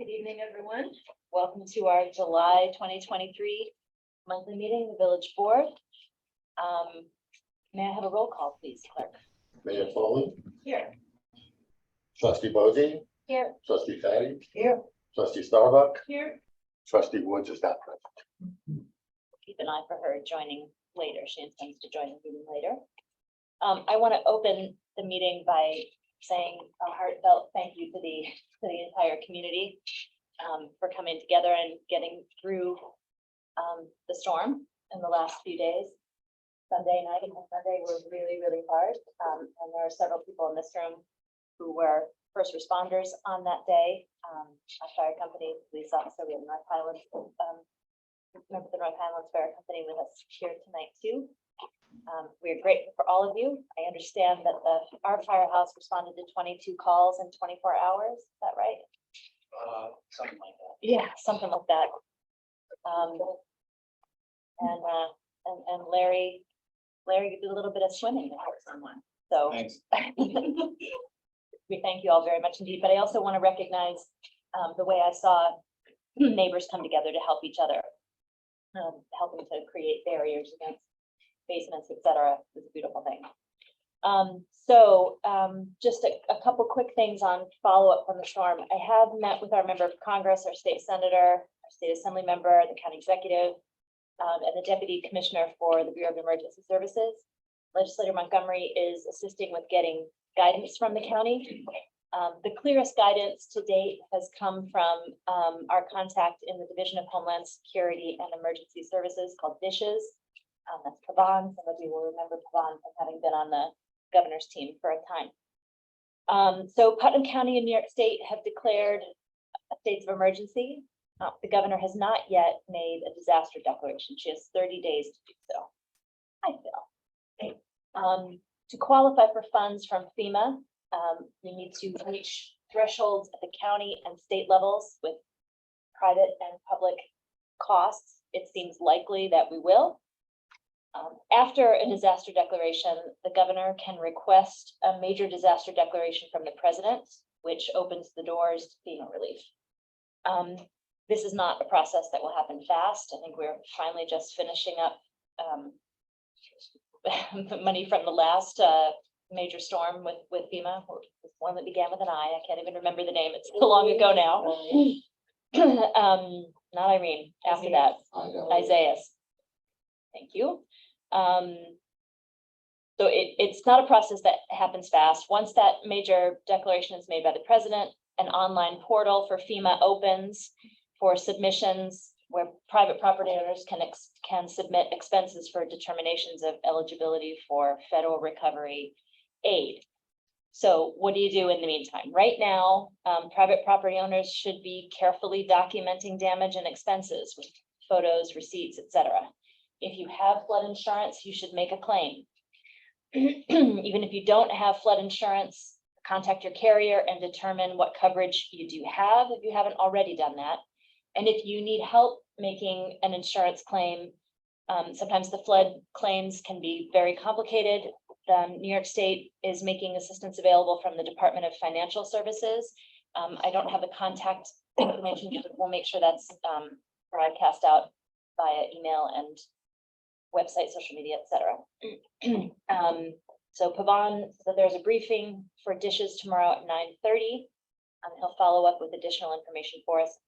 Good evening, everyone. Welcome to our July 2023 monthly meeting, the Village Board. May I have a roll call, please, Clerk? Mayor Foley, Here. Trustee Bozzi, Here. Trustee Fatty, Here. Trustee Starbuck, Here. Trustee Woods is not present. Keep an eye for her joining later. She intends to join the meeting later. I want to open the meeting by saying a heartfelt thank you to the entire community for coming together and getting through the storm in the last few days. Sunday night and Monday were really, really hard. And there are several people in this room who were first responders on that day. Our fire company, police officer, we have North Highlands, remember the North Highlands Fire Company with us here tonight too. We are grateful for all of you. I understand that our firehouse responded to 22 calls in 24 hours. Is that right? Something like that. Yeah, something like that. And Larry did a little bit of swimming to help someone. So Thanks. we thank you all very much indeed. But I also want to recognize the way I saw neighbors come together to help each other, helping to create barriers against basements, etc. Is a beautiful thing. Just a couple quick things on follow-up from the storm. I have met with our member of Congress, our state senator, our state assembly member, the county executive, and the deputy commissioner for the Bureau of Emergency Services. Legislator Montgomery is assisting with getting guidance from the county. The clearest guidance to date has come from our contact in the Division of Homeland Security and Emergency Services called DISHES. That's Pavan. Some of you will remember Pavan from having been on the governor's team for a time. So Putnam County and New York State have declared states of emergency. The governor has not yet made a disaster declaration. She has 30 days to do so. I feel. To qualify for funds from FEMA, we need to reach thresholds at the county and state levels with private and public costs. It seems likely that we will. After a disaster declaration, the governor can request a major disaster declaration from the president, which opens the doors to FEMA relief. This is not a process that will happen fast. I think we're finally just finishing up the money from the last major storm with FEMA, one that began with an I. I can't even remember the name. It's so long ago now. Not Irene. After that, Isaias. Thank you. So it's not a process that happens fast. Once that major declaration is made by the president, an online portal for FEMA opens for submissions where private property owners can submit expenses for determinations of eligibility for federal recovery aid. So what do you do in the meantime? Right now, private property owners should be carefully documenting damage and expenses with photos, receipts, etc. If you have flood insurance, you should make a claim. Even if you don't have flood insurance, contact your carrier and determine what coverage you do have if you haven't already done that. And if you need help making an insurance claim, sometimes the flood claims can be very complicated. New York State is making assistance available from the Department of Financial Services. I don't have the contact information, but we'll make sure that's broadcast out via email and website, social media, etc. So Pavan, so there's a briefing for DISHES tomorrow at 9:30. He'll follow up with additional information for us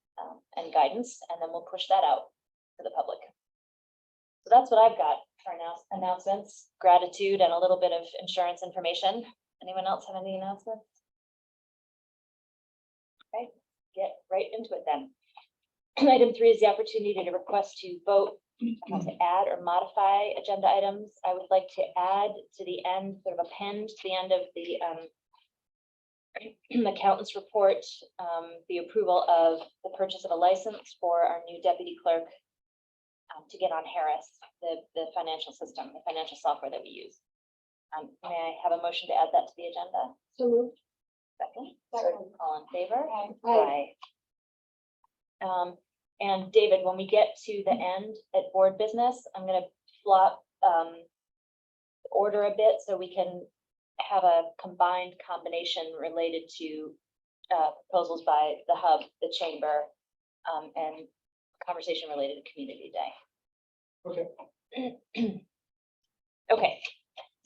and guidance, and then we'll push that out to the public. So that's what I've got for announcements, gratitude, and a little bit of insurance information. Anyone else have any announcements? Okay, get right into it then. Item 3 is the opportunity to request to vote to add or modify agenda items. I would like to add to the end, sort of append to the end of the accountant's report, the approval of the purchase of a license for our new deputy clerk to get on Harris, the financial system, the financial software that we use. May I have a motion to add that to the agenda? So moved. Second. Second. All in favor? Aye. And David, when we get to the end at board business, I'm going to flop the order a bit so we can have a combined combination related to proposals by the hub, the chamber, and conversation related to Community Day. Okay. Okay,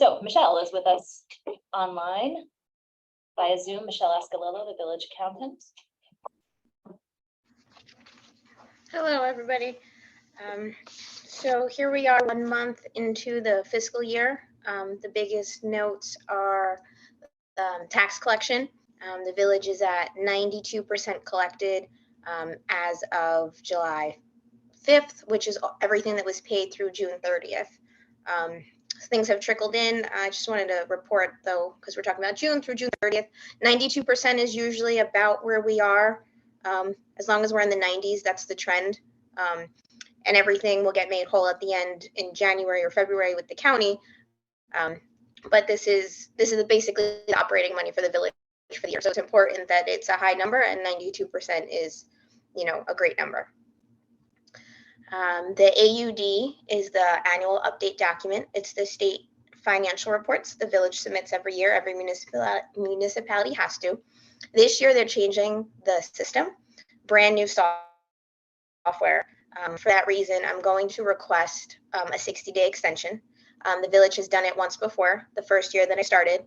so Michelle is with us online via Zoom. Michelle Escalillo, the village accountant. Hello, everybody. So here we are 1 month into the fiscal year. The biggest notes are tax collection. The village is at 92% collected as of July 5th, which is everything that was paid through June 30th. Things have trickled in. I just wanted to report, though, because we're talking about June through June 30th, 92% is usually about where we are. As long as we're in the 90s, that's the trend. And everything will get made whole at the end in January or February with the county. But this is basically the operating money for the village for the year. So it's important that it's a high number, and 92% is, a great number. The AUD is the annual update document. It's the state financial reports the village submits every year. Every municipality has to. This year, they're changing the system, brand new software. For that reason, I'm going to request a 60-day extension. The village has done it once before, the first year that I started.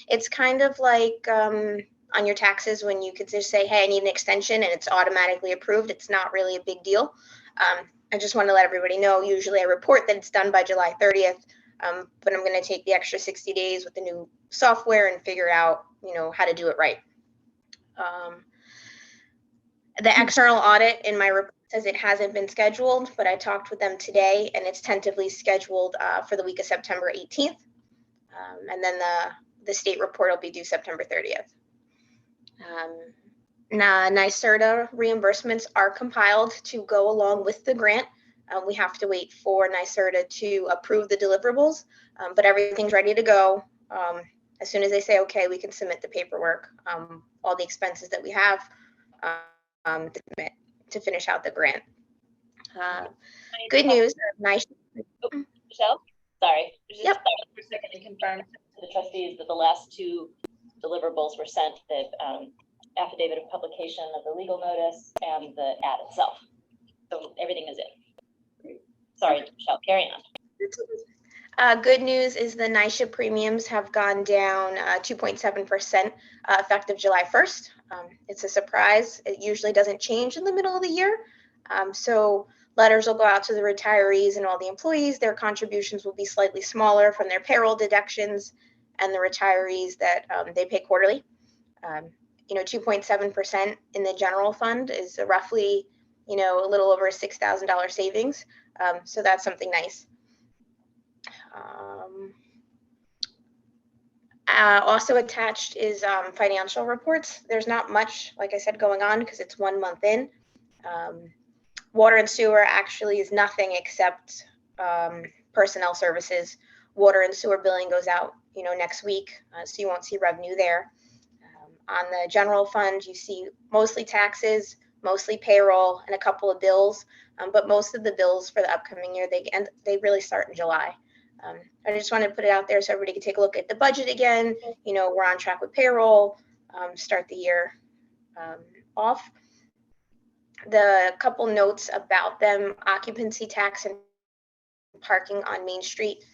It's kind of like on your taxes when you could just say, hey, I need an extension, and it's automatically approved. It's not really a big deal. I just want to let everybody know, usually I report that it's done by July 30th, but I'm going to take the extra 60 days with the new software and figure out, how to do it right. The external audit in my report says it hasn't been scheduled, but I talked with them today, and it's tentatively scheduled for the week of September 18th. And then the state report will be due September 30th. NYSERDA reimbursements are compiled to go along with the grant. We have to wait for NYSERDA to approve the deliverables, but everything's ready to go. As soon as they say, okay, we can submit the paperwork, all the expenses that we have to submit to finish out the grant. Good news. Michelle, sorry. Just Yep. start for a second and confirm to the trustees that the last two deliverables were sent, the affidavit of publication of the legal notice and the ad itself. So everything is in. Sorry, Michelle, carry on. Good news is the NYSHA premiums have gone down 2.7% effective July 1st. It's a surprise. It usually doesn't change in the middle of the year. So letters will go out to the retirees and all the employees. Their contributions will be slightly smaller from their payroll deductions, and the retirees that they pay quarterly. 2.7% in the general fund is roughly, a little over a $6,000 savings. So that's something nice. Also attached is financial reports. There's not much, like I said, going on because it's 1 month in. Water and sewer actually is nothing except personnel services. Water and sewer billing goes out, next week, so you won't see revenue there. On the general fund, you see mostly taxes, mostly payroll, and a couple of bills. But most of the bills for the upcoming year, they really start in July. I just wanted to put it out there so everybody can take a look at the budget again. We're on track with payroll, start the year off. The couple notes about them, occupancy tax and parking on Main Street.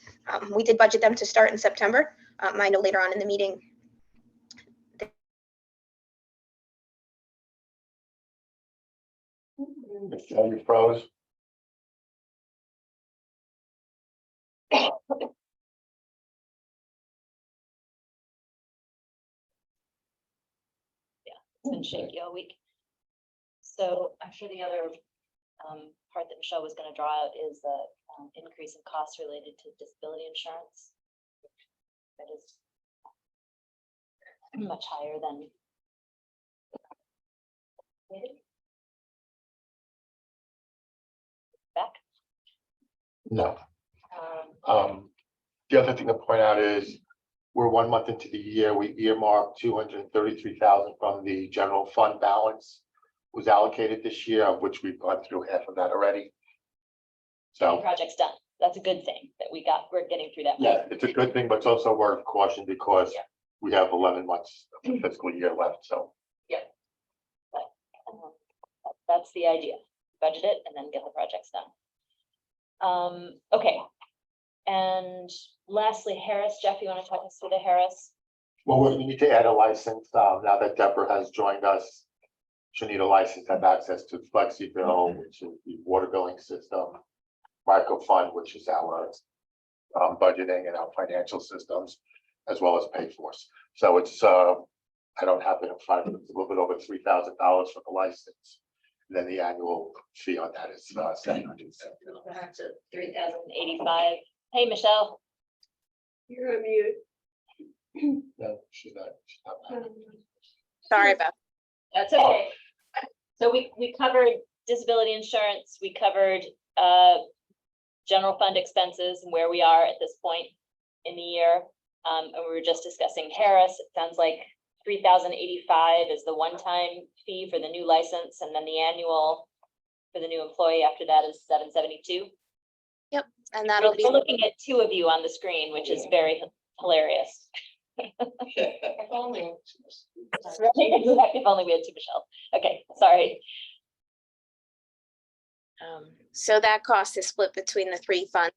We did budget them to start in September. I know later on in the meeting. Michelle, you froze. It's been shaky all week. So I'm sure the other part that Michelle was going to draw out is the increase in costs related to disability insurance. That is much higher than back. No. The other thing to point out is we're 1 month into the year. We earmarked 233,000 from the general fund balance was allocated this year, of which we've gone through half of that already. The So project's done. That's a good thing that we're getting through that. yeah, it's a good thing, but it's also a word of caution because Yeah. we have 11 months of the fiscal year left. So That's the idea. Budget it and then get the projects done. Okay. And lastly, Harris, Jeff, you want to talk us through the Harris? Well, we need to add a license, now that Deborah has joined us. She'll need a license to have access to FlexiBill, which is the water billing system, Microfund, which is our budgeting and our financial systems, as well as Payforce. So it's, I don't have it in front of me, it's a little bit over $3,000 for the license. And then the annual fee on that is $770. That's 3,085. Hey, Michelle. You're on mute. No, she's not. Sorry about That's okay. So we covered disability insurance, we covered general fund expenses and where we are at this point in the year. And we were just discussing Harris. It sounds like 3,085 is the one-time fee for the new license, and then the annual for the new employee after that is 772. and that'll We're be, looking at two of you on the screen, which is very hilarious. If only. Right, exactly, if only we had two Michelle. Okay, sorry. so that cost is split between the three funds.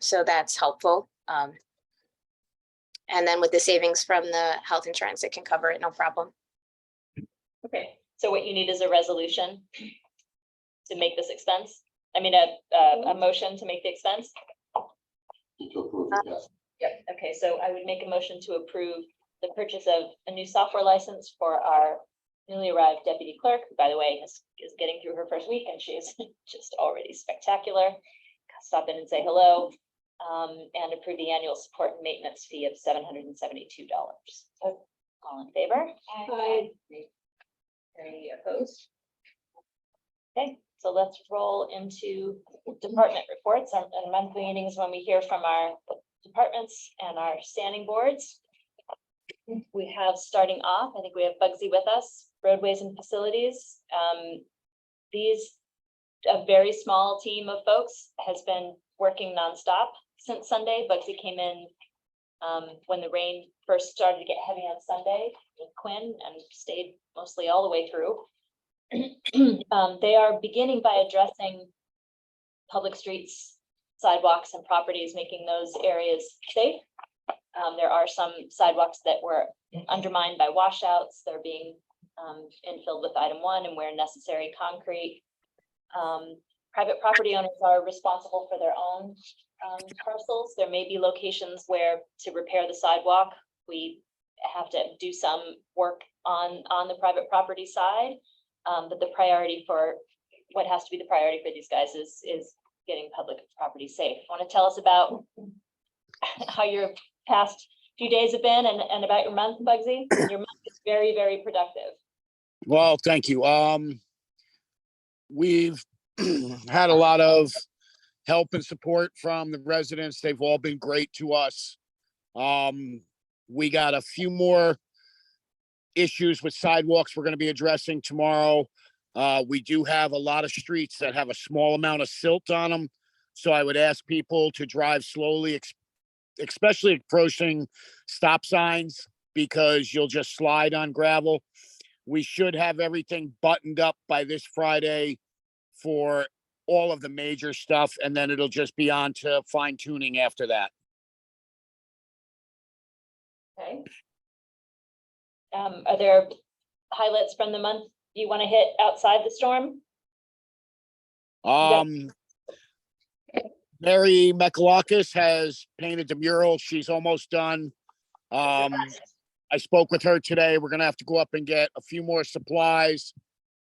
So that's helpful. And then with the savings from the health insurance, it can cover it, no problem. Okay, so what you need is a resolution to make this expense? I mean, a motion to make the expense? To approve it, yes. Yep. Okay, so I would make a motion to approve the purchase of a new software license for our newly arrived deputy clerk, who, by the way, is getting through her first week, and she is just already spectacular. Stop in and say hello, and approve the annual support and maintenance fee of $772. All in favor? Aye. Any opposed? Okay, so let's roll into department reports and monthly meetings when we hear from our departments and our standing boards. We have, starting off, I think we have Bugsy with us, roadways and facilities. A very small team of folks has been working nonstop since Sunday. Bugsy came in when the rain first started to get heavy on Sunday with Quinn and stayed mostly all the way through. They are beginning by addressing public streets, sidewalks, and properties, making those areas safe. There are some sidewalks that were undermined by washouts. They're being infilled with item 1, and where necessary, concrete. Private property owners are responsible for their own parcels. There may be locations where, to repair the sidewalk, we have to do some work on the private property side. But the priority for what has to be the priority for these guys is getting public property safe. Want to tell us about how your past few days have been and about your month, Bugsy? Your month is very, very productive. Well, thank you. We've had a lot of help and support from the residents. They've all been great to us. We got a few more issues with sidewalks we're going to be addressing tomorrow. We do have a lot of streets that have a small amount of silt on them. So I would ask people to drive slowly, especially approaching stop signs, because you'll just slide on gravel. We should have everything buttoned up by this Friday for all of the major stuff, and then it'll just be on to fine tuning after that. Okay. Are there highlights from the month you want to hit outside the storm? Mary Mekalakis has painted the mural. She's almost done. I spoke with her today. We're going to have to go up and get a few more supplies.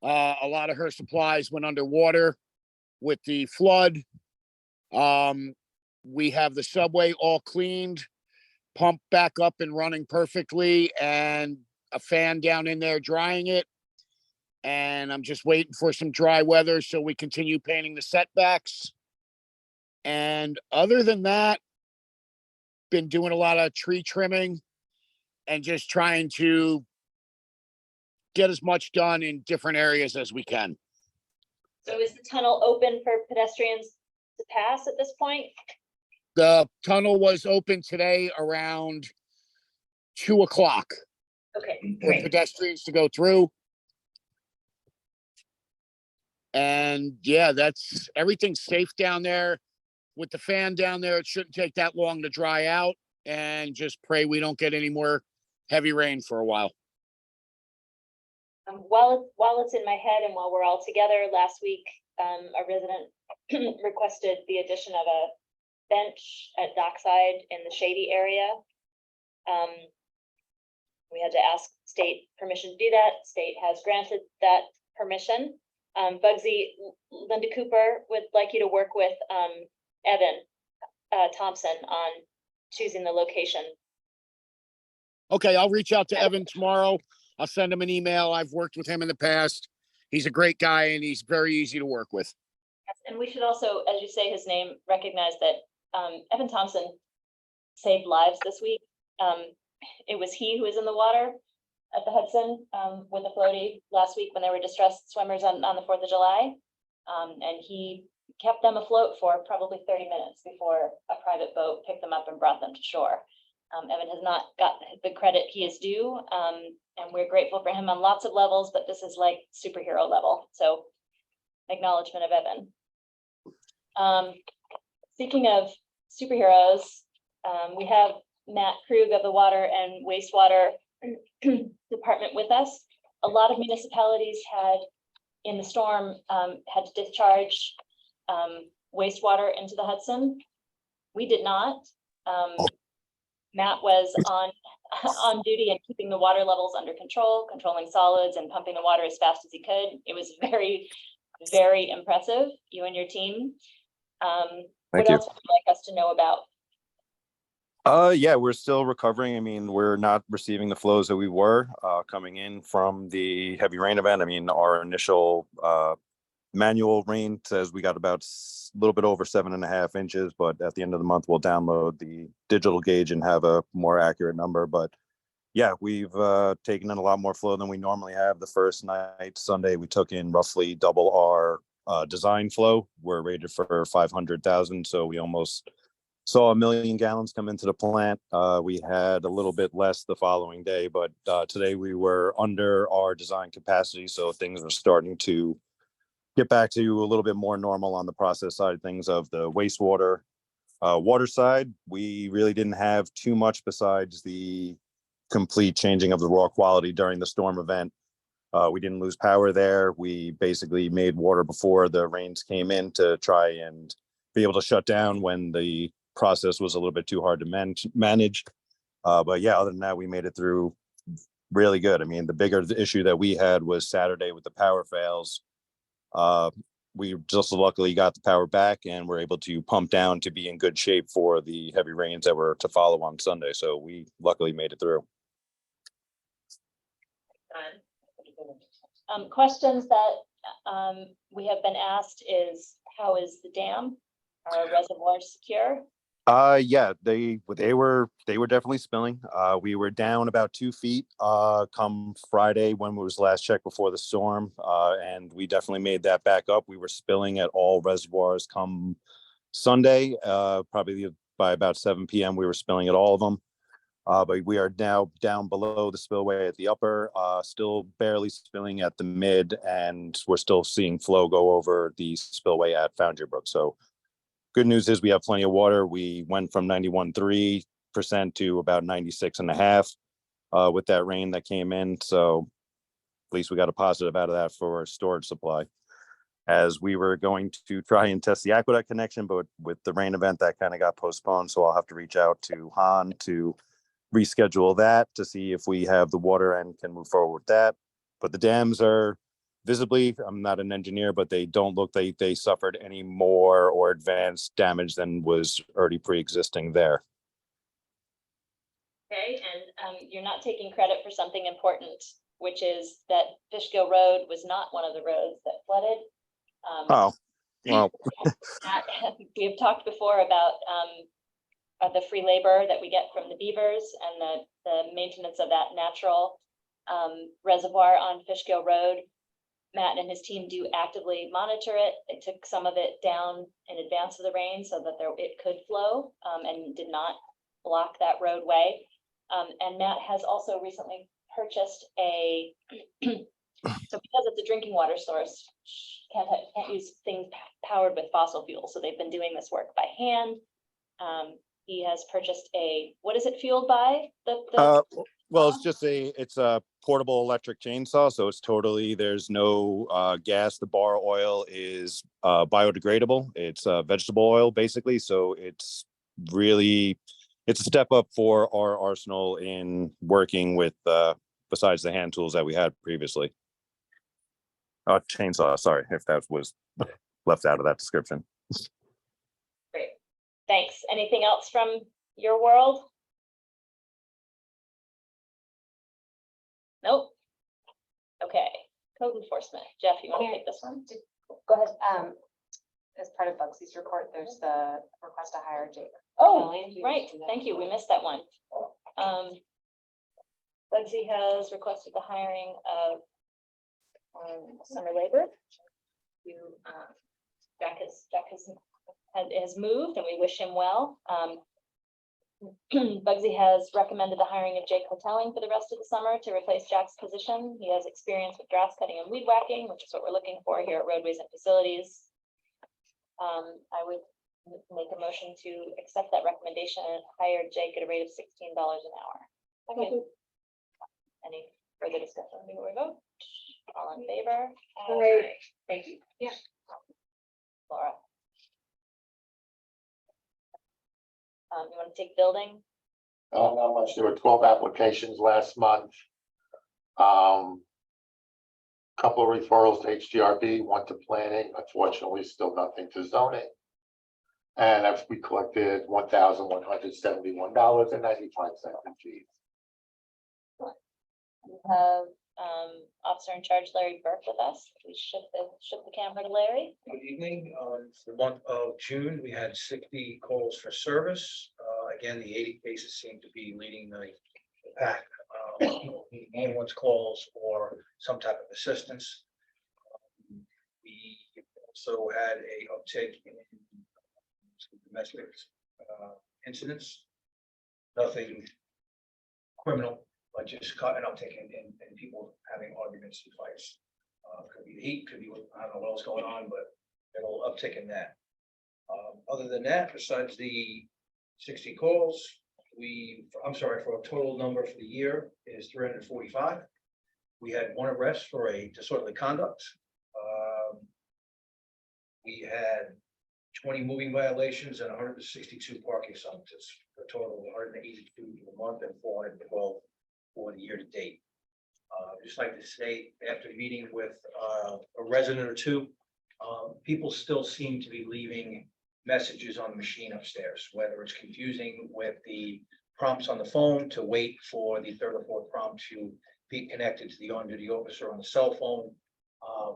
A lot of her supplies went underwater with the flood. We have the subway all cleaned, pumped back up and running perfectly, and a fan down in there drying it. And I'm just waiting for some dry weather so we continue painting the setbacks. And other than that, been doing a lot of tree trimming and just trying to get as much done in different areas as we can. So is the tunnel open for pedestrians to pass at this point? The tunnel was open today around 2 o'clock Okay, for great. pedestrians to go through. And yeah, that's everything's safe down there. With the fan down there, it shouldn't take that long to dry out, and just pray we don't get any more heavy rain for a while. While it's in my head and while we're all together, last week, a resident requested the addition of a bench at Dockside in the shady area. We had to ask state permission to do that. State has granted that permission. Bugsy, Linda Cooper would like you to work with Evan Thompson on choosing the location. Okay, I'll reach out to Evan tomorrow. I'll send him an email. I've worked with him in the past. He's a great guy and he's very easy to work with. And we should also, as you say his name, recognize that Evan Thompson saved lives this week. It was he who was in the water at the Hudson with the floaty last week when there were distressed swimmers on the 4th of July. And he kept them afloat for probably 30 minutes before a private boat picked them up and brought them to shore. Evan has not got the credit he is due, and we're grateful for him on lots of levels, but this is like superhero level. So acknowledgement of Evan. Speaking of superheroes, we have Matt Krug of the Water and Wastewater Department with us. A lot of municipalities had, in the storm, had to discharge wastewater into the Hudson. We did not. Matt was on duty and keeping the water levels under control, controlling solids and pumping the water as fast as he could. It was very, very impressive, you and your team. What else would you like us to know about? Yeah, we're still recovering. I mean, we're not receiving the flows that we were coming in from the heavy rain event. I mean, our initial manual rain says we got about a little bit over 7.5 inches, but at the end of the month, we'll download the digital gauge and have a more accurate number. But yeah, we've taken in a lot more flow than we normally have. The first night, Sunday, we took in roughly double our design flow. We're rated for 500,000, so we almost saw 1 million gallons come into the plant. We had a little bit less the following day, but today we were under our design capacity, so things are starting to get back to a little bit more normal on the process side of things. Of the wastewater water side, we really didn't have too much besides the complete changing of the raw quality during the storm event. We didn't lose power there. We basically made water before the rains came in to try and be able to shut down when the process was a little bit too hard to manage. But yeah, other than that, we made it through really good. I mean, the bigger issue that we had was Saturday with the power fails. We just luckily got the power back and were able to pump down to be in good shape for the heavy rains that were to follow on Sunday. So we luckily made it through. Questions that we have been asked is, how is the dam? Are reservoirs secure? Yeah, they were definitely spilling. We were down about 2 feet come Friday when it was last check before the storm, and we definitely made that back up. We were spilling at all reservoirs come Sunday, probably by about 7 p.m. we were spilling at all of them. But we are now down below the spillway at the upper, still barely spilling at the mid, and we're still seeing flow go over the spillway at Foundry Brook. So good news is we have plenty of water. We went from 91.3% to about 96.5% with that rain that came in. So at least we got a positive out of that for our storage supply. As we were going to try and test the aqueduct connection, but with the rain event, that kind of got postponed. So I'll have to reach out to Han to reschedule that to see if we have the water and can move forward with that. But the dams are visibly, I'm not an engineer, but they don't look like they suffered any more or advanced damage than was already pre-existing there. Okay, and you're not taking credit for something important, which is that Fishkill Road was not one of the roads that flooded. Oh, well. We have talked before about the free labor that we get from the beavers and the maintenance of that natural reservoir on Fishkill Road. Matt and his team do actively monitor it. They took some of it down in advance of the rain so that it could flow and did not block that roadway. And Matt has also recently purchased a So because it's a drinking water source, can't use things powered with fossil fuels, so they've been doing this work by hand. He has purchased what is it fueled by? Well, it's a portable electric chainsaw, so it's there's no gas. The bar oil is biodegradable. It's vegetable oil basically, so it's a step up for our arsenal in working with besides the hand tools that we had previously. Chainsaw, sorry if that was left out of that description. Great, thanks. Anything else from your world? Nope. Okay, code enforcement. Jeff, you want to take this one? Go ahead. As part of Bugsy's report, there's the request to hire Jake. Oh, Kelly. right, thank you, we missed that one. Bugsy has requested the hiring of summer labor. Jack has moved and we wish him well. Bugsy has recommended the hiring of Jake Hotelling for the rest of the summer to replace Jack's position. He has experience with grass cutting and weed whacking, which is what we're looking for here at Roadways and Facilities. I would make a motion to accept that recommendation and hire Jake at a rate of $16 an hour. Okay. Any further discussion before we vote? All in favor? Aye. Thank you. Yeah. Laura. You want to take building? Not much. There were 12 applications last month. Couple of referrals to HDRB, one to planning, unfortunately, still nothing to zoning. And we collected $1,171.95 in fees. We have Officer in Charge Larry Burke with us. Please shift the camera to Larry. Good evening. For the month of June, we had 60 calls for service. Again, the 80 cases seem to be leading the pack. Anyone's calls or some type of assistance. We also had a uptick in some domestic incidents. Nothing criminal, but just caught an uptick in people having arguments and fights. Could be the heat, could be, I don't know what else going on, but a little uptick in that. Other than that, besides the 60 calls, for a total number for the year is 345. We had one arrest for a disorderly conduct. We had 20 moving violations and 162 parking summonses, for a total of 182 for the month and 412 for the year to date. Just like to say, after meeting with a resident or two, people still seem to be leaving messages on the machine upstairs, whether it's confusing with the prompts on the phone to wait for the third or fourth prompt to be connected to the on-duty officer on the cell phone.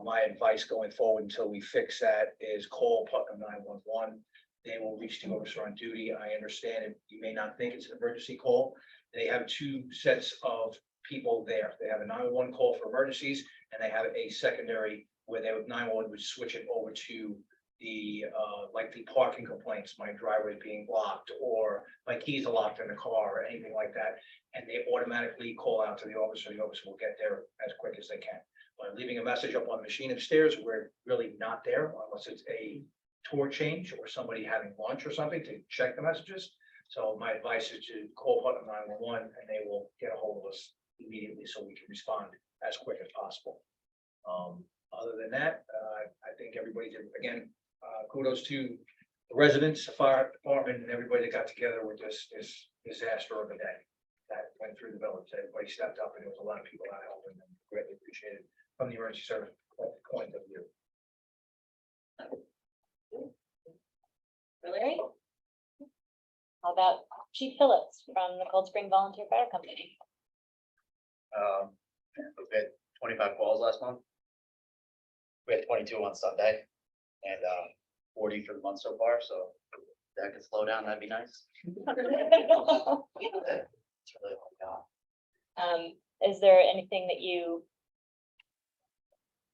My advice going forward until we fix that is call Putnam 911. They will reach the officer on duty. I understand it. You may not think it's an emergency call. They have two sets of people there. They have a 911 call for emergencies, and they have a secondary where 911 would switch it over to the like the parking complaints, my driveway being blocked, or my keys are locked in the car, or anything like that, and they automatically call out to the officer. The officer will get there as quick as they can. By leaving a message up on the machine upstairs, we're really not there unless it's a tour change or somebody having lunch or something to check the messages. So my advice is to call Putnam 911 and they will get a hold of us immediately so we can respond as quick as possible. Other than that, I think everybody did, again, kudos to the residents, the fire department, and everybody that got together with this disaster of the day that went through the village. Everybody stepped up, and there was a lot of people out helping them. Greatly appreciated from the emergency service point of view. Larry? How about Chief Phillips from the Cold Spring Volunteer Fire Company? We had 25 calls last month. We had 22 on Sunday and 40 for the month so far. So if that could slow down, that'd be nice. It's really all we got. Is there anything that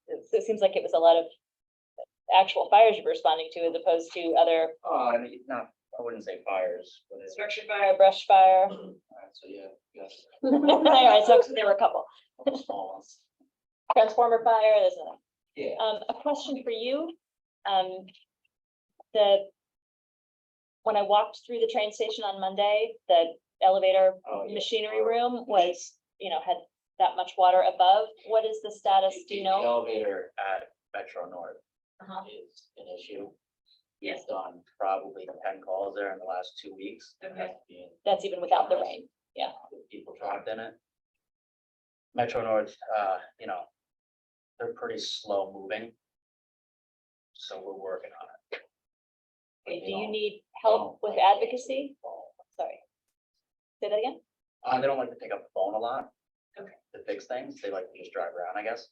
it seems like it was a lot of actual fires you were responding to as opposed to other I mean, I wouldn't say fires, but it's structure fire, brush fire. so yeah, yes. All right, so there were a couple. Small ones. transformer fire, there's a. Yeah. A question for you. When I walked through the train station on Monday, the elevator Oh, yeah. machinery room was, had that much water above. What is the status? Do you The know? elevator at Metro North Uh-huh. is an issue. Yes. He's done probably 10 calls there in the last 2 weeks. Okay. Being That's even without the rain. Yeah. with people trapped in it. Metro North, they're pretty slow moving. So we're working on it. Okay, do you need help with advocacy? Sorry. Say that again? They don't like to pick up the phone a lot. Okay. To fix things, they like to just drive around, I guess.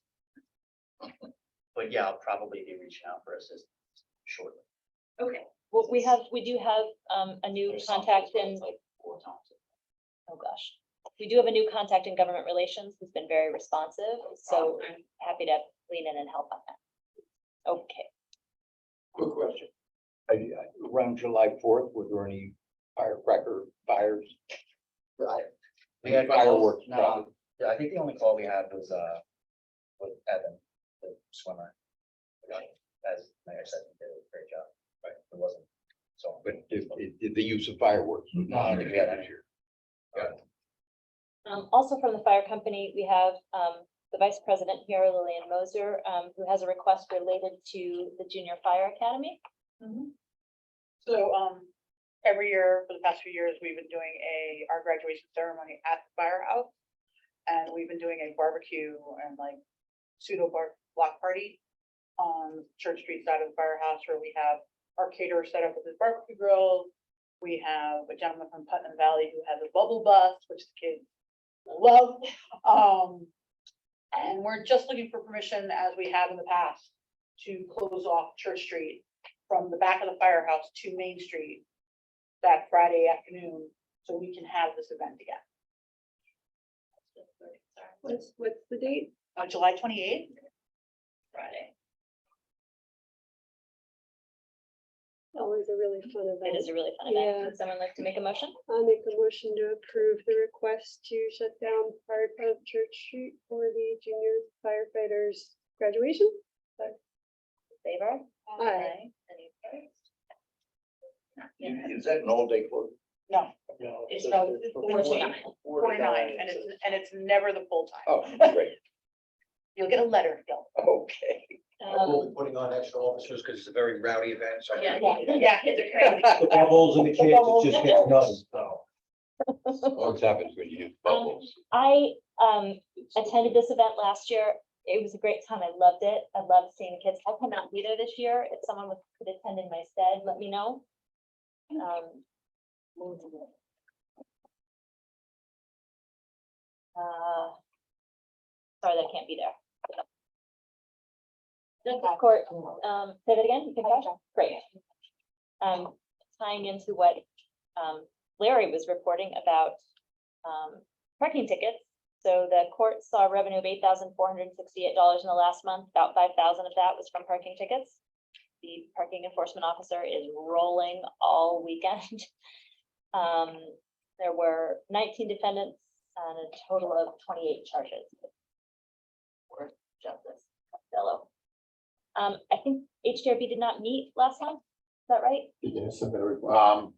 But yeah, I'll probably be reaching out for assistance shortly. Okay. Well, we do have a new There's some contact people in, it's like 4 times. oh gosh. We do have a new contact in government relations who's been very responsive, so I'm happy to lean in and help on that. Okay. Quick question. Around July 4th, were there any firecracker fires? We had Fireworks, No, probably. yeah, I think the only call we had was with Evan, the swimmer. As Mayor said, he did a great job, right? It wasn't, so. But did the use of fireworks? was No, I don't not think we had this any. year. Also from the fire company, we have the vice president here, Lillian Moser, who has a request related to the junior fire academy. So, every year for the past few years, we've been doing our graduation ceremony at the firehouse. And we've been doing a barbecue and like block party on Church Street side of the firehouse where we have our caterer set up with his barbecue grill. We have a gentleman from Putnam Valley who has a bubble bus, which the kids love. And we're just looking for permission, as we have in the past, to close off Church Street from the back of the firehouse to Main Street that Friday afternoon, so we can have this event again. What's the date? July 28th. Friday. Always a really fun It event. is a really fun event. Yeah. Would someone like to make a motion? I'll make a motion to approve the request to shut down part of Church Street for the junior firefighters graduation. Favor? Aye. Any opposed? Is that an all-day close? No, No. it's no, it's 49, and it's never the full time. Oh, great. You'll get a letter, Phil. Okay. We'll be putting on extra officers because it's a very rowdy event, so. Yeah. Yeah, kids are crazy. The bubbles and the kids, it just gets nuts, so. What happens when you use bubbles? I attended this event last year. It was a great time. I loved it. I loved seeing the kids. I cannot be there this year. If someone could attend in my stead, let me know. Sorry, that can't be there. Justice Court, say that again, you can catch, great. Tying into what Larry was reporting about parking tickets. So the court saw revenue of $8,468 in the last month. About 5,000 of that was from parking tickets. The parking enforcement officer is rolling all weekend. There were 19 defendants and a total of 28 charges. For Justice Costello. I think HDRB did not meet last month. Is that right? Yes, I'm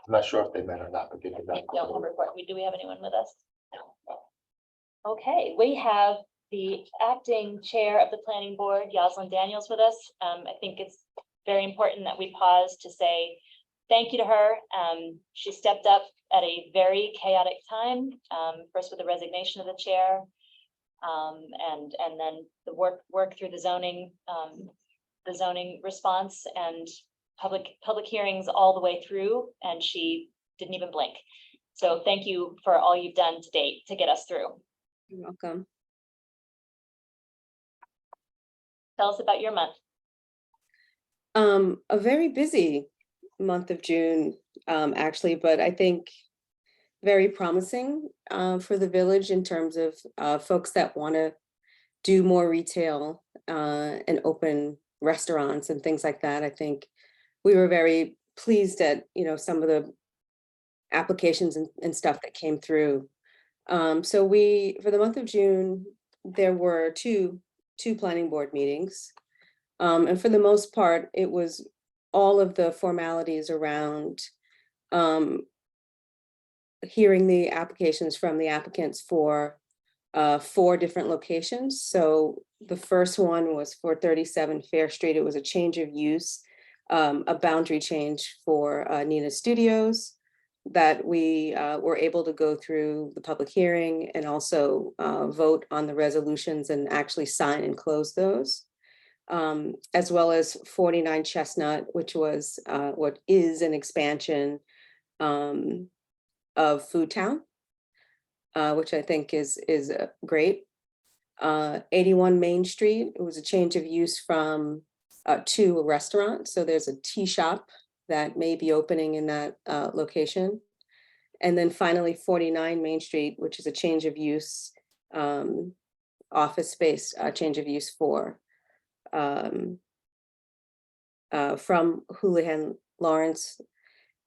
not sure if they met or not, but they did not. Don't report. Do we have anyone with us? No. Okay, we have the acting chair of the planning board, Yoslin Daniels, with us. I think it's very important that we pause to say thank you to her. She stepped up at a very chaotic time, first with the resignation of the chair, and then the work through the zoning response and public hearings all the way through, and she didn't even blink. So thank you for all you've done to date to get us through. You're welcome. Tell us about your month. A very busy month of June, actually, but I think very promising for the village in terms of folks that want to do more retail and open restaurants and things like that. I think we were very pleased at, some of the applications and stuff that came through. So for the month of June, there were two planning board meetings. And for the most part, it was all of the formalities around hearing the applications from the applicants for 4 different locations. So the first one was for 37 Fair Street. It was a change of use, a boundary change for Nina Studios that we were able to go through the public hearing and also vote on the resolutions and actually sign and close those. As well as 49 Chestnut, which was what is an expansion of Food Town, which I think is great. 81 Main Street, it was a change of use from to a restaurant. So there's a tea shop that may be opening in that location. And then finally 49 Main Street, which is a change of use, office space, change of use for from Houlihan Lawrence.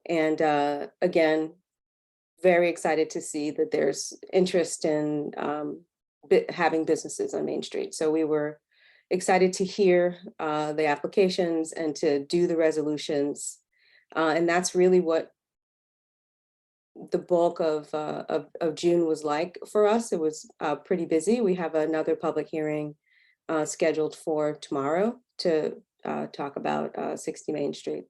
And again, very excited to see that there's interest in having businesses on Main Street. So we were excited to hear the applications and to do the resolutions. And that's really what the bulk of June was like for us. It was pretty busy. We have another public hearing scheduled for tomorrow to talk about 60 Main Street.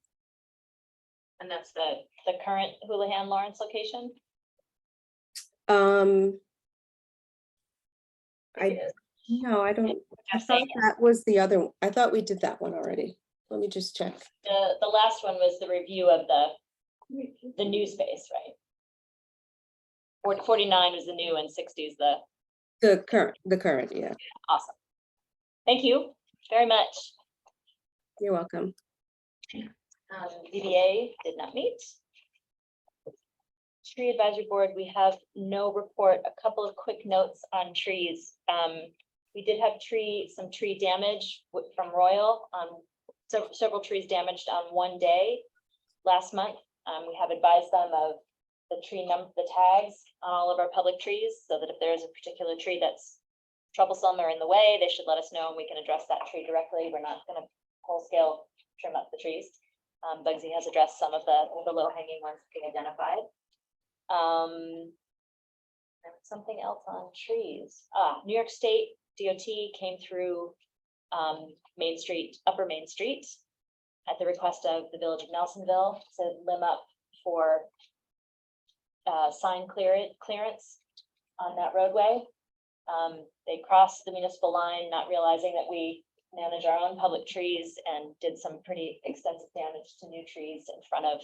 And that's the current Houlihan Lawrence location? No, I don't. I Just thought saying. that was the other. I thought we did that one already. Let me just check. The last one was the review of the new space, right? 49 was the new and 60 is the The current, yeah. awesome. Thank you very much. You're welcome. ZBA did not meet. Tree Advisory Board, we have no report. A couple of quick notes on trees. We did have some tree damage from Royal. Several trees damaged on one day last month. We have advised them of the tags on all of our public trees, so that if there is a particular tree that's troublesome or in the way, they should let us know and we can address that tree directly. We're not going to whole scale trim up the trees. Bugsy has addressed some of the low hanging ones being identified. Something else on trees. New York State DOT came through Main Street, Upper Main Street, at the request of the Village of Nelsonville to limb up for sign clearance on that roadway. They crossed the municipal line, not realizing that we manage our own public trees, and did some pretty extensive damage to new trees in front of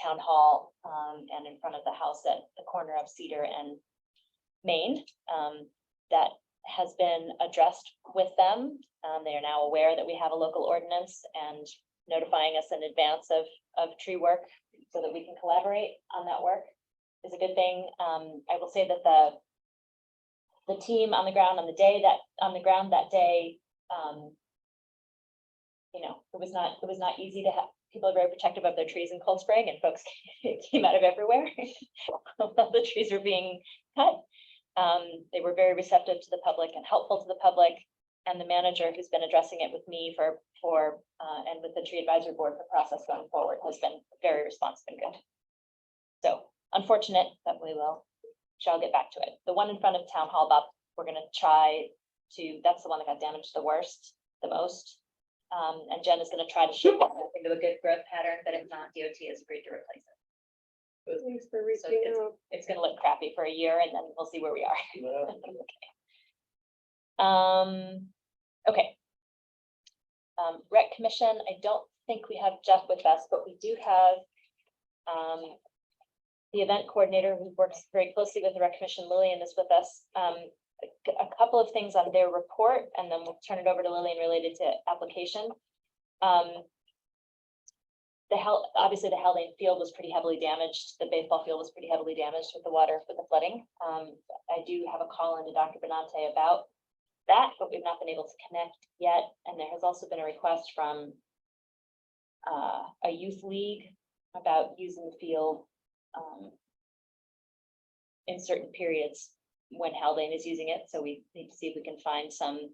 Town Hall and in front of the house at the corner of Cedar and Main. That has been addressed with them. They are now aware that we have a local ordinance and notifying us in advance of tree work so that we can collaborate on that work is a good thing. I will say that the team on the ground that day, it was not easy to have. People are very protective of their trees in Cold Spring, and folks came out of everywhere while the trees were being cut. They were very receptive to the public and helpful to the public, and the manager who's been addressing it with me and with the Tree Advisory Board for process going forward has been very responsive and good. So unfortunate, but shall get back to it. The one in front of Town Hall, Bob, we're gonna try to, that's the one that got damaged the most. And Jen is gonna try to shape it into a good growth pattern, but if not, DOT has agreed to replace it. Thanks for So it's gonna look crappy for a year, and then we'll see where we are. Okay. Rec Commission, I don't think we have Jeff with us, but we do have the event coordinator who works very closely with the Rec Commission. Lillian is with us. A couple of things on their report, and then we'll turn it over to Lillian related to application. Obviously the Haldane field was pretty heavily damaged. The baseball field was pretty heavily damaged with the flooding. I do have a call into Dr. Benante about that, but we've not been able to connect yet. And there has also been a request from a youth league about using the field in certain periods when Haldane is using it, so we need to see if we can find some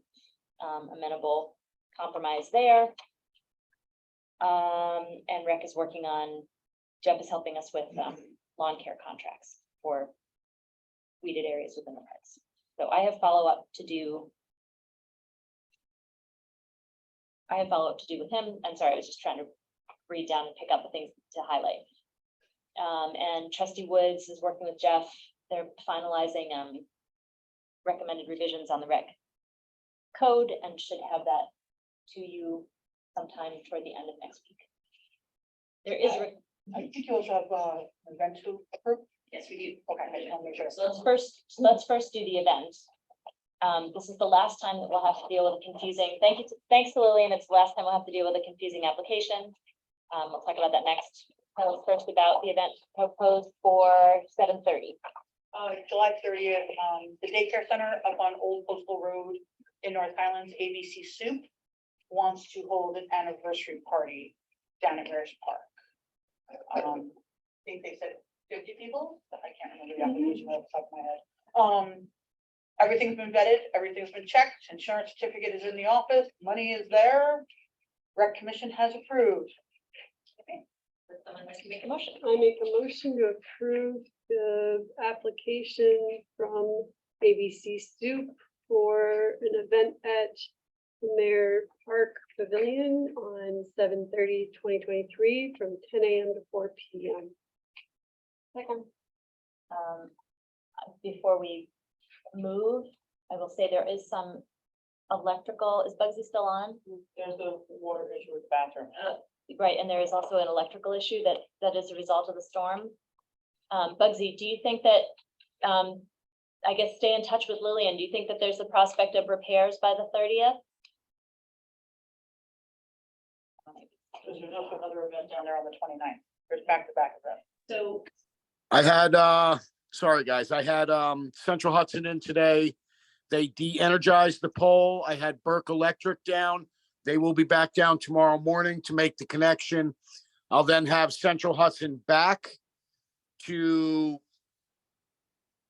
amenable compromise there. And Rec is working on, Jeff is helping us with lawn care contracts for weeded areas within the parks. So I have follow-up to do. I have follow-up to do with him. I'm sorry, I was just trying to read down and pick up the things to highlight. And Trustee Woods is working with Jeff. They're finalizing recommended revisions on the rec code and should have that to you sometime toward the end of next week. There is, I think you also have, an event to approve. yes, we do. Okay, I just want to make sure. So let's first do the event. This is the last time that we'll have to deal with a confusing, thanks to Lillian, it's the last time we'll have to deal with a confusing application. We'll talk about that next. Tell us first about the event proposed for 7:30. July 30th, the daycare center up on Old Postal Road in North Highlands, ABC Soup, wants to hold an anniversary party down at Mayor's Park. I think they said 50 people, but I can't remember the application off the top of my head. Everything's been vetted, everything's been checked, insurance certificate is in the office, money is there. Rec Commission has approved. Would someone like to make a motion? I make a motion to approve the application from ABC Soup for an event at the Mayor Park Pavilion on 7/30/2023 from 10 a.m. to 4 p.m. Second. Before we move, I will say there is some electrical, is Bugsy still on? There's the water issue with the bathroom. Right, and there is also an electrical issue that is a result of the storm. Bugsy, do you think that, I guess, stay in touch with Lillian, do you think that there's a prospect of repairs by the 30th? There's also another event down there on the 29th. There's back-to-back events. So I had, sorry, guys, I had, Central Hudson in today. They de-energized the pole. I had Burke Electric down. They will be back down tomorrow morning to make the connection. I'll then have Central Hudson back to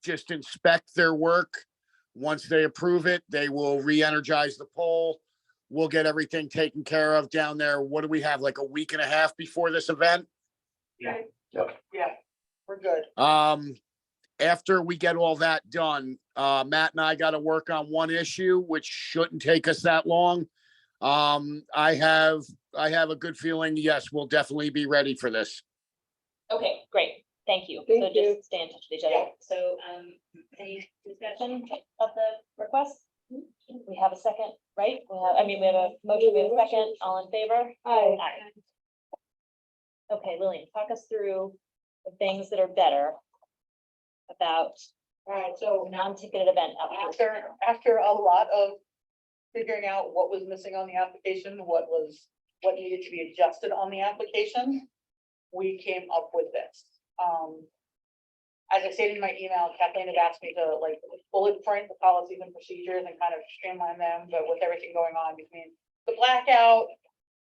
just inspect their work. Once they approve it, they will re-energize the pole. We'll get everything taken care of down there. What do we have, like a week and a half before this event? Yeah, we're good. After we get all that done, Matt and I got to work on one issue, which shouldn't take us that long. I have a good feeling, yes, we'll definitely be ready for this. okay, great, thank you. Thank So you. just stay in touch with each other. So, any discussion of the request? We have a second, right? We have a motion, we have a second, all in favor? Aye. Okay, Lillian, talk us through the things that are better about All right, so non-ticketed event application. after a lot of figuring out what was missing on the application, what needed to be adjusted on the application, we came up with this. As I stated in my email, Kathleen had asked me to like bullet point the policies and procedures and kind of streamline them, but with everything going on between the blackout,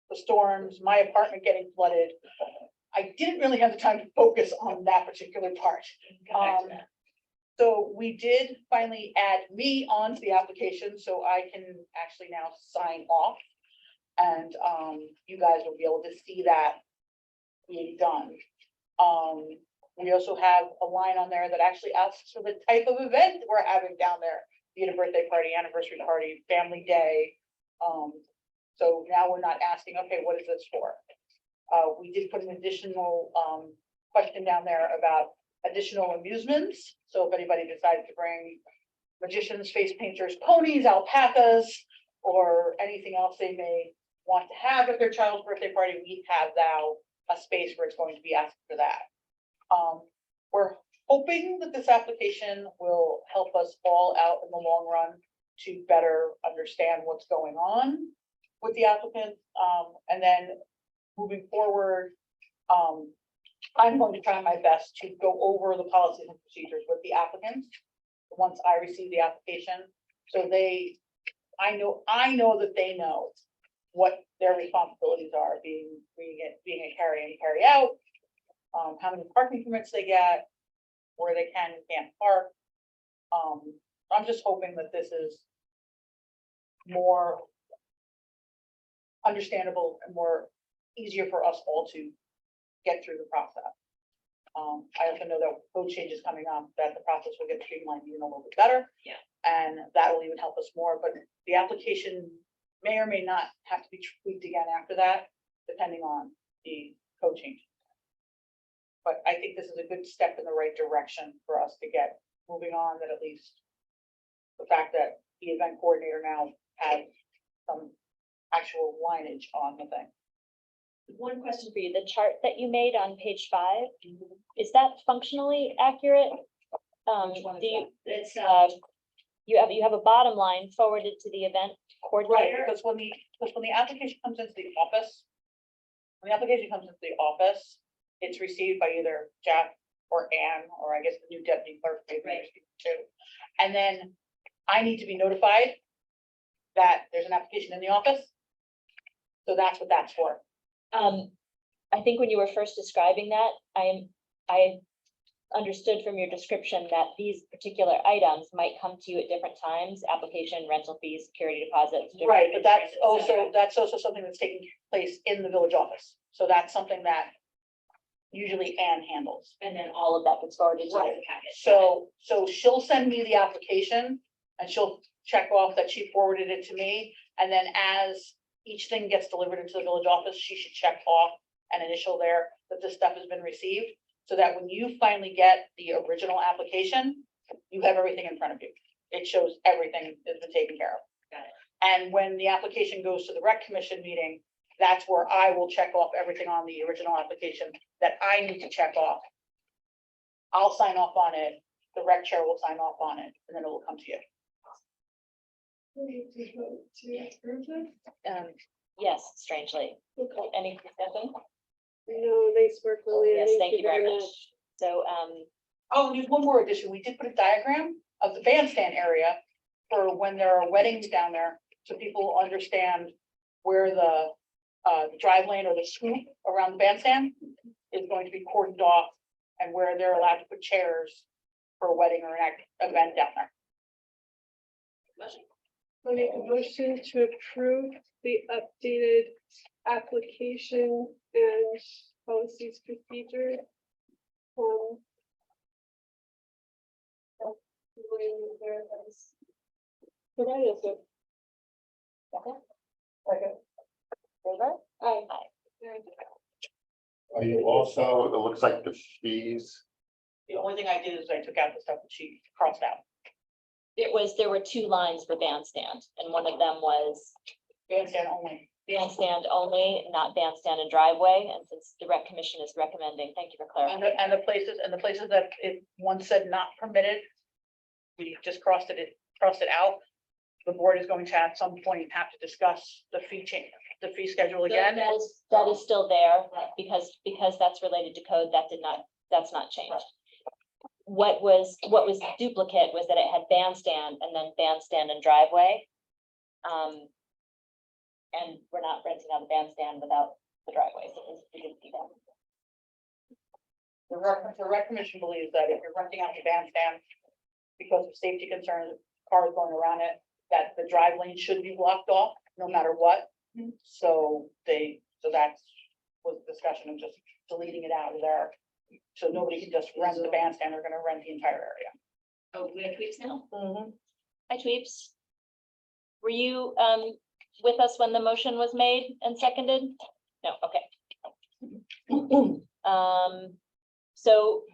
the storms, my apartment getting flooded, I didn't really have the time to focus on that particular part. So we did finally add me onto the application, so I can actually now sign off. And you guys will be able to see that being done. We also have a line on there that actually asks for the type of event we're having down there, be it a birthday party, anniversary party, family day. So now we're not asking, okay, what is this for? We did put an additional question down there about additional amusements. So if anybody decided to bring magicians, face painters, ponies, alpacas, or anything else they may want to have at their child's birthday party, we have now a space where it's going to be asked for that. We're hoping that this application will help us all out in the long run to better understand what's going on with the applicant. And then moving forward, I'm going to try my best to go over the policies and procedures with the applicants once I receive the application. So I know that they know what their responsibilities are, being a carry in, carry out, how many parking permits they get, where they can and can't park, I'm just hoping that this is more understandable and more easier for us all to get through the process. I also know that code changes coming up, that the process will get streamlined even a little bit better. Yeah. And that will even help us more, but the application may or may not have to be tweaked again after that, depending on the code change. But I think this is a good step in the right direction for us to get moving on, that at least the fact that the event coordinator now has some actual lineage on the thing. One question for you, the chart that you made on page 5, is that functionally accurate? Which one is Do you, it's, you have a bottom line forwarded to the event Right, coordinator? because when the application comes into the office, it's received by either Jeff or Ann, or I guess the new deputy clerk, maybe Right. too. And then I need to be notified that there's an application in the office. So that's what that's for. I think when you were first describing that, I understood from your description that these particular items might come to you at different times, application, rental fees, security deposits. Right, but that's et cetera. also something that's taking place in the village office. So that's something that usually Ann handles. And then all of that gets forwarded to the Right. packet. So she'll send me the application and she'll check off that she forwarded it to me. And then as each thing gets delivered into the village office, she should check off an initial there that this stuff has been received. So that when you finally get the original application, you have everything in front of you. It shows everything that's been taken care of. Got it. And when the application goes to the rec commission meeting, that's where I will check off everything on the original application that I need to check off. I'll sign off on it, the rec chair will sign off on it, and then it will come to you. Yes, strangely. Any discussion? No, nice work, Lillian. Yes, thank you very much. So, Oh, and there's one more addition. We did put a diagram of the bandstand area for when there are weddings down there, so people understand where the drive lane or the scoop around the bandstand is going to be cordoned off, and where they're allowed to put chairs for a wedding or an event down there. I make a motion to approve the updated application and policies procedure. Provided us with. favor? Aye. Are you also, it looks like the fees, The only thing I did is I took out the stuff that she crossed out. There were 2 lines for bandstand, and one of them was Bandstand only. bandstand only, not bandstand and driveway, and since the rec commission is recommending, thank you for And clarifying. the places that it once said not permitted, we just crossed it out. The board is going to at some point have to discuss the fee change, the fee schedule again. That is still there, because that's related to code, that's not changed. What was duplicate was that it had bandstand and then bandstand and driveway. And we're not renting out the bandstand without the driveway, so we didn't see that. The rec commission believes that if you're renting out the bandstand, because of safety concerns, cars going around it, that the drive lane should be blocked off no matter what. So that's was the discussion of just deleting it out of there. So nobody can just rent the bandstand, they're gonna rent the entire area. Oh, we have tweets now? Hi, Tweeps. Were you with us when the motion was made and seconded? No, okay. So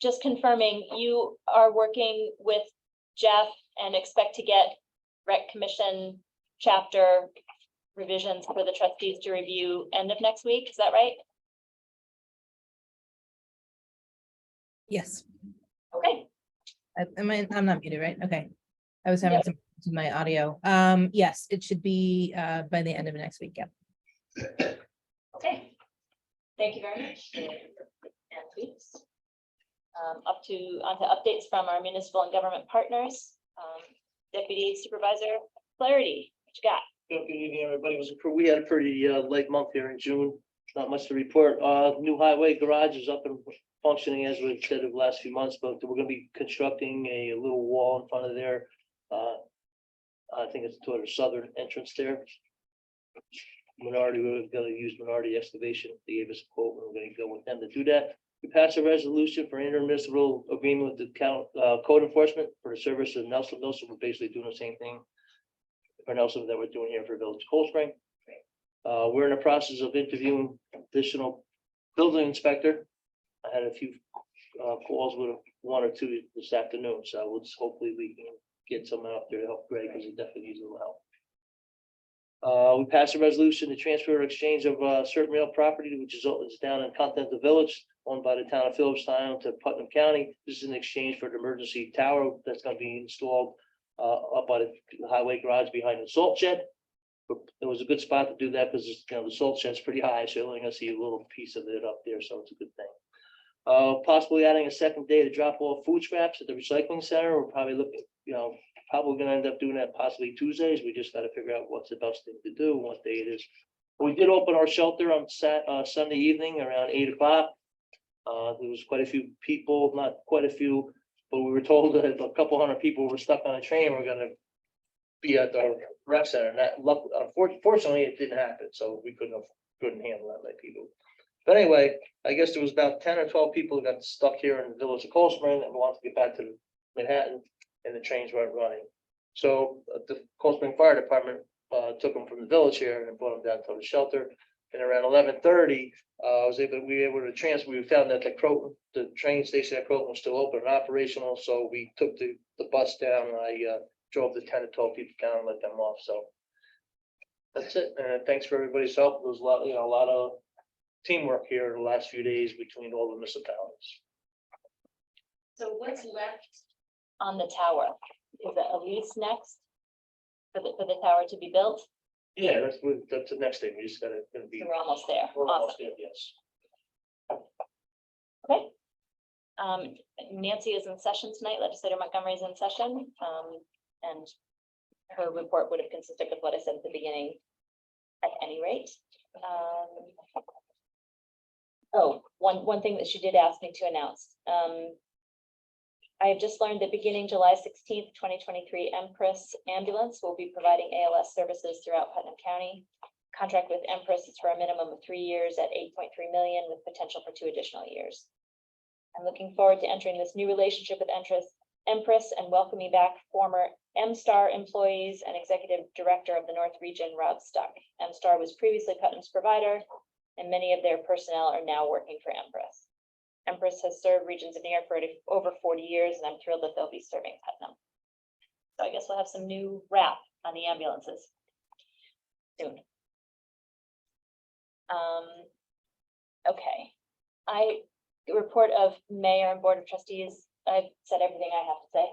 just confirming, you are working with Jeff and expect to get rec commission chapter revisions for the trustees to review end of next week, is that right? Yes, Okay, I'm not muted, right? Okay. I was having some problems with my audio. Yes, it should be by the end of next week, yeah. okay. Thank you very much. And tweets. Onto updates from our municipal and government partners. Deputy Supervisor Flaherty, what you got? Good evening, everybody. We had a pretty late month here in June. Not much to report. New highway garage is up and functioning as we've said the last few months, but we're gonna be constructing a little wall in front of there. I think it's toward the southern entrance there. Minority, we're gonna use Minority Excavation. They gave us a quote, and we're gonna go with them to do that. We passed a resolution for intermunicipal agreement with the code enforcement for the service of Nelson. We're basically doing the same thing for Nelson that we're doing here for Village of Cold Spring. We're in the process of interviewing additional building inspector. I had a few calls with one or two this afternoon, so hopefully we can get someone up there to help Greg, because he definitely needs a little help. We passed a resolution to transfer or exchange of certain real property, which is down in Continental Village, owned by the town of Phillipstown, to Putnam County. This is in exchange for the emergency tower that's gonna be installed up by the highway garage behind the salt shed. But it was a good spot to do that because, the salt shed's pretty high, so you're only gonna see a little piece of it up there, so it's a good thing. Possibly adding a second day to drop off food scraps at the recycling center. We're probably looking, probably gonna end up doing that possibly Tuesdays. We just gotta figure out what's the best thing to do and what day it is. We did open our shelter on Sunday evening around 8 o'clock. There was quite a few people, not quite a few, but we were told that a couple hundred people were stuck on a train. We're gonna be at the rec center, and that unfortunately it didn't happen, so we couldn't handle that many people. But anyway, I guess there was about 10 or 12 people who got stuck here in the Village of Cold Spring and wanted to get back to Manhattan, and the trains weren't running. So the Cold Spring Fire Department took them from the village here and brought them down to the shelter. And around 11:30, we were able to transfer. We found that the train station at Croton was still open and operational, so we took the bus down. And I drove the 10 to 12 people down and let them off. So that's it. And thanks for everybody's help. There was a lot of teamwork here the last few days between all the municipalities. So what's left on the tower? Is it a lease next for the tower to be built? Yeah, that's the next thing. We just gonna be. So we're almost there. We're Awesome. almost there, yes. Okay. Nancy is in session tonight. Legislator Montgomery is in session. And her report would have consisted of what I said at the beginning, at any rate. One thing that she did ask me to announce. I have just learned that beginning July 16th, 2023, Empress Ambulance will be providing ALS services throughout Putnam County. Contract with Empress is for a minimum of 3 years at $8.3 million with potential for 2 additional years. I'm looking forward to entering this new relationship with Empress and welcoming back former MSTAR employees and Executive Director of the North Region, Rob Stuck. MSTAR was previously Putnam's provider, and many of their personnel are now working for Empress. Empress has served regions of New York for over 40 years, and I'm thrilled that they'll be serving Putnam. So I guess we'll have some new wrap on the ambulances soon. Okay. Report of Mayor and Board of Trustees. I've said everything I have to say.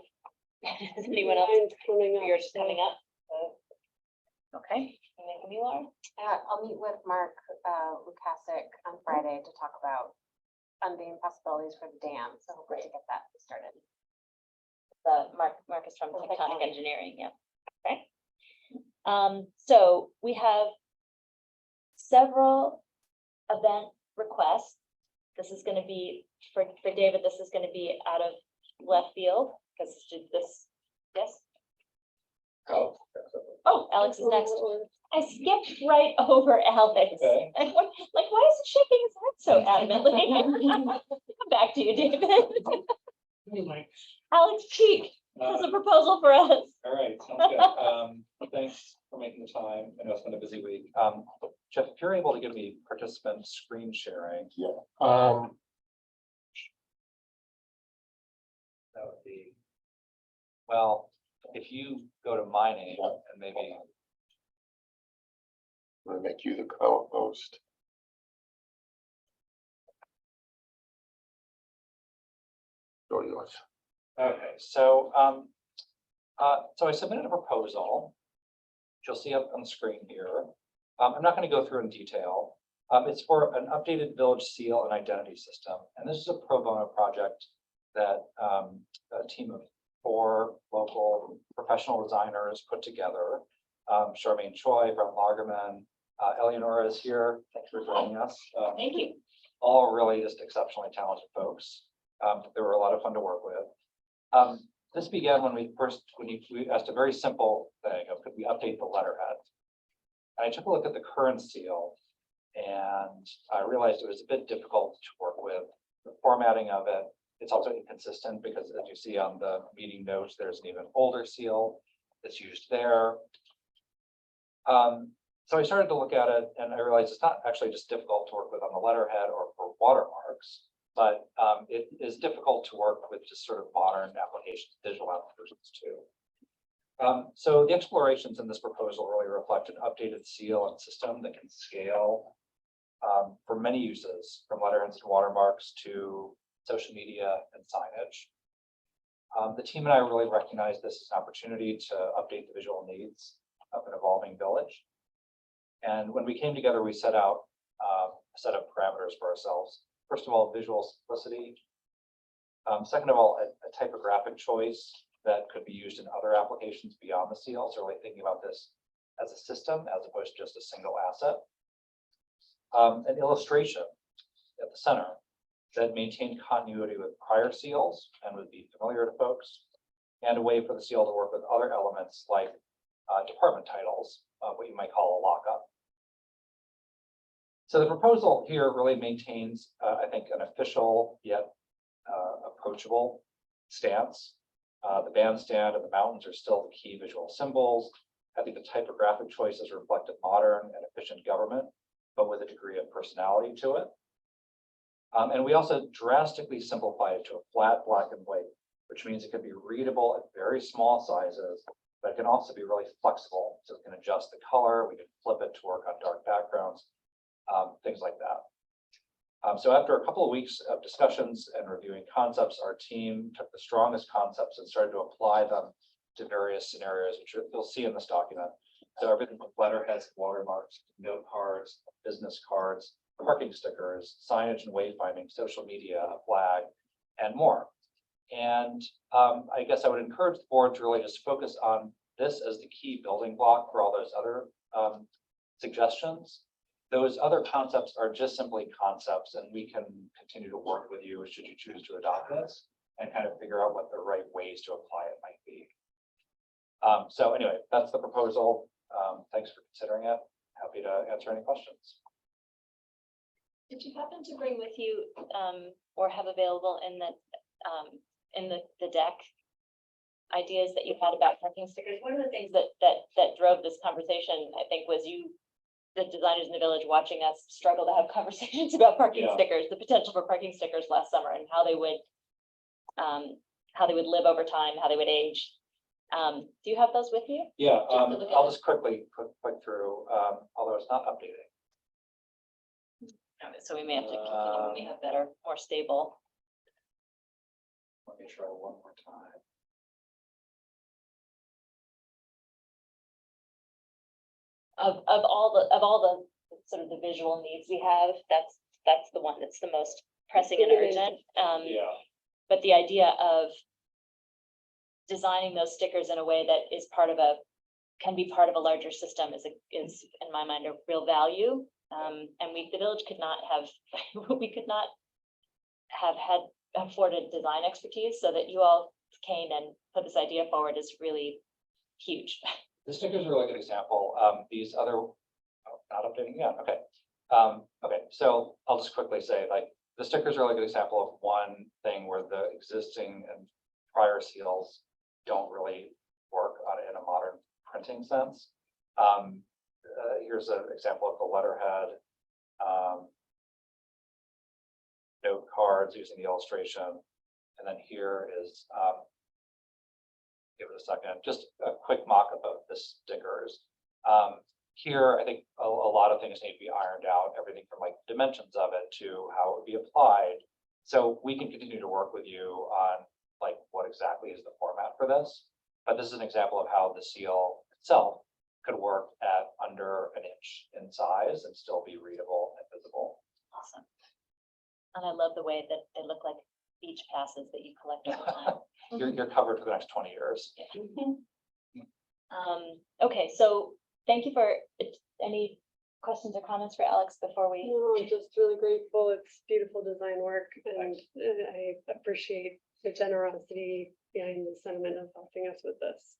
Is anyone else? Mine's coming up. Yours coming up? Okay. Anything from you, Laura? I'll meet with Mark Lukasik on Friday to talk about funding possibilities for the dam, so hopefully to get that started. Marcus from Tectonic Engineering, yeah. Okay. So we have several event requests. This is going to be for David. This is going to be out of left field because this. Yes. Oh, Alex is next. I skipped right over Alex. Okay. And why is he shaking his head so adamantly? Come back to you, David. Alex Cheek has a proposal for us. All right, sounds good. Thanks for making the time. I know it's been a busy week. Jeff, if you're able to give me participant screen sharing. Yeah. That would be, well, if you go to my name and maybe. I'm gonna make you the co-host. Go yours. Okay, so so I submitted a proposal, which you'll see up on the screen here. I'm not going to go through in detail. It's for an updated village seal and identity system, and this is a pro bono project that a team of 4 local professional designers put together. Charmaine Choi, Brent Lagerman, Eleonora is here. Thanks for joining us. Thank you. all really just exceptionally talented folks. They were a lot of fun to work with. This began when we asked a very simple thing of could we update the letterhead? And I took a look at the current seal and I realized it was a bit difficult to work with. The formatting of it, it's also inconsistent because as you see on the meeting notes, there's an even older seal that's used there. So I started to look at it and I realized it's not actually just difficult to work with on the letterhead or for watermarks, but it is difficult to work with just sort of modern applications, visual applications too. So the explorations in this proposal really reflect an updated seal and system that can scale for many uses, from letterheads to watermarks to social media and signage. The team and I really recognize this as an opportunity to update the visual needs of an evolving village. And when we came together, we set out a set of parameters for ourselves. First of all, visual simplicity. Second of all, a typographic choice that could be used in other applications beyond the seal. So really thinking about this as a system as opposed to just a single asset. An illustration at the center that maintained continuity with prior seals and would be familiar to folks, and a way for the seal to work with other elements like department titles, what you might call a lockup. So the proposal here really maintains, I think, an official yet approachable stance. The bandstand and the mountains are still the key visual symbols. I think the typographic choices reflect a modern and efficient government, but with a degree of personality to it. And we also drastically simplified it to a flat black and white, which means it can be readable at very small sizes, but it can also be really flexible. So it can adjust the color, we can flip it to work on dark backgrounds, things like that. So after a couple of weeks of discussions and reviewing concepts, our team took the strongest concepts and started to apply them to various scenarios, which you'll see in this document. So everything from letterheads, watermarks, note cards, business cards, parking stickers, signage and wayfinding, social media, a flag, and more. And I guess I would encourage the board to really just focus on this as the key building block for all those other suggestions. Those other concepts are just simply concepts, and we can continue to work with you should you choose to adopt this and kind of figure out what the right ways to apply it might be. So anyway, that's the proposal. Thanks for considering it. Happy to answer any questions. Did you happen to bring with you or have available in the deck ideas that you had about parking stickers? One of the things that drove this conversation, I think, was the designers in the village watching us struggle to have conversations about parking stickers, the potential for parking stickers last summer, and how they would live over time, how they would age. Do you have those with you? Yeah, I'll just quickly click through, although it's not updating. So we may have to continue when we have better, more stable. Let me try one more time. Of all the sort of the visual needs we have, that's the one that's the most pressing and urgent. But the idea of designing those stickers in a way that is can be part of a larger system is in my mind a real value. And the village could not have had afforded design expertise, so that you all came and put this idea forward is really huge. The sticker is a really good example. These other, not updating yet. Okay. Okay. So I'll just quickly say, like, the sticker is a really good example of one thing where the existing and prior seals don't really work in a modern printing sense. Here's an example of the letterhead, note cards using the illustration, and then here is. Give it a second, just a quick mock-up of the stickers. Here, I think a lot of things need to be ironed out, everything from like dimensions of it to how it would be applied. So we can continue to work with you on like what exactly is the format for this. But this is an example of how the seal itself could work at under an inch in size and still be readable and visible. Awesome. And I love the way that they look like beach passes that you collect over time. You're covered for the next 20 years. Okay, so thank you for any questions or comments for Alex before we? No, I'm just really grateful. It's beautiful design work and I appreciate the generosity behind the sentiment of helping us with this.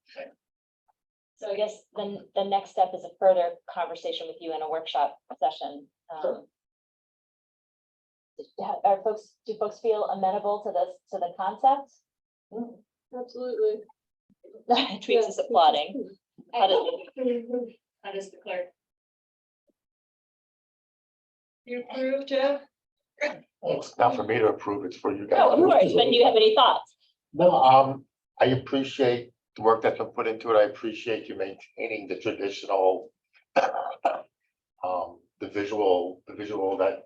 So I guess then the next step is a further conversation with you in a workshop session. Do folks feel amenable to this, to the concept? Absolutely. Tweaks is applauding. How does the clerk? You approve, Jeff? Well, it's not for me to approve, it's for you guys. No, of course, but do you have any thoughts? No, I appreciate the work that's been put into it. I appreciate you maintaining the traditional, the visual that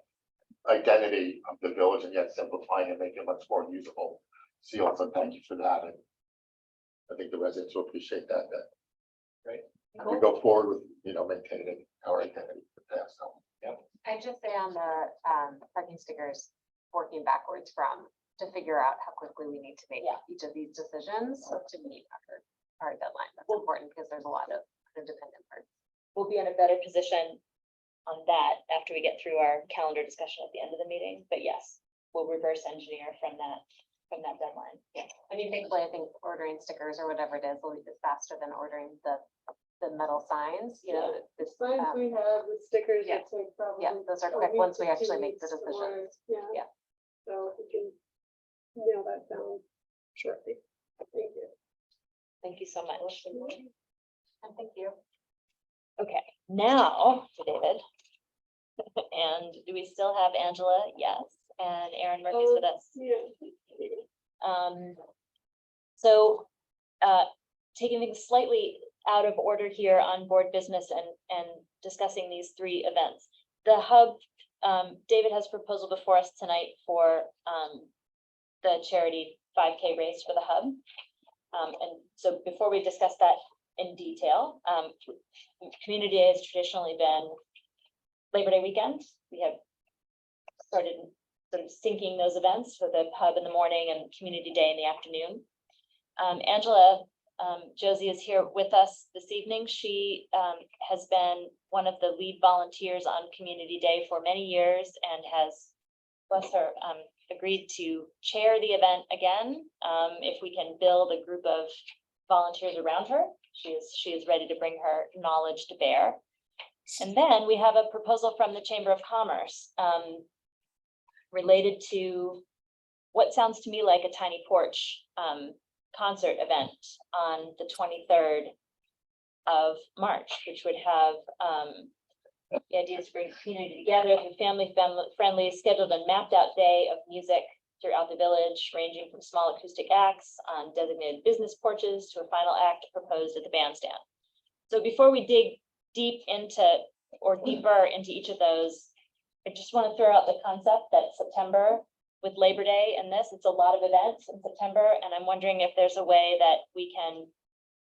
identity of the village and yet simplifying and making it much more usable. So also thank you for that. And I think the residents will appreciate that. Right. We go forward with, maintaining our identity. So, I just say on the parking stickers, working backwards from to figure out how quickly we need to make each of these decisions to meet our deadline. That's important because there's a lot of independent parts. We'll be in a better position on that after we get through our calendar discussion at the end of the meeting, but yes, we'll reverse engineer from that deadline. Yeah. I mean, thankfully, I think ordering stickers or whatever it is is faster than ordering the metal signs, this, Signs we have, the stickers, yeah. it's like probably. yeah, those are a quick week once to we 2 actually make the weeks decision. or- Yeah. Yeah. So we can nail that down shortly. Thank you. Thank you so much. And thank you. Okay, now to David. And do we still have Angela? Yes, and Aaron Murphy's with us. Yeah. So, taking things slightly out of order here on board business and discussing these three events. The hub, David has a proposal before us tonight for the charity 5K race for the hub. And so before we discuss that in detail, Community Day has traditionally been Labor Day weekend. We have started sort of syncing those events for the hub in the morning and Community Day in the afternoon. Angela, Josie is here with us this evening. She has been one of the lead volunteers on Community Day for many years and has, bless her, agreed to chair the event again. If we can build a group of volunteers around her, she is ready to bring her knowledge to bear. And then we have a proposal from the Chamber of Commerce related to what sounds to me like a tiny porch concert event on the 23rd of March, which would have the idea is to bring community together through family scheduled and mapped out day of music throughout the village, ranging from small acoustic acts on designated business porches to a final act proposed at the bandstand. So before we dig deeper into each of those, I just want to throw out the concept that September with Labor Day and this, it's a lot of events in September. And I'm wondering if there's a way that we can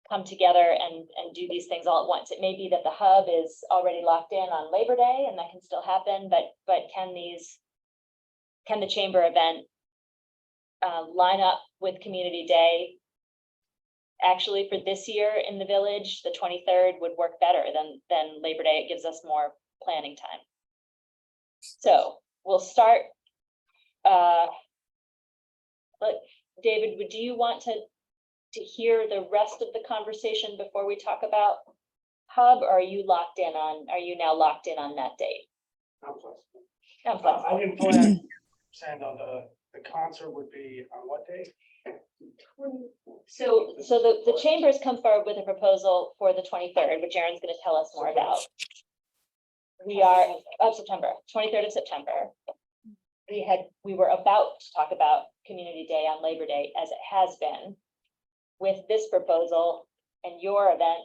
come together and do these things all at once. It may be that the hub is already locked in on Labor Day and that can still happen, but can the chamber event line up with Community Day? Actually, for this year in the village, the 23rd would work better than Labor Day. It gives us more planning time. So we'll start. David, do you want to hear the rest of the conversation before we talk about hub, or are you now locked in on that date? I'm flexible. I'm flexible. I didn't plan, send on the concert would be on what day? So the chambers come forward with a proposal for the 23rd, which Aaron's going to tell us more about. We are of September, 23rd of September. We were about to talk about Community Day on Labor Day, as it has been. With this proposal and your event,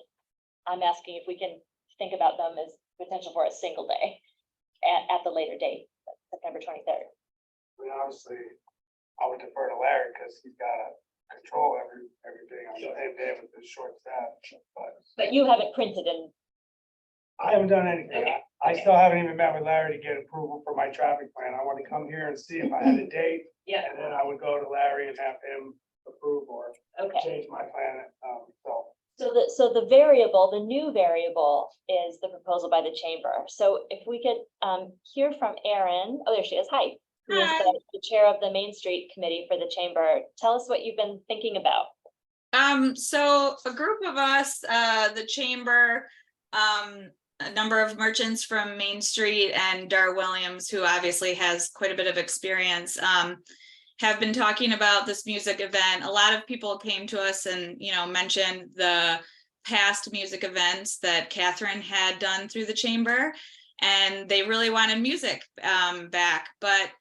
I'm asking if we can think about them as potential for a single day at the later date, September 23rd. I mean, obviously, I would defer to Larry because he's got to control everything on the same day with the short staff. But you haven't printed and. I haven't done anything. Okay. I still haven't even met with Larry to get approval for my traffic plan. I want to come here and see if I had a date. Yeah. And then I would go to Larry and have him approve or Okay. change my plan. So the variable, the new variable is the proposal by the chamber. So if we could hear from Erin, oh, there she is, hi. Who is the chair of the Main Street Committee for the chamber. Tell us what you've been thinking about. So a group of us, the chamber, a number of merchants from Main Street and Dar Williams, who obviously has quite a bit of experience, have been talking about this music event. A lot of people came to us and, you know, mentioned the past music events that Catherine had done through the chamber, and they really wanted music back, but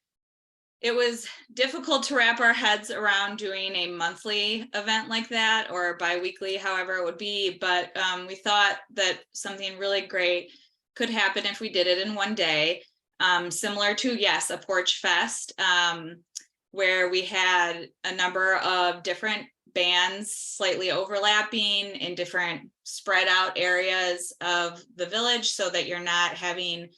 it was difficult to wrap our heads around doing a monthly event like that, or bi-weekly, however it would be. But we thought that something really great could happen if we did it in one day, similar to, yes, a Porch Fest, where we had a number of different bands slightly overlapping in different spread out areas of the village, so that you're not having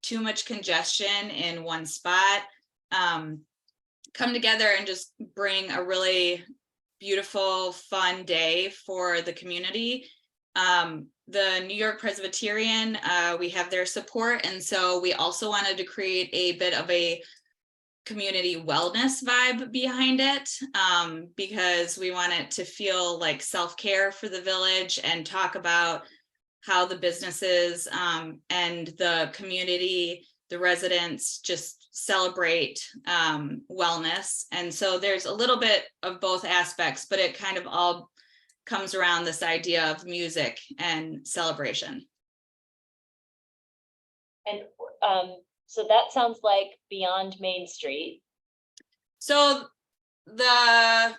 too much congestion in one spot. Come together and just bring a really beautiful, fun day for the community. The New York Presbyterian, we have their support, and so we also wanted to create a bit of a community wellness vibe behind it, because we want it to feel like self-care for the village, and talk about how the businesses and the community, the residents, just celebrate wellness. And so there's a little bit of both aspects, but it kind of all comes around this idea of music and celebration. And so that sounds like beyond Main Street. So the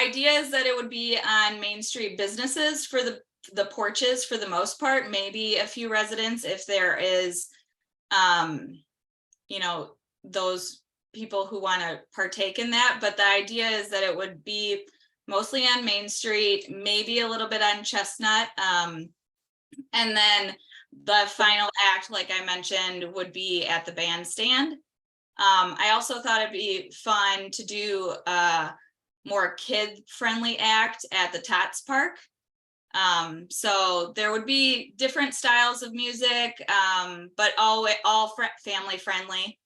idea is that it would be on Main Street businesses for the porches for the most part, maybe a few residents if there is you know, those people who want to partake in that. But the idea is that it would be mostly on Main Street, maybe a little bit on Chestnut. And then the final act, like I mentioned, would be at the bandstand. I also thought it'd be fun to do a more kid-friendly act at the Tots Park. So there would be different styles of music, but all family friendly,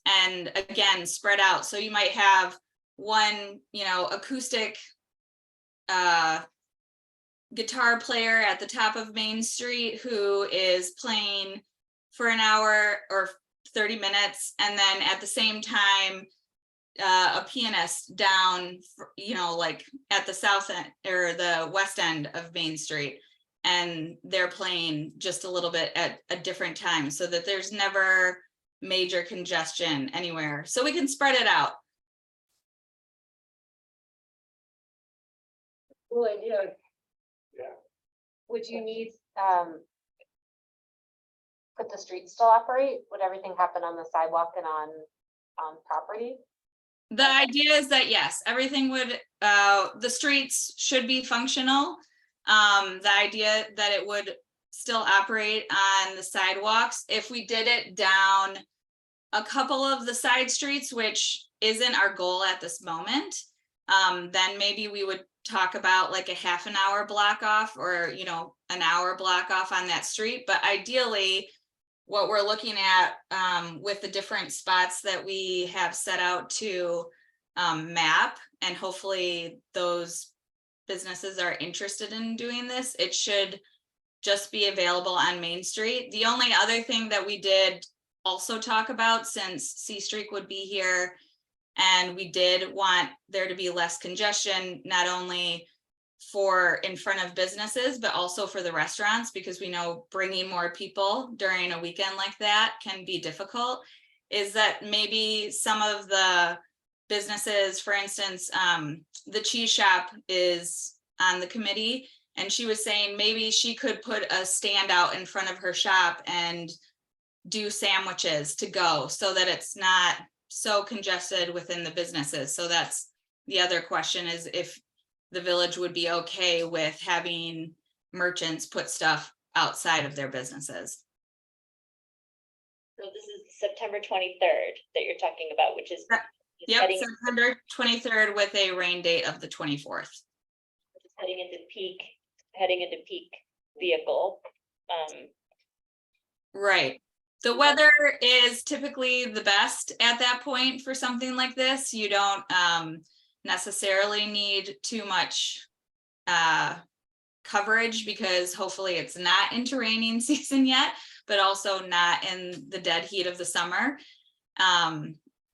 and again, spread out. So you might have one, you know, acoustic guitar player at the top of Main Street who is playing for an hour or 30 minutes. And then at the same time, a pianist down, you know, like at the south end or the west end of Main Street, and they're playing just a little bit at a different time, so that there's never major congestion anywhere, so we can spread it out. Cool idea. Yeah. Would you need, could the street still operate? Would everything happen on the sidewalk and on property? The idea is that, yes, everything would, the streets should be functional. The idea that it would still operate on the sidewalks. If we did it down a couple of the side streets, which isn't our goal at this moment, then maybe we would talk about like a half an hour block off, or, you know, an hour block off on that street. But ideally, what we're looking at with the different spots that we have set out to map, and hopefully those businesses are interested in doing this, it should just be available on Main Street. The only other thing that we did also talk about, since C Street would be here, and we did want there to be less congestion, not only for in front of businesses, but also for the restaurants, because we know bringing more people during a weekend like that can be difficult, is that maybe some of the businesses, for instance, the cheese shop is on the committee, and she was saying maybe she could put a stand out in front of her shop and do sandwiches to go, so that it's not so congested within the businesses. So that's the other question, is if the village would be okay with having merchants put stuff outside of their businesses. So this is September 23rd that you're talking about, which is Yep, heading, September 23rd with a rain date of the 24th. which is heading into peak heading into peak vehicle. Right. The weather is typically the best at that point for something like this. You don't necessarily need too much coverage because hopefully it's not into raining season yet, but also not in the dead heat of the summer.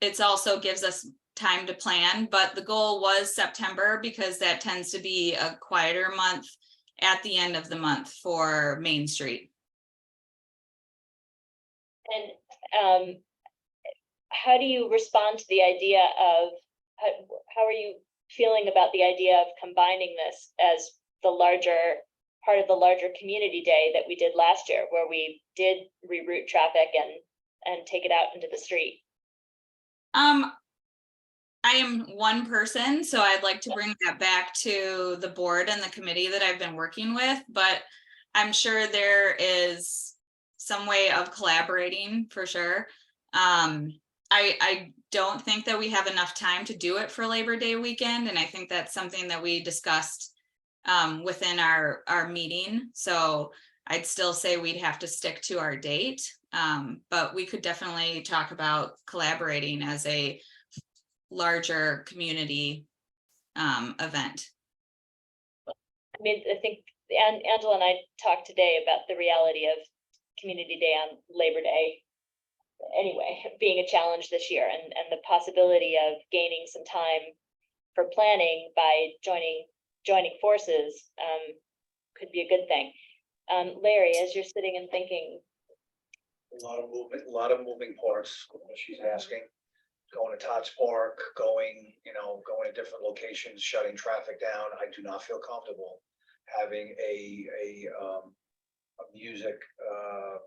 It's also gives us time to plan, but the goal was September because that tends to be a quieter month at the end of the month for Main Street. And how do you respond to the idea of, how are you feeling about the idea of combining this as the larger, part of the larger community day that we did last year, where we did reroute traffic and take it out into the street? I am one person, so I'd like to bring that back to the board and the committee that I've been working with, but I'm sure there is some way of collaborating for sure. I don't think that we have enough time to do it for Labor Day weekend, and I think that's something that we discussed within our meeting. So I'd still say we'd have to stick to our date, but we could definitely talk about collaborating as a larger community event. I mean, I think Angela and I talked today about the reality of Community Day on Labor Day anyway, being a challenge this year, and the possibility of gaining some time for planning by joining forces could be a good thing. Larry, as you're sitting and thinking. A lot of moving parts, what she's asking. Going to Tots Park, going to different locations, shutting traffic down. I do not feel comfortable having a music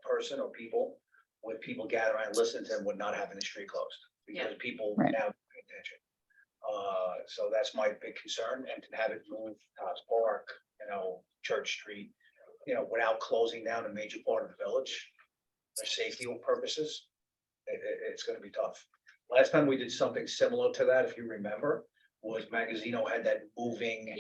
person or people with people gathering and listening to them with not having the street closed because people now pay attention. So that's my big concern, and to have it move Tots Park, Church Street, without closing down a major part of the village for safety purposes, it's going to be tough. Last time we did something similar to that, if you remember, was Magazino had that moving,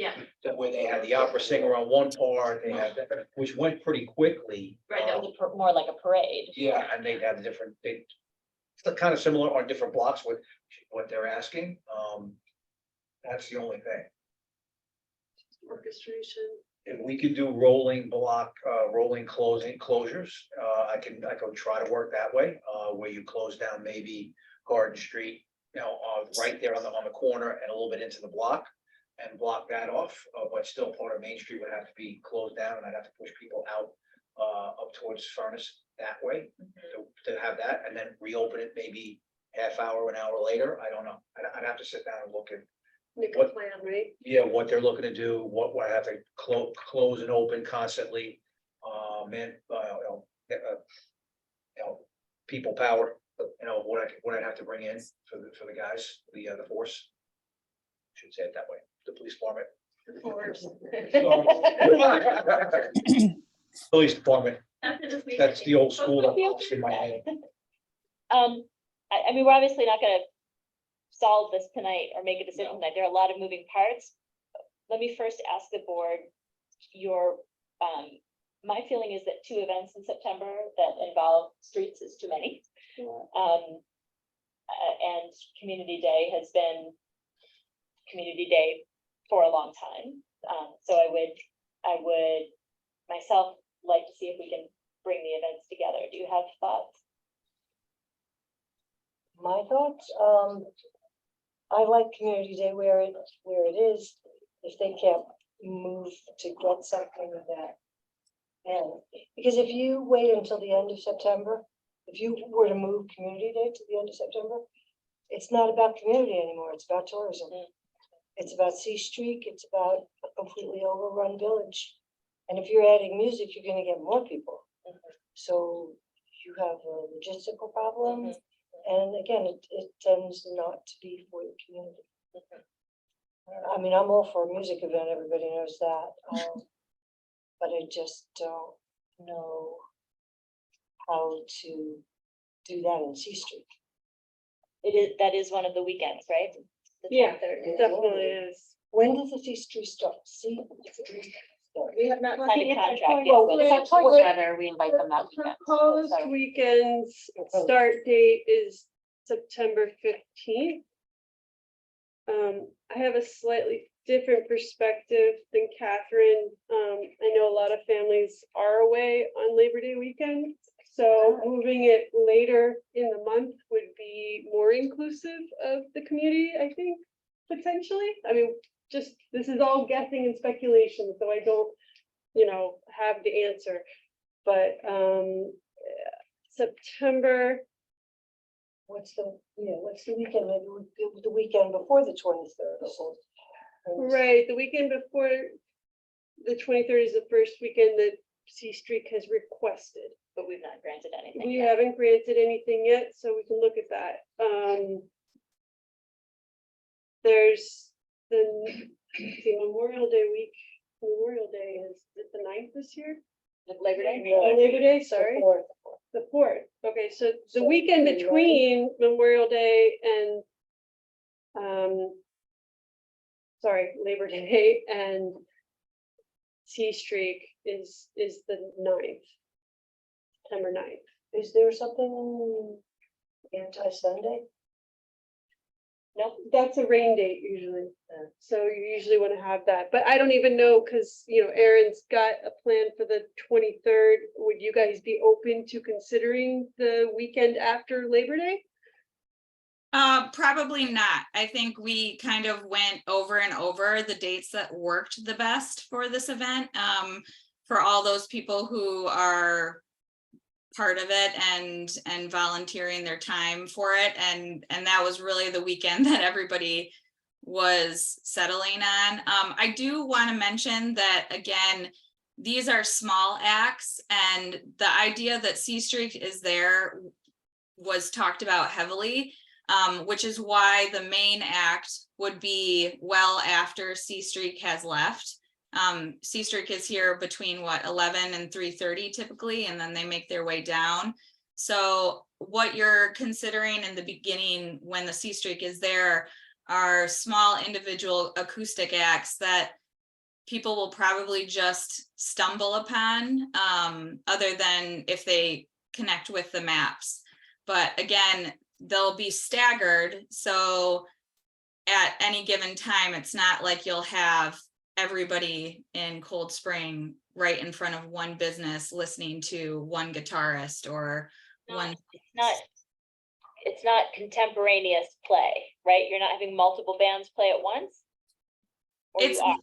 where they had the opera singer on one part, they had that, which went pretty quickly. Right, that was more like a parade. Yeah, and they'd have it's kind of similar on different blocks with what they're asking. That's the only thing. Orchestration. If we could do rolling closures, I could try to work that way, where you close down maybe Garden Street, right there on the corner and a little bit into the block and block that off, but still part of Main Street would have to be closed down, and I'd have to push people out up towards Furnace that way to have that, and then reopen it maybe half hour, an hour later. I don't know. I'd have to sit down and look at What plan, right? yeah, what they're looking to do, what I have to close and open constantly. People power, what I'd have to bring in for the guys, the force. Should say it that way, the police department. Police department, that's the old school that pops in my head. I mean, we're obviously not gonna solve this tonight or make a decision tonight. There are a lot of moving parts. Let me first ask the board my feeling is that 2 events in September that involve streets is too many. And Community Day has been Community Day for a long time. So I would myself like to see if we can bring the events together. Do you have thoughts? My thoughts, I like Community Day where it is. If they can't move to get something that, and because if you wait until the end of September, if you were to move Community Day to the end of September, it's not about community anymore. It's about tourism. It's about C Street. It's about a completely overrun village. And if you're adding music, you're going to get more people. So you have a logistical problem. And again, it tends not to be for the community. I mean, I'm all for a music event, everybody knows that. But I just don't know how to do that in C Street. That is one of the weekends, right? The Yeah, 23rd. it definitely is. When does the C Street start? C Street We have not Well, signed a it's our contract choice. yet. Well, but It's our it's- choice Well, whether we invite them that weekend. Proposed So- weekend's start date is September 15th. I have a slightly different perspective than Catherine. I know a lot of families are away on Labor Day weekend. So moving it later in the month would be more inclusive of the community, I think, potentially. I mean, just, this is all guessing and speculation, so I don't, have the answer. But September, What's the weekend, maybe we do the weekend before the 23rd or so. right, the weekend before the 23rd is the first weekend that C Street has requested. But we've not granted anything. We yet. haven't granted anything yet, so we can look at that. There's the Memorial Day week. Memorial Day is it the 9th this year? Labor Day? Labor Day, sorry. The 4th. Okay, so the weekend between Memorial Day and Labor Day and C Street is the 9th. September 9th. Is there something anti-Sunday? No, that's a rain date usually. So you usually want to have that, but I don't even know, because Erin's got a plan for the 23rd. Would you guys be open to considering the weekend after Labor Day? Probably not. I think we kind of went over and over the dates that worked the best for this event. For all those people who are part of it and volunteering their time for it. And that was really the weekend that everybody was settling on. I do want to mention that, again, these are small acts, and the idea that C Street is there was talked about heavily, which is why the main act would be well after C Street has left. C Street is here between 11 and 3:30 typically, and then they make their way down. So what you're considering in the beginning when the C Street is there are small individual acoustic acts that people will probably just stumble upon, other than if they connect with the maps. But again, they'll be staggered. So at any given time, it's not like you'll have everybody in Cold Spring right in front of one business listening to one guitarist or one. It's not contemporaneous play, right? You're not having multiple bands play at once? Or you are?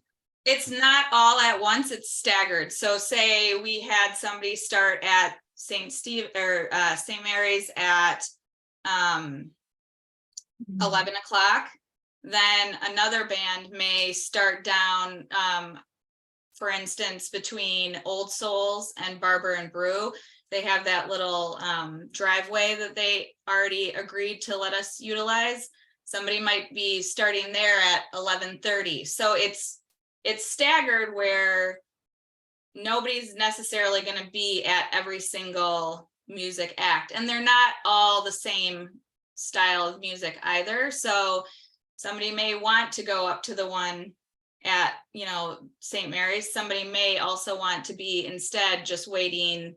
It's not all at once, it's staggered. So say we had somebody start at St. Mary's at 11 o'clock. Then another band may start down, for instance, between Old Souls and Barber and Brew. They have that little driveway that they already agreed to let us utilize. Somebody might be starting there at 11:30. So it's staggered where nobody's necessarily going to be at every single music act, and they're not all the same style of music either. So somebody may want to go up to the one at, St. Mary's. Somebody may also want to be instead just waiting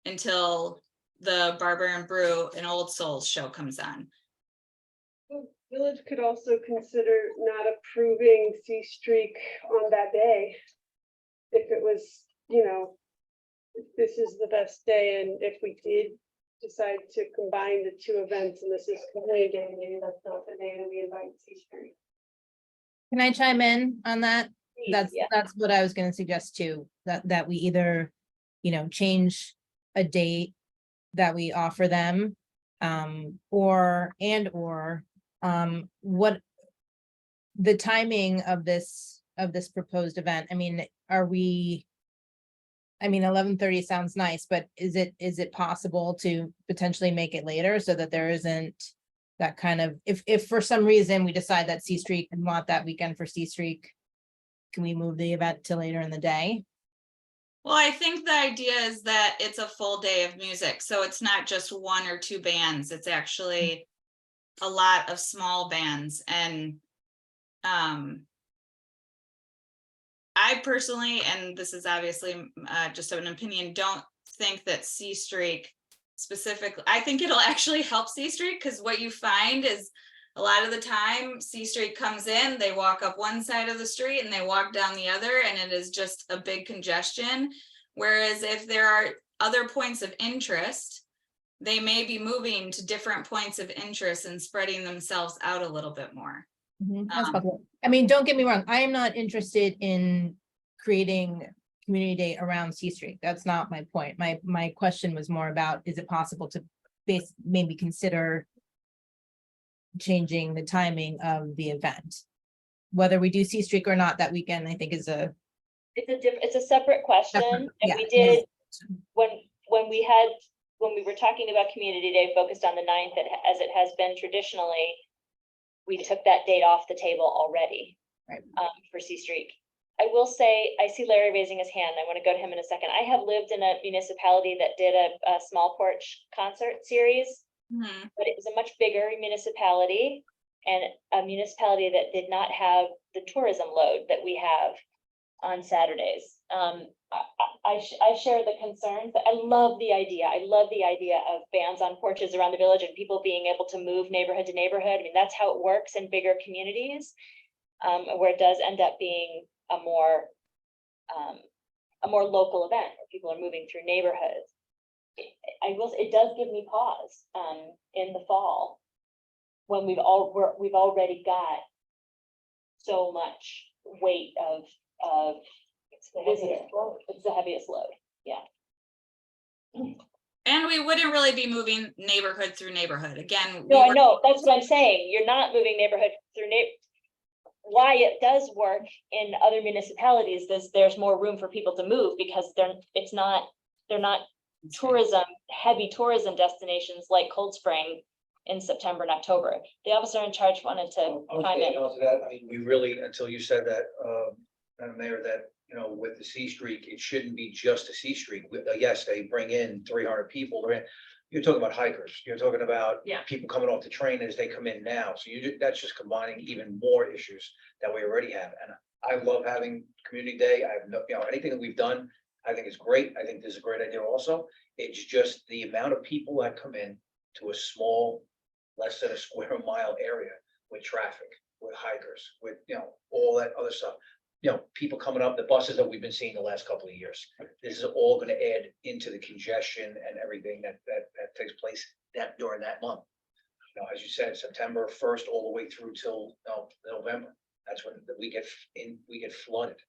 until the Barber and Brew and Old Souls show comes on. Village could also consider not approving C Streak on that day. If it was, if this is the best day, and if we did decide to combine the two events, and this is community day, maybe that's not the day that we invite C Street. Can I chime in on that? That's Yeah. that's what I was gonna suggest too, that we either, change a date that we offer them, or what the timing of this proposed event. I mean, 11:30 sounds nice, but is it possible to potentially make it later so that there isn't that kind of, if for some reason we decide that C Street and want that weekend for C Street, can we move the event to later in the day? Well, I think the idea is that it's a full day of music. So it's not just one or two bands. It's actually a lot of small bands. And I personally, and this is obviously just an opinion, don't think that C Streak specifically, I think it'll actually help C Streak, because what you find is a lot of the time C Street comes in, they walk up one side of the street and they walk down the other, and it is just a big congestion. Whereas if there are other points of interest, they may be moving to different points of interest and spreading themselves out a little bit more. That's possible. I mean, don't get me wrong, I am not interested in creating community day around C Street. That's not my point. My question was more about, is it possible to maybe consider changing the timing of the event? Whether we do C Street or not that weekend, I think is It's a separate question. And yeah. we did, when we were talking about Community Day focused on the 9th, as it has been traditionally, we took that date off the table already. Right. For C Street. I will say, I see Larry raising his hand. I want to go to him in a second. I have lived in a municipality that did a small porch concert series, but it was a much bigger municipality, and a municipality that did not have the tourism load that we have on Saturdays. I share the concerns, but I love the idea. I love the idea of bands on porches around the village and people being able to move neighborhood to neighborhood. I mean, that's how it works in bigger communities, where it does end up being a more local event where people are moving through neighborhoods. It does give me pause in the fall when we've already got so much weight of visitors. It's the heaviest load. Yeah. And we wouldn't really be moving neighborhood through neighborhood. Again. No, I know, that's what I'm saying. You're not moving neighborhood through why it does work in other municipalities, there's more room for people to move because they're not heavy tourism destinations like Cold Spring in September and October. The officer in charge wanted to chime in. I mean, we really, until you said that, Madam Mayor, that, you know, with the C Streak, it shouldn't be just a C Streak. Yes, they bring in 300 people. You're talking about hikers. You're talking about people coming off the train as they come in now. So that's just combining even more issues that we already have. And I love having Community Day. I have no, anything that we've done, I think is great. I think this is a great idea also. It's just the amount of people that come in to a small, less than a square mile area with traffic, with hikers, with, all that other stuff. People coming up, the buses that we've been seeing the last couple of years. This is all going to add into the congestion and everything that takes place during that month. As you said, September 1st all the way through till November. That's when we get flooded.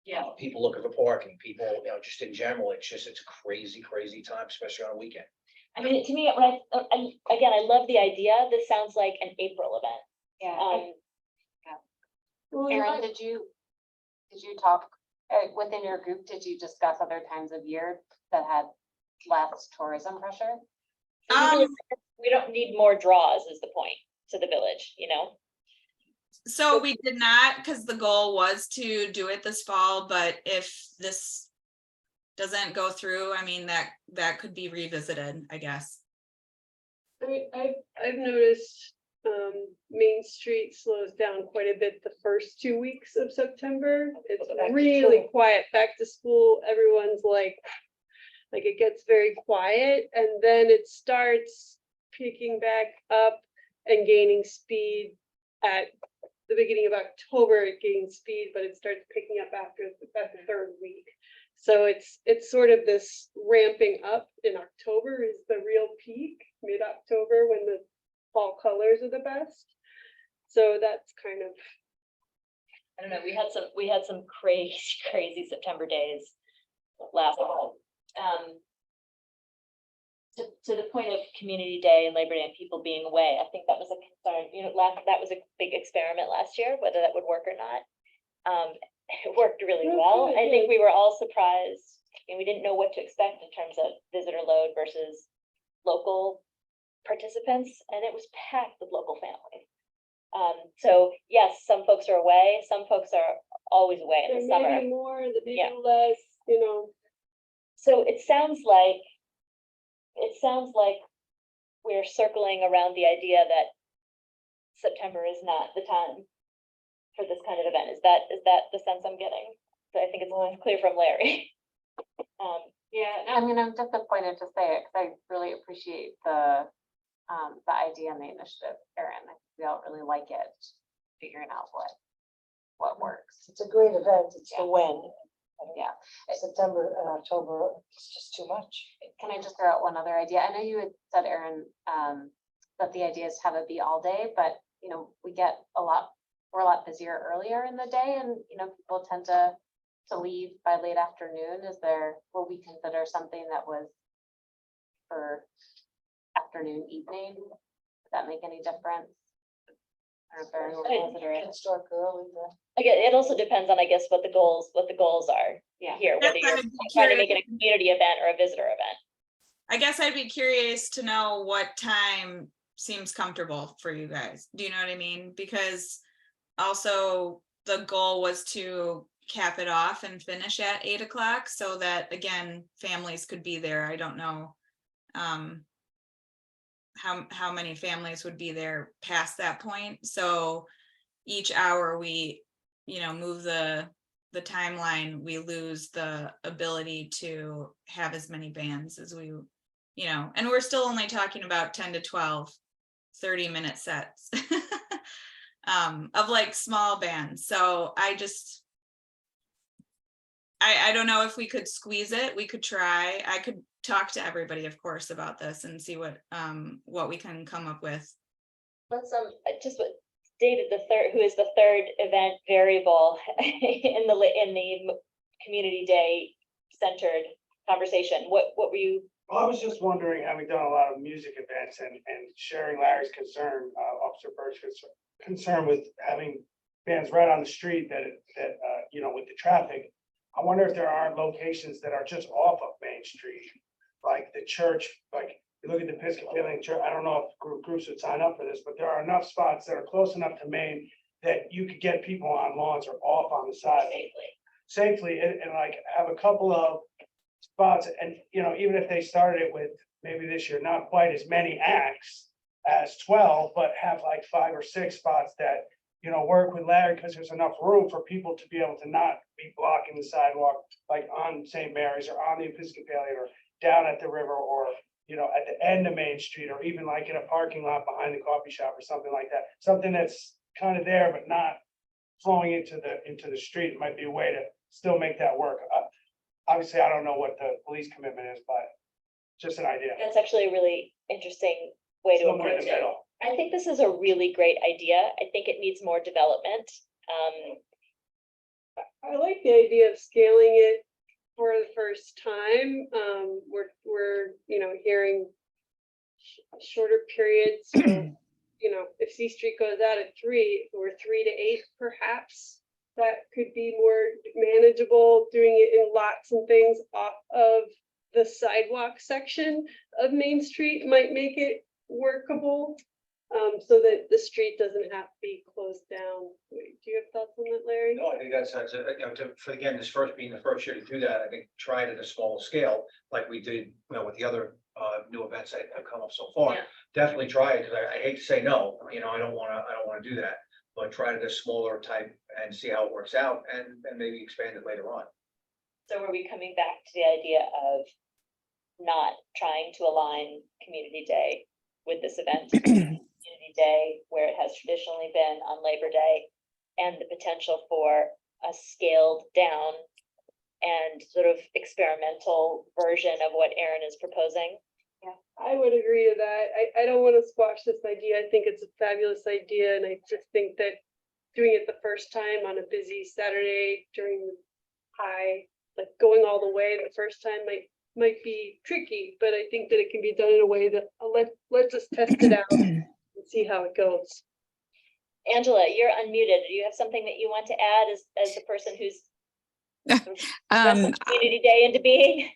Yeah. People looking for parking, people, just in general, it's a crazy, crazy time, especially on a weekend. I mean, to me, I love the idea. This sounds like an April event. Erin, did you talk within your group? Did you discuss other times of year that had less tourism pressure? We don't need more draws is the point to the village, So we did not, because the goal was to do it this fall, but if this doesn't go through, I mean, that could be revisited, I guess. I've noticed Main Street slows down quite a bit the first 2 weeks of September. It's really quiet. Back to school, everyone's like it gets very quiet, and then it starts picking back up and gaining speed at the beginning of October. It gains speed, but it starts picking up after the third week. So it's sort of this ramping up in October is the real peak, mid-October, when the fall colors are the best. So that's kind of, I don't know, we had some crazy September days last fall. To the point of Community Day and Labor Day and people being away, I think that was a concern, that was a big experiment last year, whether that would work or not. It worked really well. I think we were all surprised, and we didn't know what to expect in terms of visitor load versus local participants, and it was packed with local families. So yes, some folks are away, some folks are always away in the summer. Maybe more, the maybe less, So it sounds like we're circling around the idea that September is not the time for this kind of event. Is that the sense I'm getting? So I think it's clear from Larry. Yeah, I mean, I'm disappointed to say it, because I really appreciate the idea and the initiative, Erin. I think we all really like it, figuring out what works. It's a great event. It's the Yeah. when. Yeah. September and October, it's just too much. Can I just throw out one other idea? I know you had said, Erin, that the idea is to have it be all day, but, you know, we're a lot busier earlier in the day, and, you know, people tend to leave by late afternoon. Will we consider something that was for afternoon, evening? Would that make any difference? I don't know if Erin will consider it. Can start early then. Again, it also depends on, I guess, what the goals are Yeah. here, whether Yes, you're I'd be trying to curious. make it a community event or a visitor event. I guess I'd be curious to know what time seems comfortable for you guys. Do you know what I mean? Because also the goal was to cap it off and finish at 8 o'clock so that, again, families could be there. I don't know how many families would be there past that point. So each hour we, you know, move the timeline, we lose the ability to have as many bands as we, you know, and we're still only talking about 10 to 12 30-minute sets of like small bands. So I don't know if we could squeeze it. We could try. I could talk to everybody, of course, about this and see what we can come up with. Let's just what David, who is the third event variable in the community day centered conversation. What were you? Well, I was just wondering, having done a lot of music events and sharing Larry's concern, Officer Bird's concern with having bands right on the street that you know, with the traffic. I wonder if there are locations that are just off of Main Street, like the church, like you look at the Episcopalian Church. I don't know if groups would sign up for this, but there are enough spots that are close enough to Main that you could get people on lawns or off on the side safely and like have a couple of spots. And, you know, even if they started it with maybe this year, not quite as many acts as 12, but have like 5 or 6 spots that, you know, work with Larry, because there's enough room for people to be able to not be blocking the sidewalk, like on St. Mary's or on the Episcopalian or down at the river, or, you know, at the end of Main Street, or even like in a parking lot behind the coffee shop or something like that. Something that's kind of there, but not flowing into the street. It might be a way to still make that work. Obviously, I don't know what the police commitment is, but just an idea. That's actually a really interesting way to Somewhere in approach the it. middle. I think this is a really great idea. I think it needs more development. I like the idea of scaling it for the first time. We're you know, hearing shorter periods. So, you know, if C Street goes out at 3 or 3 to 8, perhaps that could be more manageable. Doing it in lots and things off of the sidewalk section of Main Street might make it workable. So that the street doesn't have to be closed down. Wait, do you have thoughts on that, Larry? No, I think that's, you know, for again, this first being the first year to do that, I think try it at a small scale, like we did, you know, with the other new events that have come up so far. Yeah. Definitely try it, because I hate to say no, you know, I don't wanna do that, but try it at a smaller type and see how it works out, and maybe expand it later on. So are we coming back to the idea of not trying to align Community Day with this event? Community Day, where it has traditionally been on Labor Day, and the potential for a scaled down and sort of experimental version of what Erin is proposing. I would agree to that. I don't want to squash this idea. I think it's a fabulous idea, and I just think that doing it the first time on a busy Saturday during the high, like going all the way the first time might be tricky, but I think that it can be done in a way that let's just test it out and see how it goes. Angela, you're unmuted. Do you have something that you want to add as the person who's Community Day into being?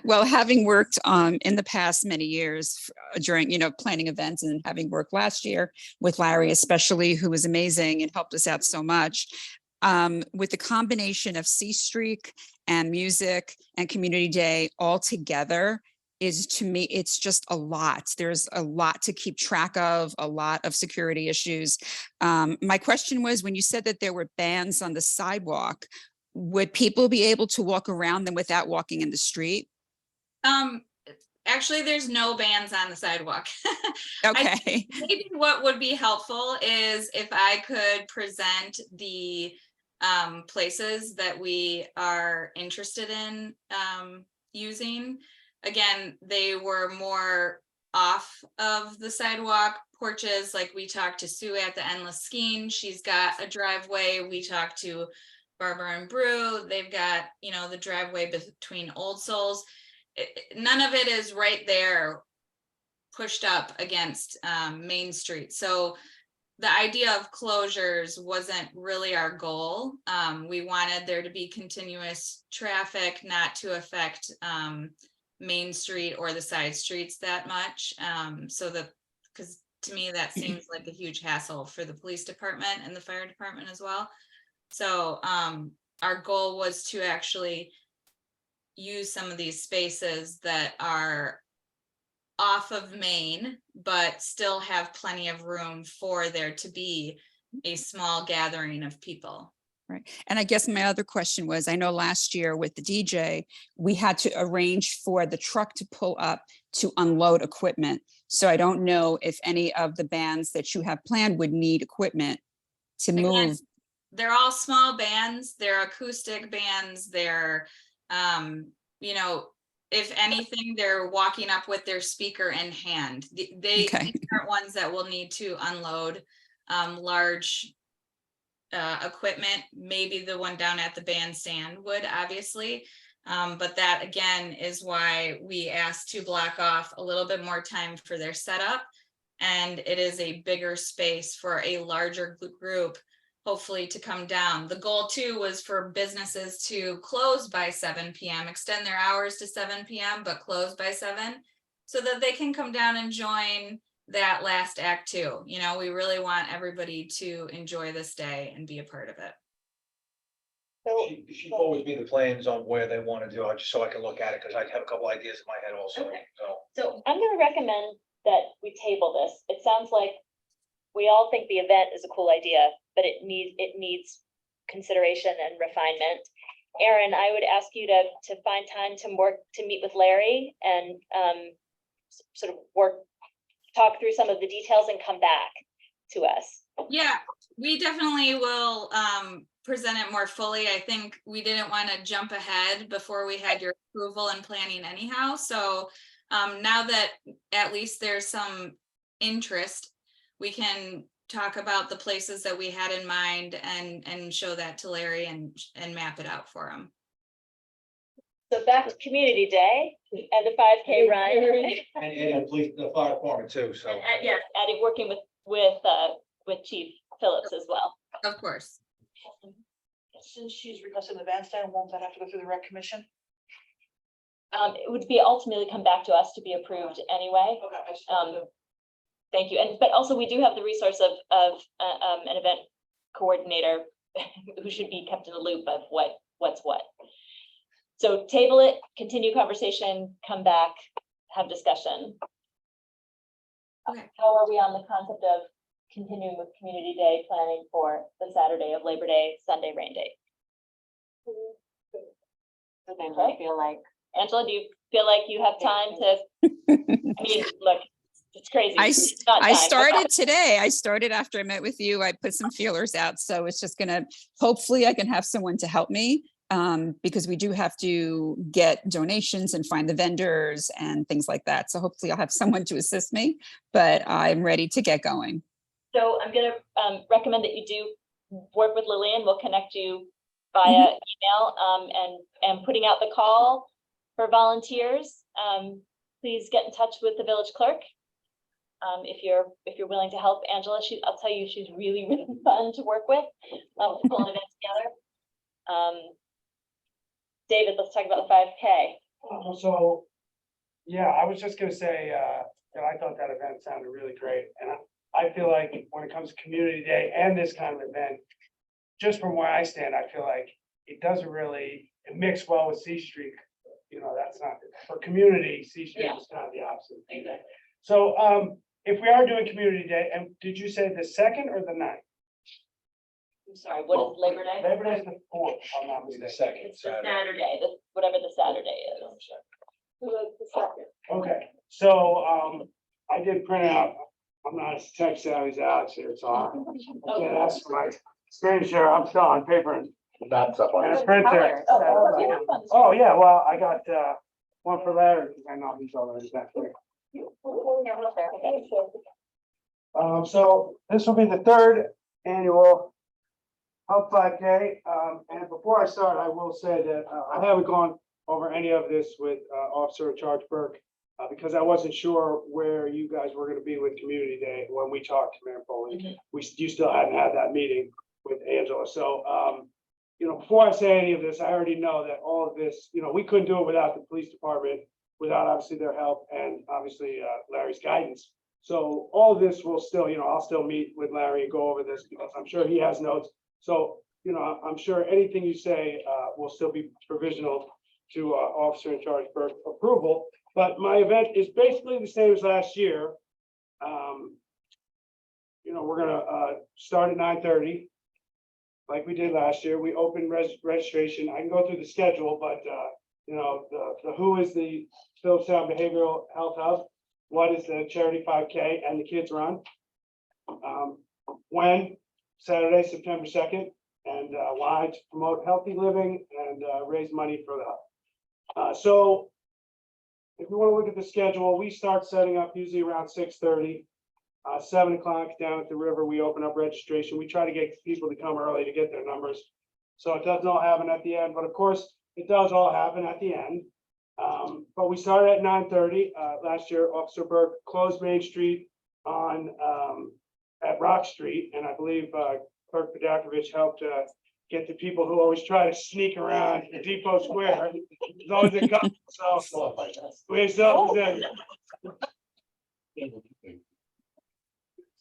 Well, having worked in the past many years during, planning events, and having worked last year with Larry, especially, who was amazing and helped us out so much, with the combination of C Streak and music and Community Day all together, is, to me, it's just a lot. There's a lot to keep track of, a lot of security issues. My question was, when you said that there were bans on the sidewalk, would people be able to walk around them without walking in the street? Actually, there's no bans on the sidewalk. Okay. Maybe what would be helpful is if I could present the places that we are interested in using. Again, they were more off of the sidewalk porches, like we talked to Sue at the Endless Skiing. She's got a driveway. We talked to Barbara and Brew. They've got, you know, the driveway between Old Souls. None of it is right there pushed up against Main Street. So the idea of closures wasn't really our goal. We wanted there to be continuous traffic, not to affect Main Street or the side streets that much. Because to me, that seems like a huge hassle for the police department and the fire department as well. So our goal was to actually use some of these spaces that are off of Main, but still have plenty of room for there to be a small gathering of people. Right. And I guess my other question was, I know last year with the DJ, we had to arrange for the truck to pull up to unload equipment. So I don't know if any of the bands that you have planned would need equipment to move. Again, they're all small bands, they're acoustic bands, they're, you know, if anything, they're walking up with their speaker in hand. They aren't ones that will need to unload large equipment. Maybe the one down at the bandstand would, obviously. But that again is why we asked to block off a little bit more time for their setup. And it is a bigger space for a larger group, hopefully, to come down. The goal too was for businesses to close by 7 p.m., extend their hours to 7 p.m., but close by 7, so that they can come down and join that last act too. You know, we really want everybody to enjoy this day and be a part of it. She forwards me the plans on where they want to do it, just so I can look at it, because I have a couple ideas in my head also. Okay. So So I'm gonna recommend that we table this. It sounds like we all think the event is a cool idea, but it needs consideration and refinement. Aaron, I would ask you to find time to meet with Larry and sort of talk through some of the details and come back to us. Yeah, we definitely will present it more fully. I think we didn't want to jump ahead before we had your approval and planning anyhow. So now that at least there's some interest, we can talk about the places that we had in mind and show that to Larry and map it out for him. So back to Community Day and the 5K run. and the fire department too. So Yes, adding, working with Chief Phillips as well. Of course. Since she's requesting the bandstand, won't that have to go through the rec commission? It would be ultimately come back to us to be approved anyway. Thank you. But also we do have the resource of an event coordinator who should be kept in the loop of what's what. So table it, continue conversation, come back, have discussion. Okay. How are we on the concept of continuing with Community Day planning for the Saturday of Labor Day, Sunday rain date? I feel like, Angela, do you feel like you have time to, I mean, look, it's crazy. I started today. I started after I met with you. I put some feelers out. So it's just gonna, hopefully I can have someone to help me, because we do have to get donations and find the vendors and things like that. So hopefully I'll have someone to assist me, but I'm ready to get going. So I'm gonna recommend that you do work with Lillian. We'll connect you via email and putting out the call for volunteers. Please get in touch with the village clerk. If you're willing to help Angela, I'll tell you, she's really, really fun to work with, to pull an event together. David, let's talk about the 5K. So, yeah, I was just gonna say, that I thought that event sounded really great, and I feel like when it comes to Community Day and this kind of event, just from where I stand, I feel like it doesn't really, it mixed well with C Street that's not, for community, C Street Yeah. is kind of the opposite. Exactly. So, if we are doing community day, and did you say the 2nd or the 9th? I'm sorry, what is Labor Day? Labor Day is the 4th, if I'm not The mistaken. second It's the Saturday. Saturday, whatever the Saturday is. The second. Okay, so, I did print out, I'm not as tech savvy as Alex here, so I can't ask for my screen share, I'm still on paper and That's up on. a printer. Oh, yeah, well, I got, one for Larry, because I know he's already back there. So this will be the 3rd annual Help 5K. And before I start, I will say that I haven't gone over any of this with Officer in Charge Burke because I wasn't sure where you guys were going to be with Community Day when we talked to Mayor Foley. You still hadn't had that meeting with Angela. So, before I say any of this, I already know that all of this, we couldn't do it without the police department, without obviously their help and obviously Larry's guidance. So all of this will still, I'll still meet with Larry and go over this because I'm sure he has notes. So, I'm sure anything you say will still be provisional to Officer in Charge Burke approval. But my event is basically the same as last year. We're gonna start at 9:30. Like we did last year. We opened registration. I can go through the schedule, but the who is the Phillipstown Behavioral Health Hub? What is the charity 5K and the kids run? When? Saturday, September 2nd, and why? To promote healthy living and raise money for the hub. So if you want to look at the schedule, we start setting up usually around 6:30. 7 o'clock down at the river, we open up registration. We try to get people to come early to get their numbers. So it doesn't all happen at the end, but of course, it does all happen at the end. But we started at 9:30. Last year, Officer Burke closed Main Street on at Rock Street, and I believe Clerk Padakovich helped get the people who always try to sneak around Depot Square. There's always a couple, so we still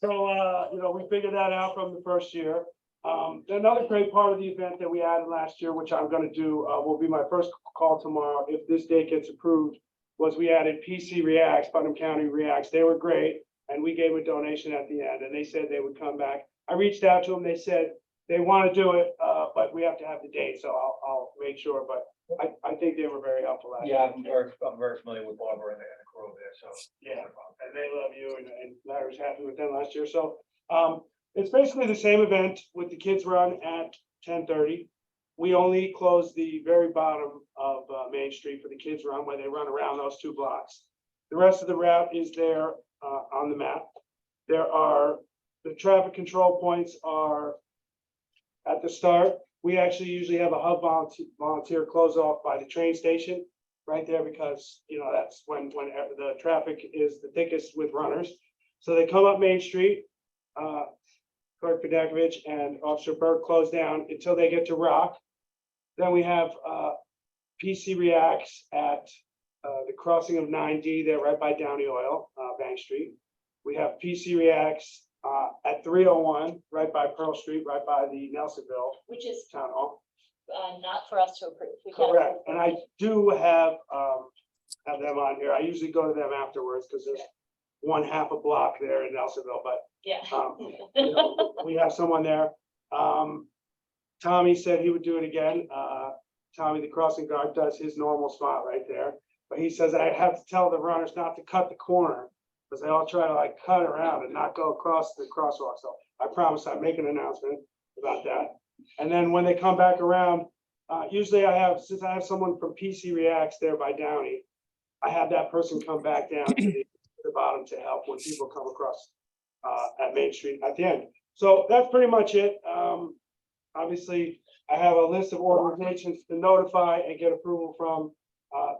So, we figured that out from the first year. Another great part of the event that we added last year, which I'm gonna do, will be my first call tomorrow, if this date gets approved, was we added PC Reacts, Putnam County Reacts. They were great, and we gave a donation at the end, and they said they would come back. I reached out to them, they said they wanna do it, but we have to have the date, so I'll make sure, but I think they were very helpful last year. Yeah, I'm very familiar with Barbara and the crew there, so. Yeah, and they love you, and Larry's happy with them last year, so, it's basically the same event with the kids run at 10:30. We only close the very bottom of Main Street for the kids run, where they run around those 2 blocks. The rest of the route is there on the map. The traffic control points are at the start. We actually usually have a hub volunteer close off by the train station right there because, that's when the traffic is the thickest with runners. So they come up Main Street, Clerk Padakovich and Officer Burke close down until they get to Rock. Then we have PC Reacts at the crossing of 9D there right by Downey Oil, Bank Street. We have PC Reacts at 301, right by Pearl Street, right by the Nelsonville Which is Town Hall. not for us to approve. We can't Correct, approve. and I do have them on here. I usually go to them afterwards because there's one half a block there in Nelsonville, but Yeah. we have someone there. Tommy said he would do it again. Tommy, the crossing guard, does his normal spot right there. But he says I have to tell the runners not to cut the corner because they all try to cut around and not go across the crosswalk. So I promise I'll make an announcement about that. And then when they come back around, usually since I have someone from PC Reacts there by Downey, I have that person come back down to the bottom to help when people come across at Main Street at the end. So that's pretty much it. Obviously, I have a list of organizations to notify and get approval from,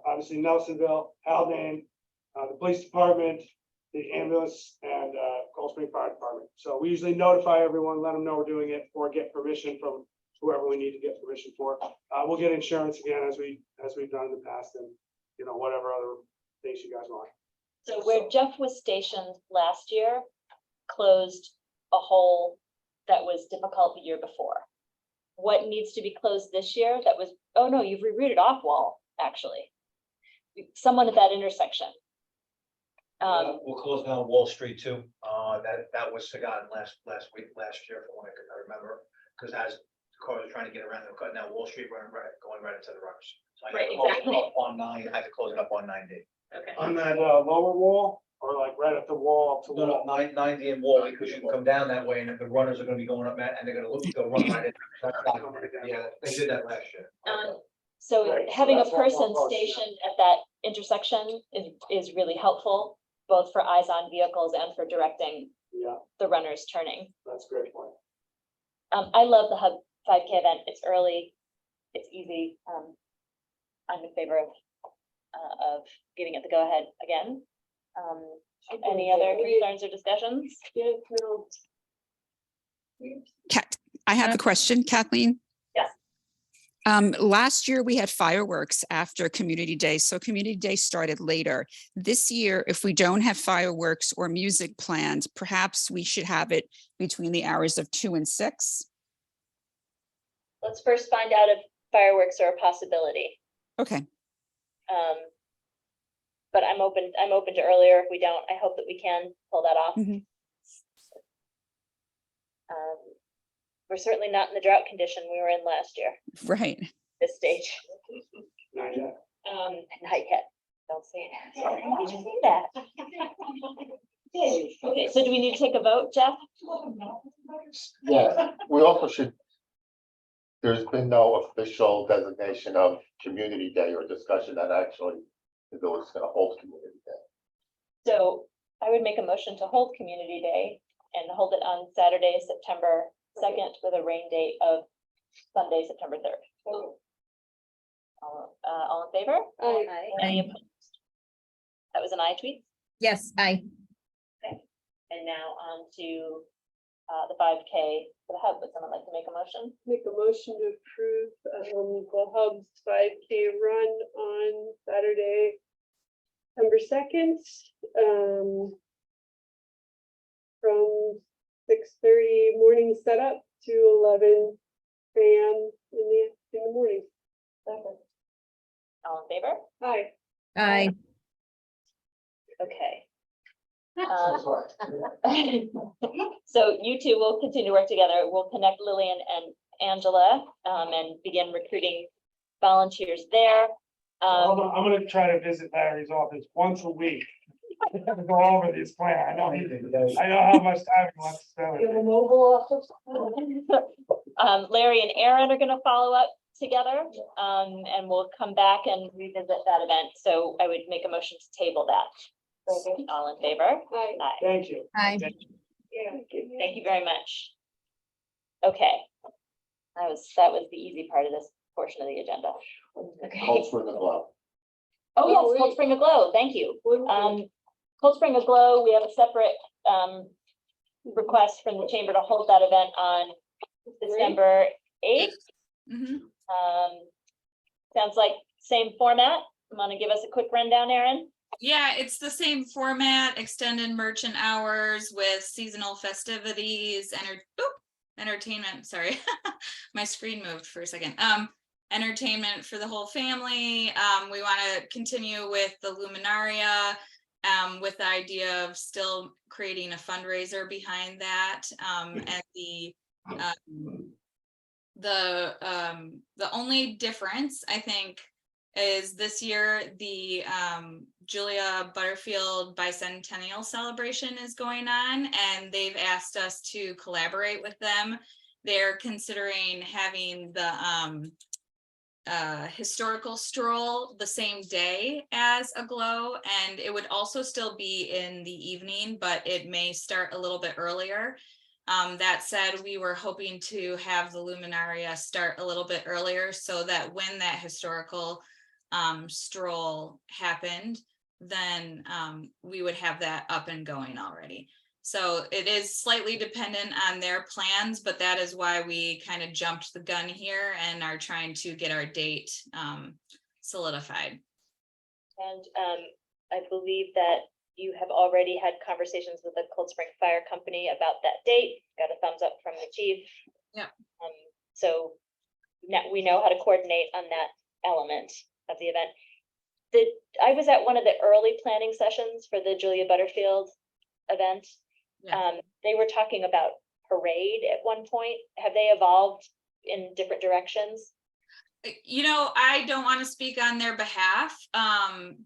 obviously Nelsonville, Haldane, the police department, the ambulance, and Cold Spring Fire Department. So we usually notify everyone, let them know we're doing it, or get permission from whoever we need to get permission for. We'll get insurance again as we've done in the past, and whatever other things you guys want. So where Jeff was stationed last year, closed a hole that was difficult the year before. What needs to be closed this year that was, oh no, you've rerouted off wall, actually. someone at that intersection. We'll close down Wall Street too. That was forgotten last year from what I could remember. Because as cars are trying to get around, they're cutting down Wall Street, going right into the runners. So I had to close it up on 9, I had to close it up on 9D. Okay. On that lower wall, or like right at the wall to No, no, 9D and Wall, because you can come down that way and if the runners are gonna be going up and they're gonna go run right in. Yeah, they did that last year. So Right, so having a that's what person we'll post. stationed at that intersection is really helpful, both for eyes on vehicles and for directing Yeah, the runners turning. that's a great point. I love the Hub 5K event. It's early, it's easy. I'm in favor of giving it the go ahead again. Any other concerns or discussions? Yeah, no. I have a question, Kathleen. Yes. Last year we had fireworks after Community Day, so Community Day started later. This year, if we don't have fireworks or music planned, perhaps we should have it between the hours of 2 and 6. Let's first find out if fireworks are a possibility. Okay. But I'm open to earlier. If we don't, I hope that we can pull that off. Mhm. We're certainly not in the drought condition we were in last year, Right. this stage. Not yet. Not yet. Don't say that. Sorry, did you say that? Okay, so do we need to take a vote, Jeff? Yeah, we also should. There's been no official designation of Community Day or discussion that actually the village is gonna hold Community Day. So I would make a motion to hold Community Day and hold it on Saturday, September 2nd, with a rain date of Sunday, September 3rd. All in favor? Aye. Any opposed? That was an aye tweet. Yes, I. And now on to the 5K for the hub. Would someone like to make a motion? Make a motion to approve the Hub's 5K run on Saturday, September 2nd. From 6:30 morning setup to 11 a.m. in the morning. All in favor? Hi. I. Okay. So you two will continue to work together. We'll connect Lillian and Angela and begin recruiting volunteers there. Hold on, I'm gonna try to visit Larry's office once a week. To go over this plan. I know how much time he wants to spend. with it. mobile office? Larry and Aaron are gonna follow up together, and we'll come back and revisit that event. So I would make a motion to table that. All in favor? Hi. Aye. Thank you. I. Thank you very much. Okay. That was the easy part of this portion of the agenda. Okay. Cold Spring Aglow. Oh, yes, wait. Cold Spring Aglow, thank you. Wonderful. Cold Spring Aglow, we have a separate request from the chamber to hold that event on December 8th. Mhm. Sounds like same format. Want to give us a quick rundown, Erin? Yeah, it's the same format, extended merchant hours with seasonal festivities, entertainment, sorry. My screen moved for a second. Entertainment for the whole family. We want to continue with the Luminaria, with the idea of still creating a fundraiser behind that. And the only difference, I think, is this year the Julia Butterfield Bicentennial Celebration is going on, and they've asked us to collaborate with them. They're considering having the historical stroll the same day as Aglow, and it would also still be in the evening, but it may start a little bit earlier. That said, we were hoping to have the Luminaria start a little bit earlier so that when that historical stroll happened, then we would have that up and going already. So it is slightly dependent on their plans, but that is why we kind of jumped the gun here and are trying to get our date solidified. And I believe that you have already had conversations with the Cold Spring Fire Company about that date. Got a thumbs up from the chief. Yeah. So now we know how to coordinate on that element of the event. I was at one of the early planning sessions for the Julia Butterfield event. Yeah. They were talking about parade at one point. Have they evolved in different directions? You know, I don't want to speak on their behalf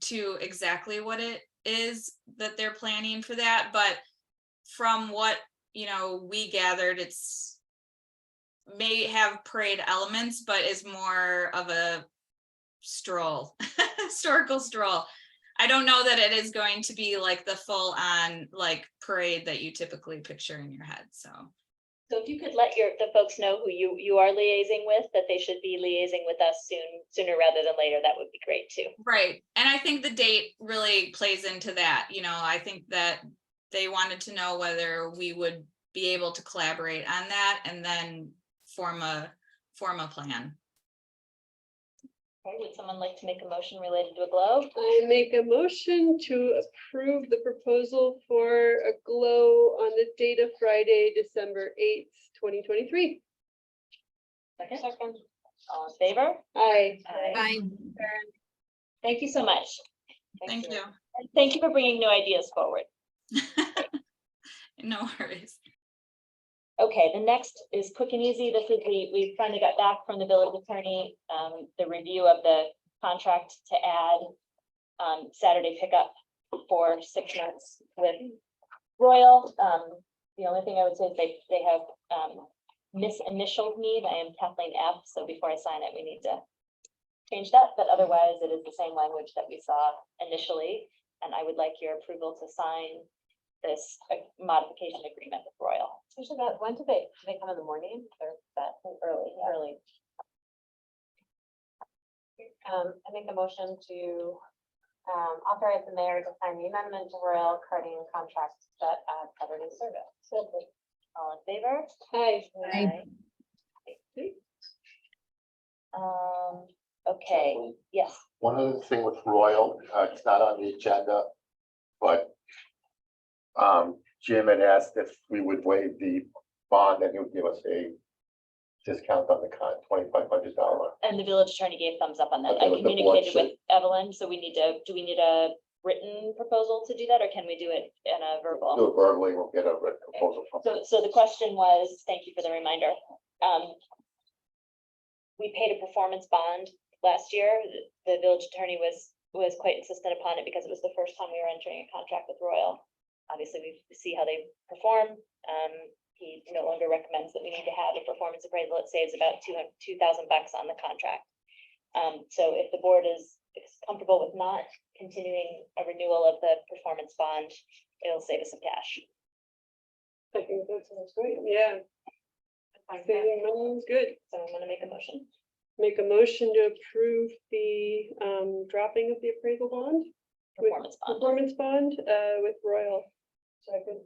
to exactly what it is that they're planning for that, but from what, you know, we gathered, it's may have parade elements, but is more of a stroll, historical stroll. I don't know that it is going to be like the full on like parade that you typically picture in your head, so. So if you could let the folks know who you are liaising with, that they should be liaising with us sooner rather than later, that would be great too. Right, and I think the date really plays into that, you know, I think that they wanted to know whether we would be able to collaborate on that and then form a plan. Okay, would someone like to make a motion related to a glow? I make a motion to approve the proposal for a glow on the date of Friday, December 8th, 2023. Second. All in favor? Aye. Aye. Thank you so much. Thank you. And thank you for bringing new ideas forward. No worries. Okay, the next is quick and easy. This is we finally got back from the village attorney, the review of the contract to add Saturday pickup for 6 months with Royal. The only thing I would say is they have misinitialed me. I am Kathleen F. So before I sign it, we need to change that. But otherwise, it is the same language that we saw initially. And I would like your approval to sign this modification agreement with Royal. Usually that, when do they come in the morning or that Early, yeah. early? I make a motion to authorize the mayor to sign the amendment to Royal Carting contract that adds Saturday service. All in favor? Aye. Okay, yes. One other thing with Royal, it's not on the agenda, but Jim had asked if we would waive the bond and he would give us a discount on the $2,500. And the village attorney gave thumbs up on that. Okay, I with the board communicated with Evelyn, so we need to, do we need a written proposal to do that, or can we do it in a verbal? Do it verbally, we'll get a written proposal from. So the question was, thank you for the reminder. We paid a performance bond last year. The village attorney was quite insistent upon it because it was the first time we were entering a contract with Royal. Obviously, we see how they perform. He no longer recommends that we need to have a performance appraisal. It saves about $2,000 on the contract. So if the board is comfortable with not continuing a renewal of the performance bond, it'll save us some cash. I think that sounds great. Yeah. Saving money is good. So I'm gonna make a motion. Make a motion to approve the dropping of the appraisal bond. Performance bond. Performance bond with Royal. Second.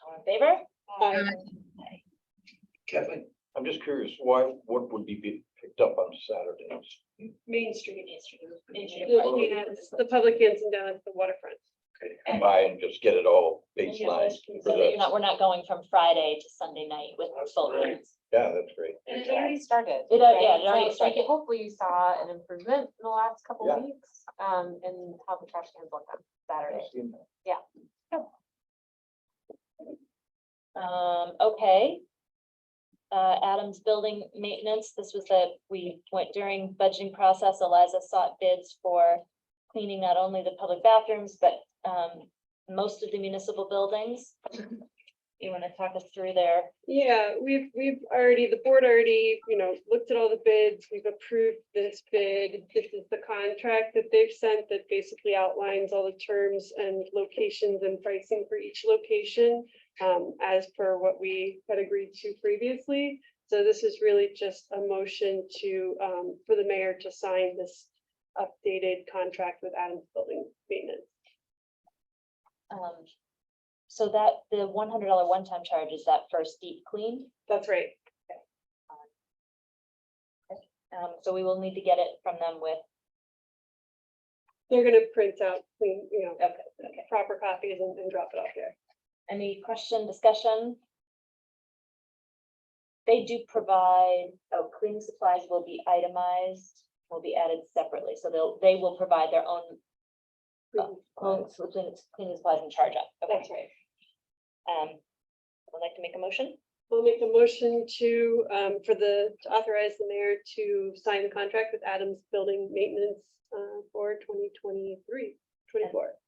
All in favor? Aye. Kevin, I'm just curious, what would be picked up on Saturdays? Main Street. Main Street. The public Hanson down at the waterfront. Come by and just get it all baseline. So that we're not going from Friday to Sunday night with full rates. Yeah, that's great. And it already started. Yeah, it already So, like, started. hopefully you saw an improvement in the last couple Yeah. of weeks, in how the trash cans look on Saturday. Okay. Adams Building Maintenance, this was we went during budgeting process, Eliza sought bids for cleaning not only the public bathrooms, but most of the municipal buildings. You want to talk us through there? Yeah, we've already, the board already, looked at all the bids. We've approved this bid. This is the contract that they've sent that basically outlines all the terms and locations and pricing for each location, as per what we had agreed to previously. So this is really just a motion to, for the mayor to sign this updated contract with Adams Building Maintenance. So that the $100 one-time charge is that first deep clean. That's right. So we will need to get it from them with. They're gonna print out clean, Okay. proper copies and drop it off there. Any question, discussion? They do provide, cleaning supplies will be itemized will be added separately, so they will provide their own cleaning supplies and charge up. Okay. That's right. I'd like to make a motion. I'll make a motion to, to authorize the mayor to sign the contract with Adams Building Maintenance, for 2023-24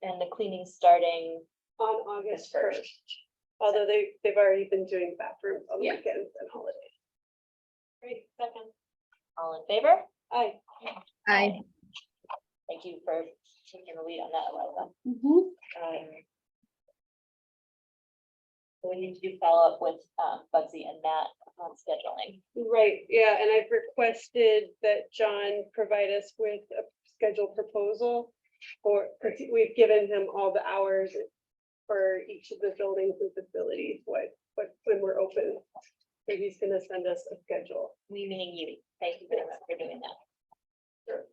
And the cleaning starting, on August 1st. 1st. Although they've already been doing bathrooms on Yeah. weekends and holidays. great, second. All in favor? Aye. Aye. Thank you for taking the lead on that, Eliza. So we need to do follow up with Bugsy and Matt on scheduling. Right, yeah, and I've requested that John provide us with a scheduled proposal for, we've given him all the hours for each of the buildings and facilities, when we're open. So he's gonna send us a schedule. We meaning you. Thank you very much for doing that. Sure.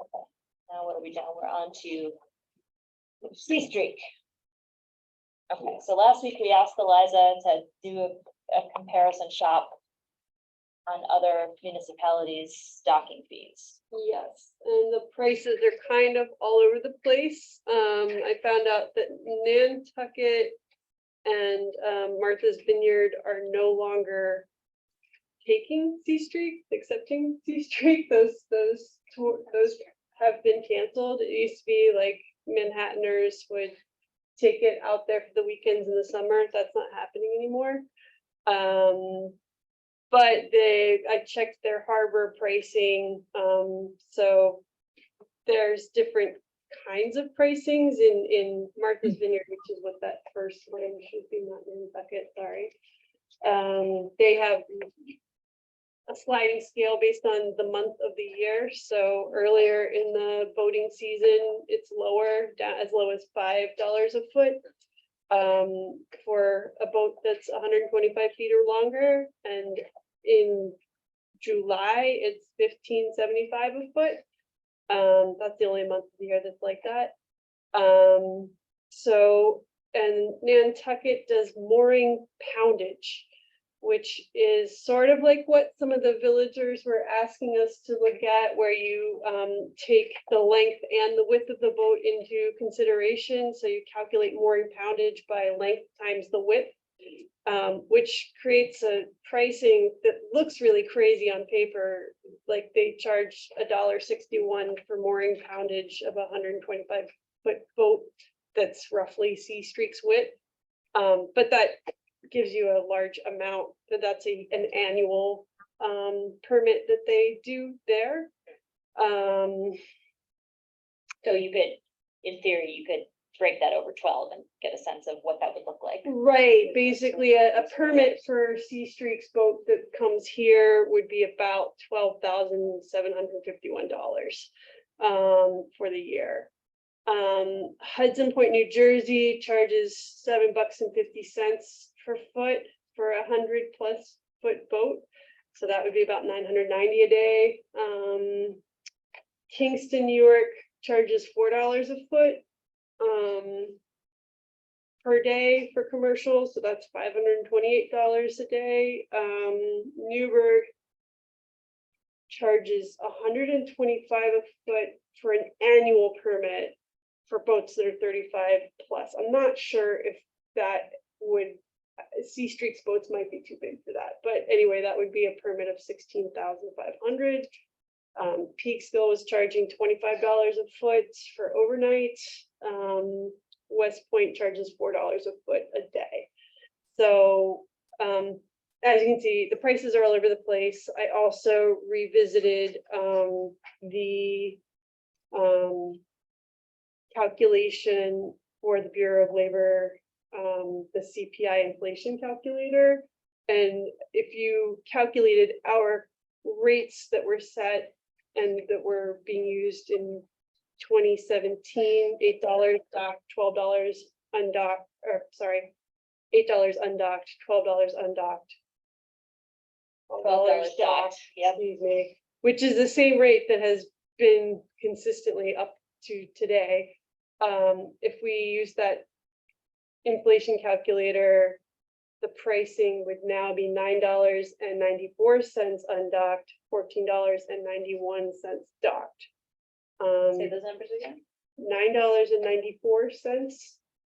Okay, now what are we doing? We're on to C Street. Okay, so last week we asked Eliza to do a comparison shop on other municipalities' stocking fees. Yes, and the prices are kind of all over the place. I found out that Nantucket and Martha's Vineyard are no longer taking C Street, accepting C Street. Those have been canceled. It used to be like Manhattaners would take it out there for the weekends in the summer. That's not happening anymore. But I checked their harbor pricing, so there's different kinds of pricings in Martha's Vineyard, which is what that first one should be, not Nantucket, sorry. They have a sliding scale based on the month of the year. So earlier in the boating season, it's lower, down as low as $5 a foot. For a boat that's 125 feet or longer, and in July, it's $15.75 a foot. That's the only month of the year that's like that. And Nantucket does mooring poundage, which is sort of like what some of the villagers were asking us to look at, where you take the length and the width of the boat into consideration. So you calculate mooring poundage by length times the width, which creates a pricing that looks really crazy on paper. Like they charge $1.61 for mooring poundage of a 125-foot boat that's roughly C Street's width. But that gives you a large amount, that's an annual permit that they do there. So you could, in theory, you could break that over 12 and get a sense of what that would look like. Right, basically a permit for C Street's boat that comes here would be about $12,751 for the year. Hudson Point, New Jersey charges $7.50 per foot for a 100+ foot boat. So that would be about $990 a day. Kingston, New York charges $4 a foot per day for commercial. So that's $528 a day. Newburgh charges $125 a foot for an annual permit for boats that are 35+. I'm not sure if that would, C Street's boats might be too big for that, but anyway, that would be a permit of $16,500. Peekskill was charging $25 a foot for overnight. West Point charges $4 a foot a day. So as you can see, the prices are all over the place. I also revisited the calculation for the Bureau of Labor, the CPI inflation calculator. And if you calculated our rates that were set and that were being used in 2017, $8 docked, $12 undocked, or sorry, $8 undocked, $12 undocked. $12 docked, yep. Excuse me, which is the same rate that has been consistently up to today. If we use that inflation calculator, the pricing would now be $9.94 undocked, $14.91 docked. Say those numbers again. $9.94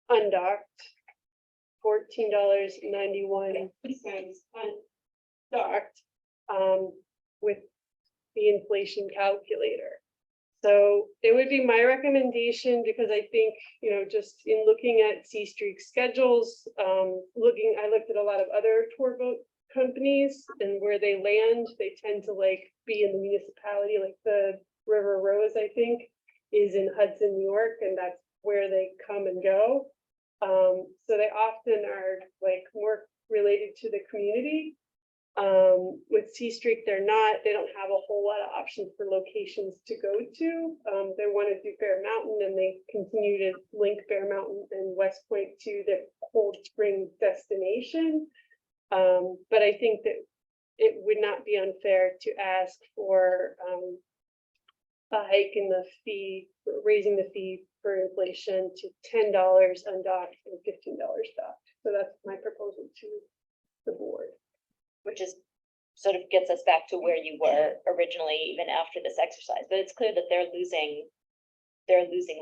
undocked, $14.91 undocked, with the inflation calculator. So it would be my recommendation, because I think, you know, just in looking at C Street schedules, I looked at a lot of other tour boat companies, and where they land, they tend to like be in the municipality, like the River Rose, I think, is in Hudson, New York, and that's where they come and go. So they often are like more related to the community. With C Street, they don't have a whole lot of options for locations to go to. They want to do Bear Mountain, and they continue to link Bear Mountain and West Point to the Cold Spring destination. But I think that it would not be unfair to ask for a hike in the fee, raising the fee for inflation to $10 undocked and $15 docked. So that's my proposal to the board. Which is sort of gets us back to where you were originally, even after this exercise, but it's clear that they're losing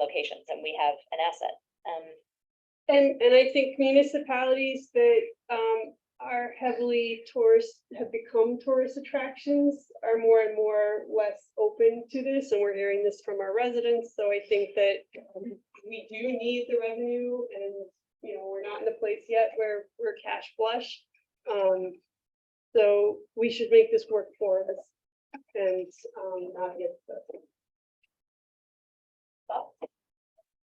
locations, and we have an asset. And I think municipalities that are heavily have become tourist attractions are more and more less open to this, and we're hearing this from our residents. So I think that we do need the revenue, and you know, we're not in a place yet where we're cash flush. So we should make this work for us, and not against us.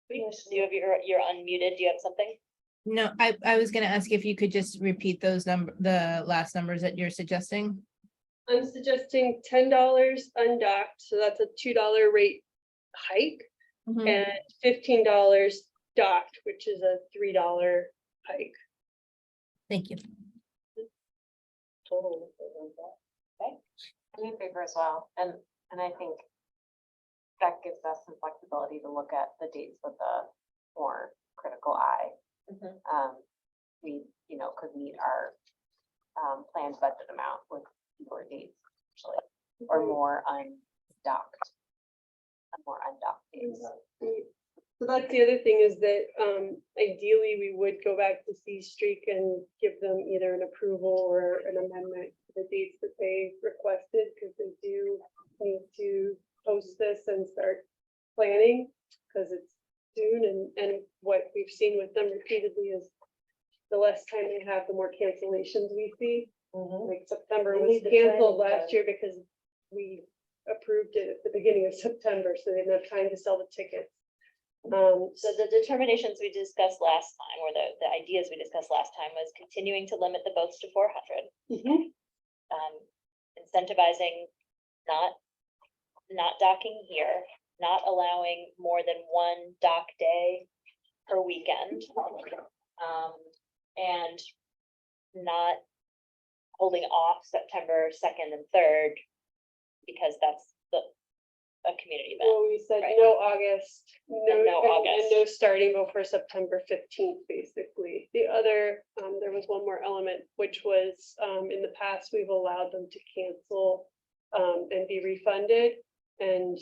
You're unmuted. Do you have something? No, I was gonna ask if you could just repeat the last numbers that you're suggesting. I'm suggesting $10 undocked, so that's a $2 rate hike, and $15 docked, which is a $3 hike. Thank you. Total. I'm in favor as well, and I think that gives us some flexibility to look at the dates with a more critical eye. We, you know, could meet our planned budget amount with fewer dates, actually, or more undocked days. So that's the other thing, is that ideally we would go back to C Street and give them either an approval or an amendment to the dates that they requested, because they do need to post this and start planning, because it's soon, and what we've seen with them repeatedly is the less time they have, the more cancellations we see. Like September They was need the canceled planning last year because we approved it at the beginning of September, so they didn't have time to sell the tickets. So the determinations we discussed last time, or the ideas we discussed last time, was continuing to limit the boats to 400. Incentivizing not docking here, not allowing more than one dock day per weekend. And not holding off September 2nd and 3rd, because that's a community event. Well, we said right? no August, no August. and no starting before September 15th, basically. The other, there was one more element, which was, in the past, we've allowed them to cancel and be refunded. And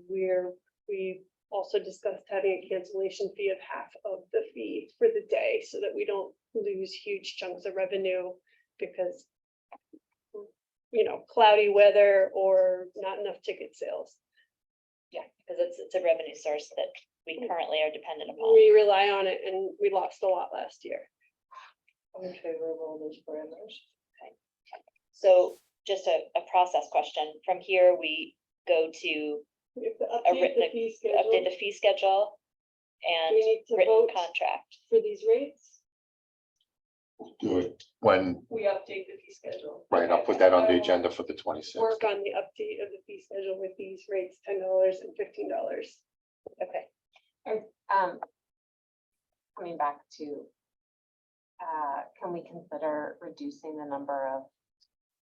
we also discussed having a cancellation fee of half of the fee for the day, so that we don't lose huge chunks of revenue because, you know, cloudy weather or not enough ticket sales. Yeah, because it's a revenue source that we currently are dependent upon. We rely on it, and we lost a lot last year. I'm in favor of all those parameters. Okay. So just a process question. From here, we go to We have to a update written, the fee schedule. update the fee schedule and We need to written vote contract. for these rates. Do it when, We update the fee schedule. right, I'll put that on the agenda for the 26th. Work on the update of the fee schedule with these rates, $10 and $15. Okay. And coming back to, can we consider reducing the number of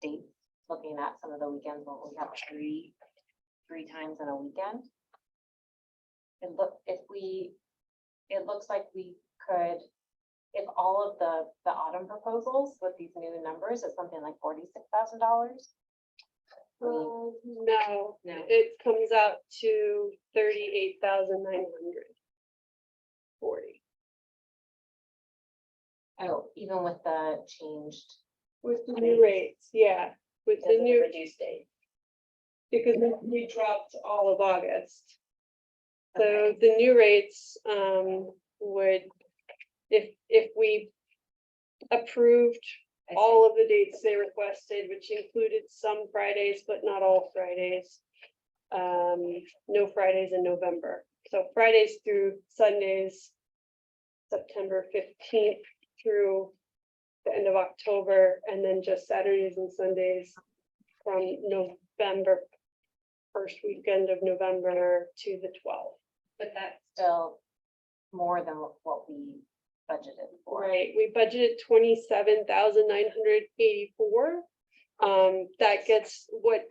dates, looking at some of the weekends when we have three times in a weekend? It looks like we could, if all of the autumn proposals with these new numbers is something like $46,000? No, No. it comes out to 38,940. Oh, even with the changed. With the new rates, yeah, with the new, Reduced date. because we dropped all of August. So the new rates, would, if we approved all of the dates they requested, which included some Fridays, but not all Fridays. No Fridays in November. So Fridays through Sundays, September 15th through the end of October, and then just Saturdays and Sundays from November, first weekend of November to the 12th. But that's still more than what we budgeted for. Right, we budgeted 27,984. That gets what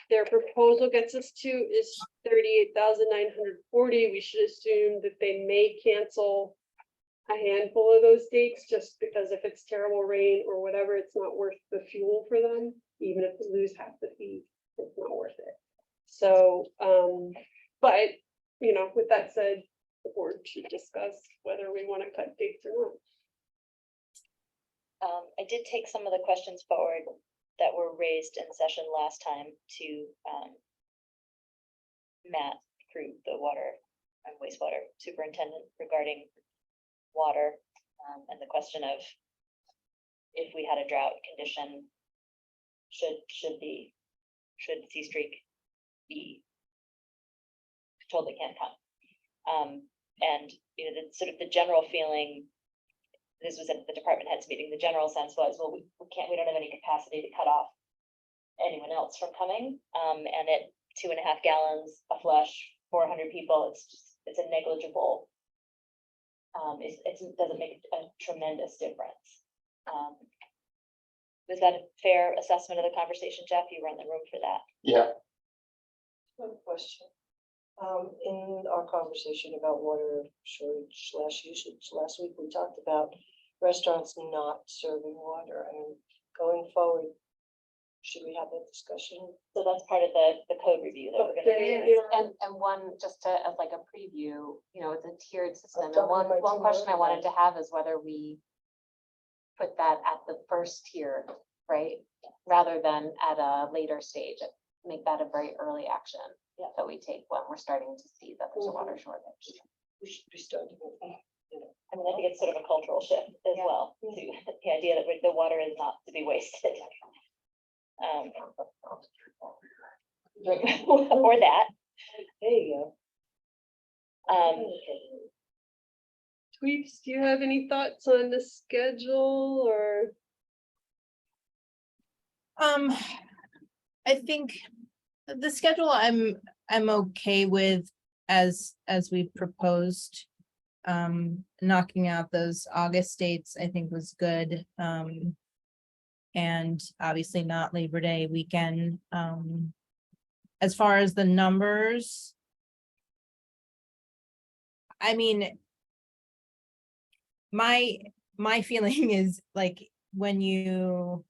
their proposal gets us to is 38,940. We should assume that they may cancel a handful of those dates, just because if it's terrible rain or whatever, it's not worth the fuel for them, even if they lose half the fee, it's not worth it. So, but, you know, with that said, the board should discuss whether we want to cut dates or not. I did take some of the questions forward that were raised in session last time to Matt Crew, the water and wastewater superintendent, regarding water, and the question of if we had a drought condition, should C Streak be told they can't come? And you know, the sort of the general feeling, this was at the department heads meeting, the general sense was, well, we don't have any capacity to cut off anyone else from coming. And at 2.5 gallons a flush, 400 people, it's a negligible, it doesn't make a tremendous difference. Was that a fair assessment of the conversation, Jeff? You were in the room for that. Yeah, One question. In our conversation about water shortage / usage last week, we talked about restaurants not serving water. I mean, going forward, should we have that discussion? So that's part of the code review that we're gonna do. And one, just to, as like a preview, you know, it's a tiered system. And talking one about question I tomorrow wanted to have is whether we put that at the first tier, right? Rather than at a later stage, make that a very early action that we take when we're starting to see that there's a water shortage. We should be starting with that. I mean, I think it's sort of a cultural shift as well, to the idea that the water is not to be wasted. Or that. There you go. Tweets, do you have any thoughts on the schedule or? I think the schedule I'm okay with as we proposed. Knocking out those August dates, I think was good. And obviously not Labor Day weekend. As far as the numbers, I mean, my feeling is like when you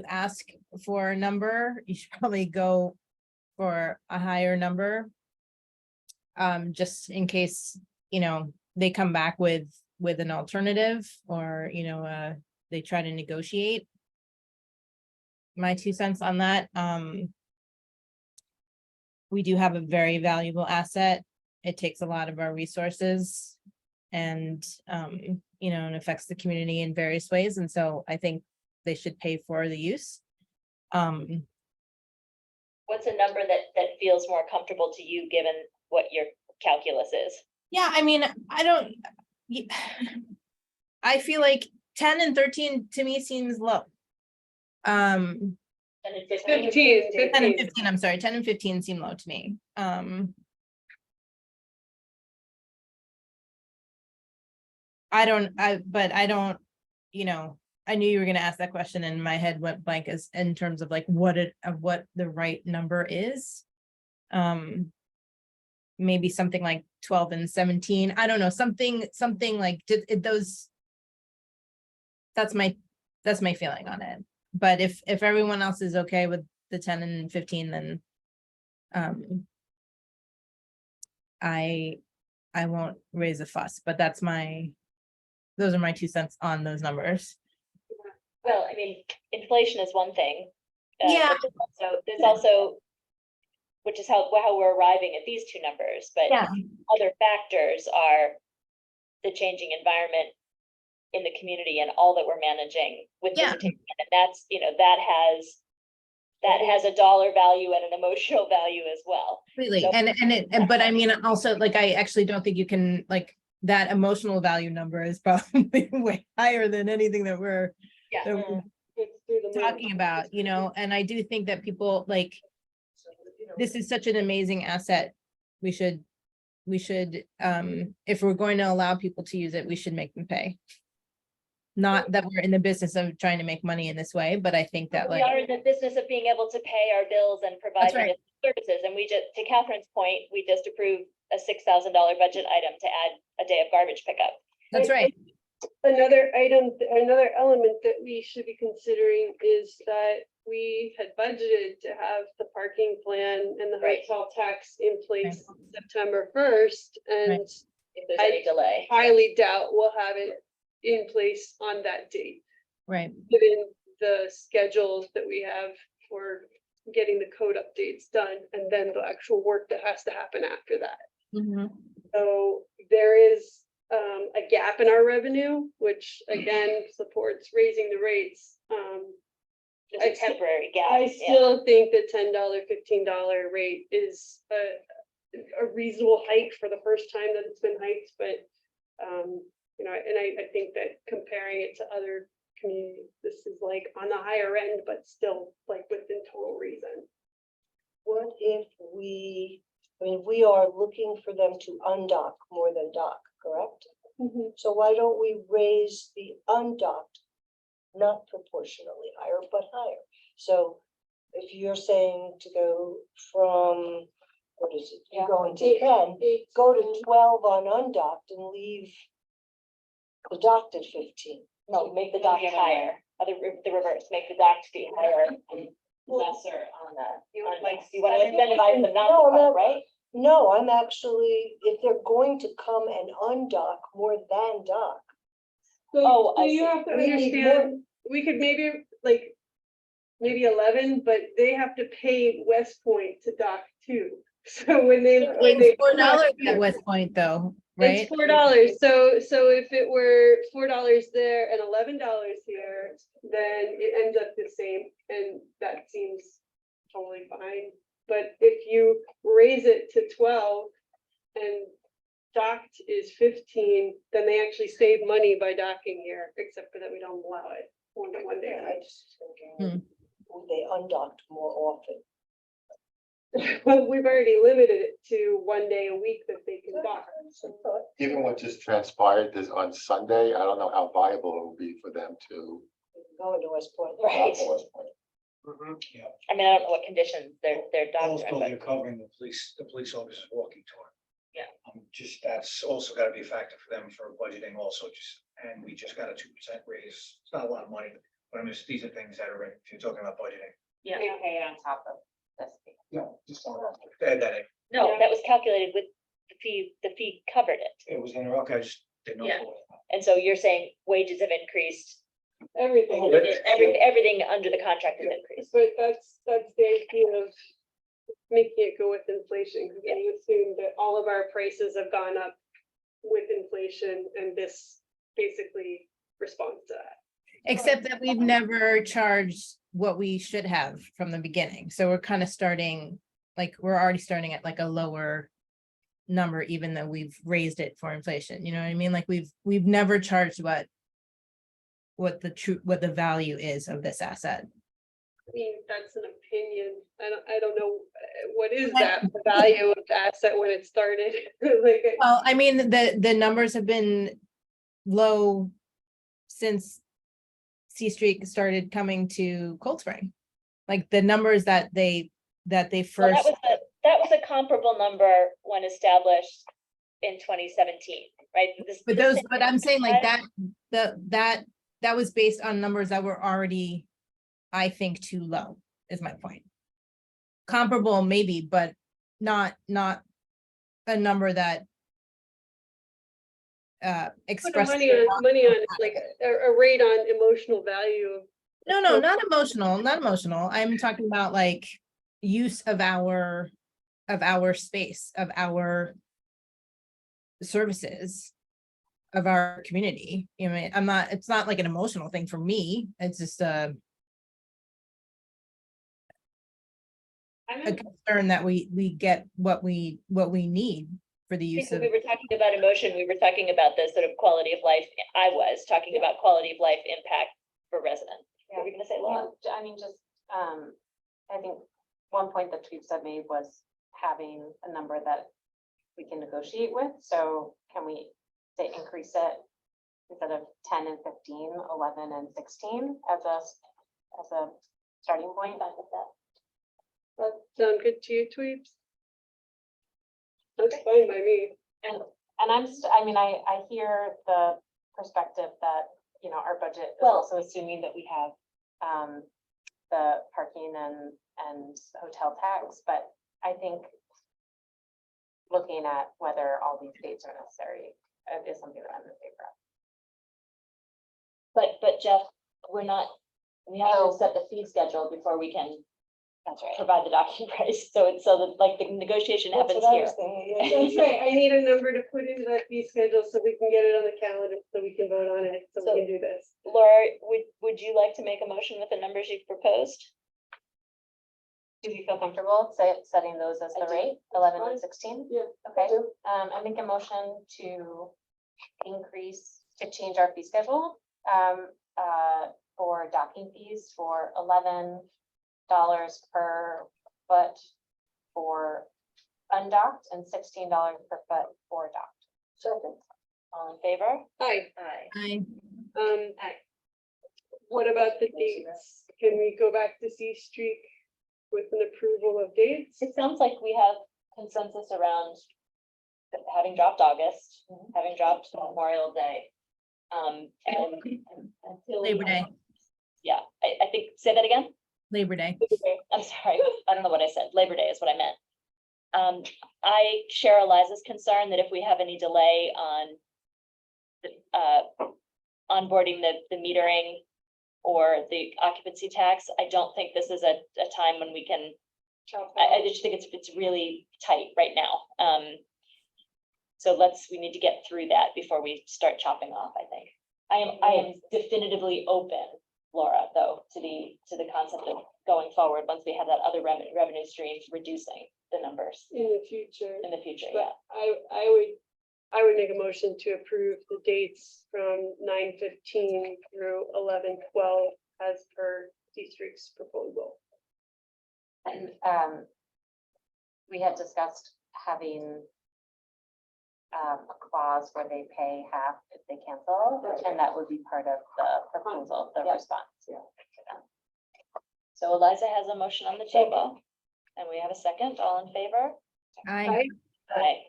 ask for a number, you should probably go for a higher number. Just in case, you know, they come back with an alternative, or, you know, they try to negotiate. My 2 cents on that. We do have a very valuable asset. It takes a lot of our resources, and you know, it affects the community in various ways. And so I think they should pay for the use. What's a number that feels more comfortable to you, given what your calculus is? Yeah, I mean, I feel like 10 and 13 to me seems low. 10 and 15? 10 and 15, I'm sorry, 10 and 15 seem low to me. I don't, you know, I knew you were gonna ask that question and my head went blank as in terms of like what the right number is. maybe something like 12 and 17. I don't know, something like those. That's my feeling on it. But if everyone else is okay with the 10 and 15, then I won't raise a fuss, but those are my 2 cents on those numbers. Well, I mean, inflation is one thing. Yeah. But there's also, which is how we're arriving at these two numbers, but Yeah. other factors are the changing environment in the community and all that we're managing with Yeah. visitation. And that's, that has a dollar value and an emotional value as well. Completely. So- But I mean, also, like, I actually don't think you can, like, that emotional value number is probably way higher than anything that we're It's through the moon. talking about, and I do think that people, like, this is such an amazing asset. We should, if we're going to allow people to use it, we should make them pay. Not that we're in the business of trying to make money in this way, but I think that, We like, are in the business of being able to pay our bills and provide That's right. services, and to Catherine's point, we just approved a $6,000 budget item to add a day of garbage pickup. that's right. Another element that we should be considering is that we had budgeted to have the parking plan and the Right. hotel tax in place September 1st, and If there's any delay. highly doubt we'll have it in place on that date, Right. given the schedules that we have for getting the code updates done, and then the actual work that has to happen after that. Mhm. So there is a gap in our revenue, which again supports raising the rates. Just a temporary gap. I yeah. still think the $10, $15 rate is a reasonable hike for the first time that it's been hiked, but I think that comparing it to other communities, this is like on the higher end, but still like within total reason. What if we are looking for them to undock more than dock, correct? So why don't we raise the undocked, not proportionally higher, but higher? So if you're saying to go from, what is it, you're going to 10, go to 12 on undocked and leave the docked at 15. No, make the dock higher, the reverse, make the dock be higher and lesser on the. You want to incentivize them not to cut, right? No, I'm actually, if they're going to come and undock more than dock. So I you see. have to We need understand, we could maybe 11, but they have to pay West Point to dock too. So when they It's $4 at West Point, though, right? It's $4. So if it were $4 there and $11 here, then it ends up the same, and that seems totally fine. But if you raise it to 12 and docked is 15, then they actually save money by docking here, except for that we don't allow it one day. I just thinking, would they undocked more often? Well, we've already limited it to 1 day a week that they can dock. Given what just transpired this on Sunday, I don't know how viable it will be for them to. Go into West Point. Right. go to West Point. Yeah. I mean, I don't know what conditions they're docked Also, in, they're but covering the police officers walking tour. Yeah. Just, that's also gotta be a factor for them for budgeting also, and we just got a 2% raise. It's not a lot of money, but I mean, these are things that are, if you're talking about budgeting. yeah. We pay it on top of this. No, just add that in. No, that was calculated with the fee covered it. It was in there, okay, I just didn't know. Yeah. And so you're saying wages have increased, Everything. everything under the contract has increased. But that's the idea of making it go with inflation, because then you assume that all of our prices have gone up with inflation, and this basically responds to that. Except that we've never charged what we should have from the beginning. So we're kind of starting, like, we're already starting at like a lower number, even though we've raised it for inflation. You know what I mean? Like we've never charged what the value is of this asset. I mean, that's an opinion. I don't know what is that the value of the asset when it started. Well, I mean, the numbers have been low since C Street started coming to Cold Spring. Like the numbers that they Well, first. that was a comparable number when established in 2017, right? But those, but I'm saying like that, that was based on numbers that were already, I think, too low, is my point. Comparable maybe, but not a number that Put expressed. money on, like a rate on emotional value of. No, not emotional. I'm talking about like use of our space, of our services, of our community. You know, it's not like an emotional thing for me. It's just a concern that we get what we need for the use of. We were talking about emotion, we were talking about the sort of quality of life. I was talking about quality of life impact for residents. What were you gonna say, Laura? I mean, just, I think one point that Tweeps had made was having a number that we can negotiate with. So can we say increase it instead of 10 and 15, 11 and 16 as a starting point? That sound good to you, Tweeps? That's fine by me. And I mean, I hear the perspective that, you know, our budget is Well- also assuming that we have the parking and hotel tax, but I think looking at whether all these dates are necessary is something that I'm in favor of. But Jeff, we have to set the fee schedule before we can That's right. provide the document price. So that like the negotiation happens here. That's right. I need a number to put into that fee schedule so we can get it on the calendar, so we can vote on it, so we can do this. Laura, would you like to make a motion with the numbers you've proposed? Do you feel comfortable setting those as the rate, 11 and 16? Yeah. Okay, I make a motion to change our fee schedule for docking fees for $11 per foot for undocked and $16 per foot for docked. Second. All in favor? Hi, Aye. what about the dates? Can we go back to C Street with an approval of dates? It sounds like we have consensus around having dropped August, having dropped Memorial Day. And until Labor Day. Yeah, I think, say that again? Labor Day. I'm sorry, I don't know what I said. Labor Day is what I meant. I share Eliza's concern that if we have any delay on onboarding the metering or the occupancy tax, I don't think this is a time when we can, I just think it's really tight right now. So we need to get through that before we start chopping off, I think. I am definitively open, Laura, though, to the concept of going forward, once we have that other revenue stream, reducing the numbers In the future. in the future, But yeah. I would make a motion to approve the dates from 9/15 through 11/12 as per D-Street's proposal. And we had discussed having a clause where they pay half if they cancel, and that would be part of the proposal, the response. So Eliza has a motion on the table, and we have a second. All in favor? Aye. Aye.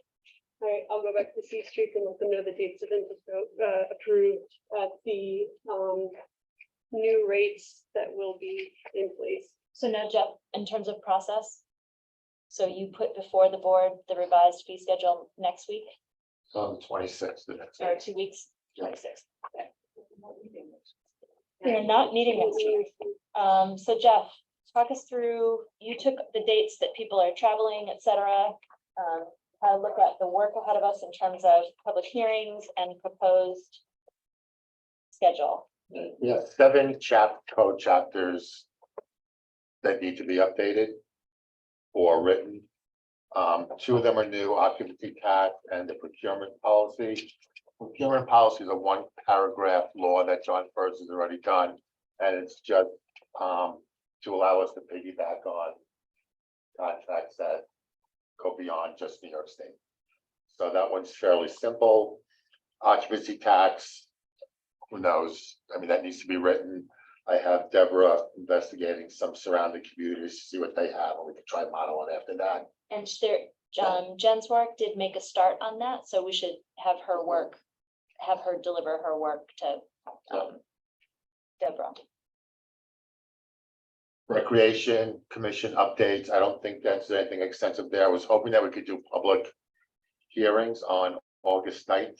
All right, I'll go back to C Street and let them know the dates have been approved at the new rates that will be in place. So now, Jeff, in terms of process, so you put before the board the revised fee schedule next week, On the 26th, the next or day. 2 weeks, 26th? We're not meeting next week. So Jeff, talk us through, you took the dates that people are traveling, et cetera. How to look at the work ahead of us in terms of public hearings and proposed schedule. We have 7 code chapters that need to be updated or written. 2 of them are new, occupancy tax and the procurement policy. Procurement policy is a 1-paragraph law that John First has already done, and it's just to allow us to piggyback on contracts that go beyond just New York State. So that one's fairly simple. Occupancy tax, who knows? I mean, that needs to be written. I have Deborah investigating some surrounding communities to see what they have, and we can try modeling after that. And Jen's work did make a start on that, so we should have her deliver her work to Deborah. Recreation Commission updates, I don't think that's anything extensive there. I was hoping that we could do public hearings on August 9th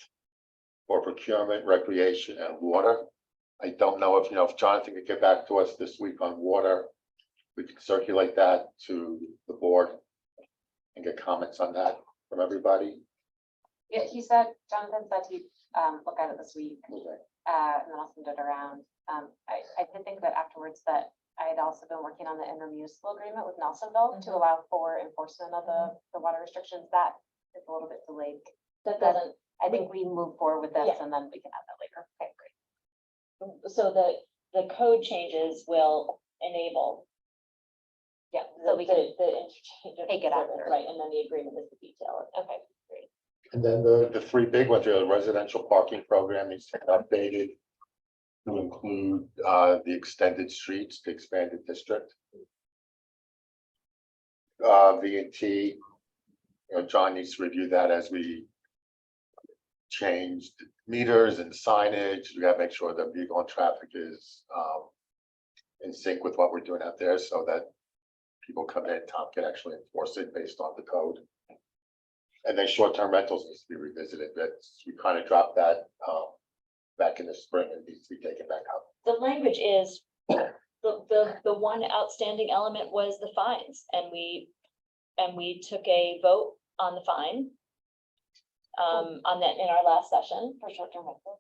for procurement, recreation, and water. I don't know if Jonathan could get back to us this week on water. We could circulate that to the board and get comments on that from everybody. Yeah, Jonathan said he'd look at it this week, and then I'll send it around. I did think that afterwards that I had also been working on the intermunicipal agreement with Nelsonville to allow for enforcement of the water restrictions. That is a little bit delayed. That doesn't, I think we move forward with this Yeah. and then we can add that later. Okay, great. so the code changes will enable. Yeah, so we can the interchange of take it service, after. right, and then the agreement is the detail. Okay, great. And then the three big ones are the residential parking program needs to be updated to include the extended streets, the expanded district. V&T, John needs to review that as we changed meters and signage. We gotta make sure that vehicle and traffic is in sync with what we're doing out there so that people come in, Tom can actually enforce it based on the code. And then short-term rentals needs to be revisited. We kind of dropped that back in the spring and needs to be taken back up. The language is, the one outstanding element was the fines, and we took a vote on the fine. On that in our last session.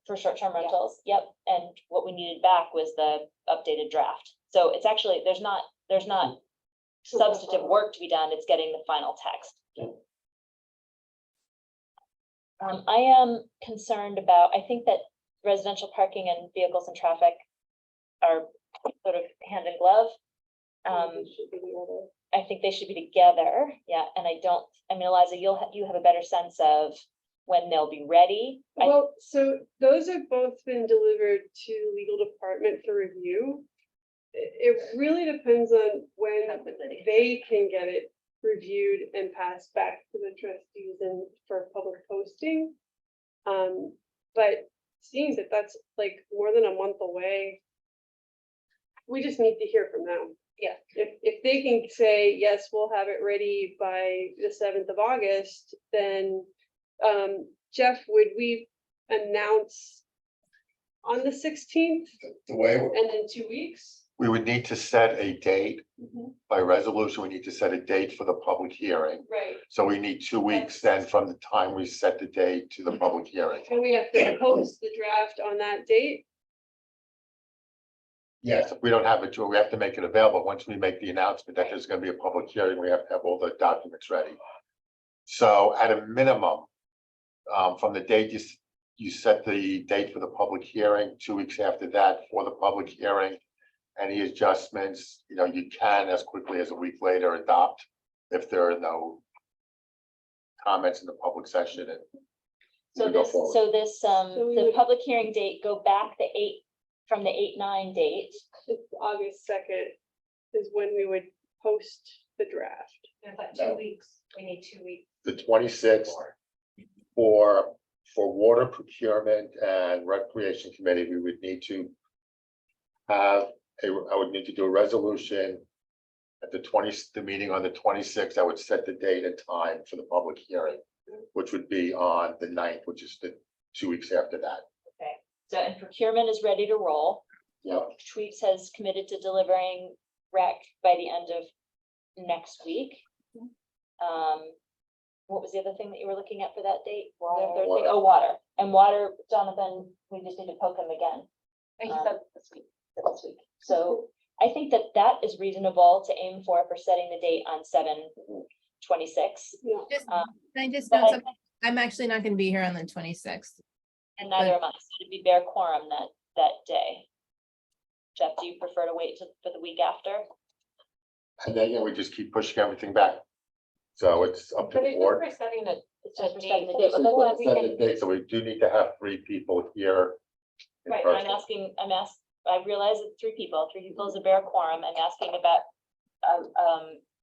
For short-term rentals, yep, and what we needed back was the updated draft. So it's actually, there's not substantive work to be done, it's getting the final text. I am concerned about, I think that residential parking and vehicles and traffic are sort of hand in glove. I think they should be together, yeah, and Eliza, you have a better sense of when they'll be ready. Well, so those have both been delivered to legal department for review. It really depends on when they can get it reviewed and passed back to the trustees and for public posting. But seeing that that's like more than a month away, we just need to hear from them. Yeah. If they can say, yes, we'll have it ready by the 7th of August, then Jeff, would we announce on the 16th The way and in 2 weeks? we would need to set a date by resolution. We need to set a date for the public hearing. Right. So we need 2 weeks then from the time we set the date to the public hearing. And we have to post the draft on that date? Yes, if we don't have it, we have to make it available. Once we make the announcement that there's gonna be a public hearing, we have to have all the documents ready. So at a minimum, from the date you set the date for the public hearing, 2 weeks after that for the public hearing. Any adjustments, you can as quickly as a week later adopt if there are no comments in the public session and. So we go this, forward. so this, we the would- public hearing date, go back from the 8-9 date. It's August 2nd is when we would post the draft. No. weeks. We need 2 weeks. The 26th for water procurement and recreation committee, we would need to have I would need to do a resolution at the meeting on the 26th. I would set the date and time for the public hearing, which would be on the 9th, which is the 2 weeks after that. Okay, so and procurement is ready to roll. Yep. Tweets has committed to delivering rec by the end of next week. What was the other thing that you were looking at for that date? The third thing? Oh, water. And water, Jonathan, we just need to poke him again. And he said this week. This week. So I think that is reasonable to aim for setting the date on 7/26. Just, Um, can I just but note something? I'm actually not gonna be here on the 26th. And neither am I, so it'd be bare quorum that day. Jeff, do you prefer to wait for the week after? And then, we just keep pushing everything back. So it's up to But the it's board. for setting it. It's just for setting the date. But that's what we Set can- the date, so we do need to have 3 people here. in Right, and person. I'm I realize it's three people is a bare quorum. I'm asking about,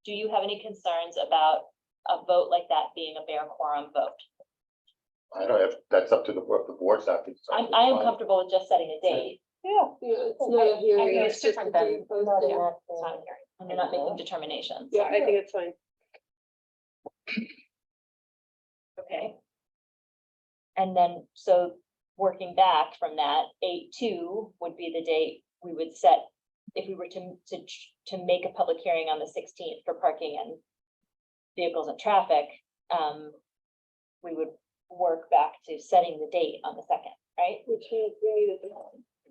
do you have any concerns about a vote like that being a bare quorum vote? I don't know if that's up to the board's not. I am comfortable with just setting a date. Yeah, it's not a hearing. I mean, it's It's just different a than, date it's not posting. a hearing. And you're not making determinations. Yeah, I think it's fine. Okay. And then, so working back from that, 8/2 would be the date we would set if we were to make a public hearing on the 16th for parking and vehicles and traffic. We would work back to setting the date on the 2nd, right? Which means we needed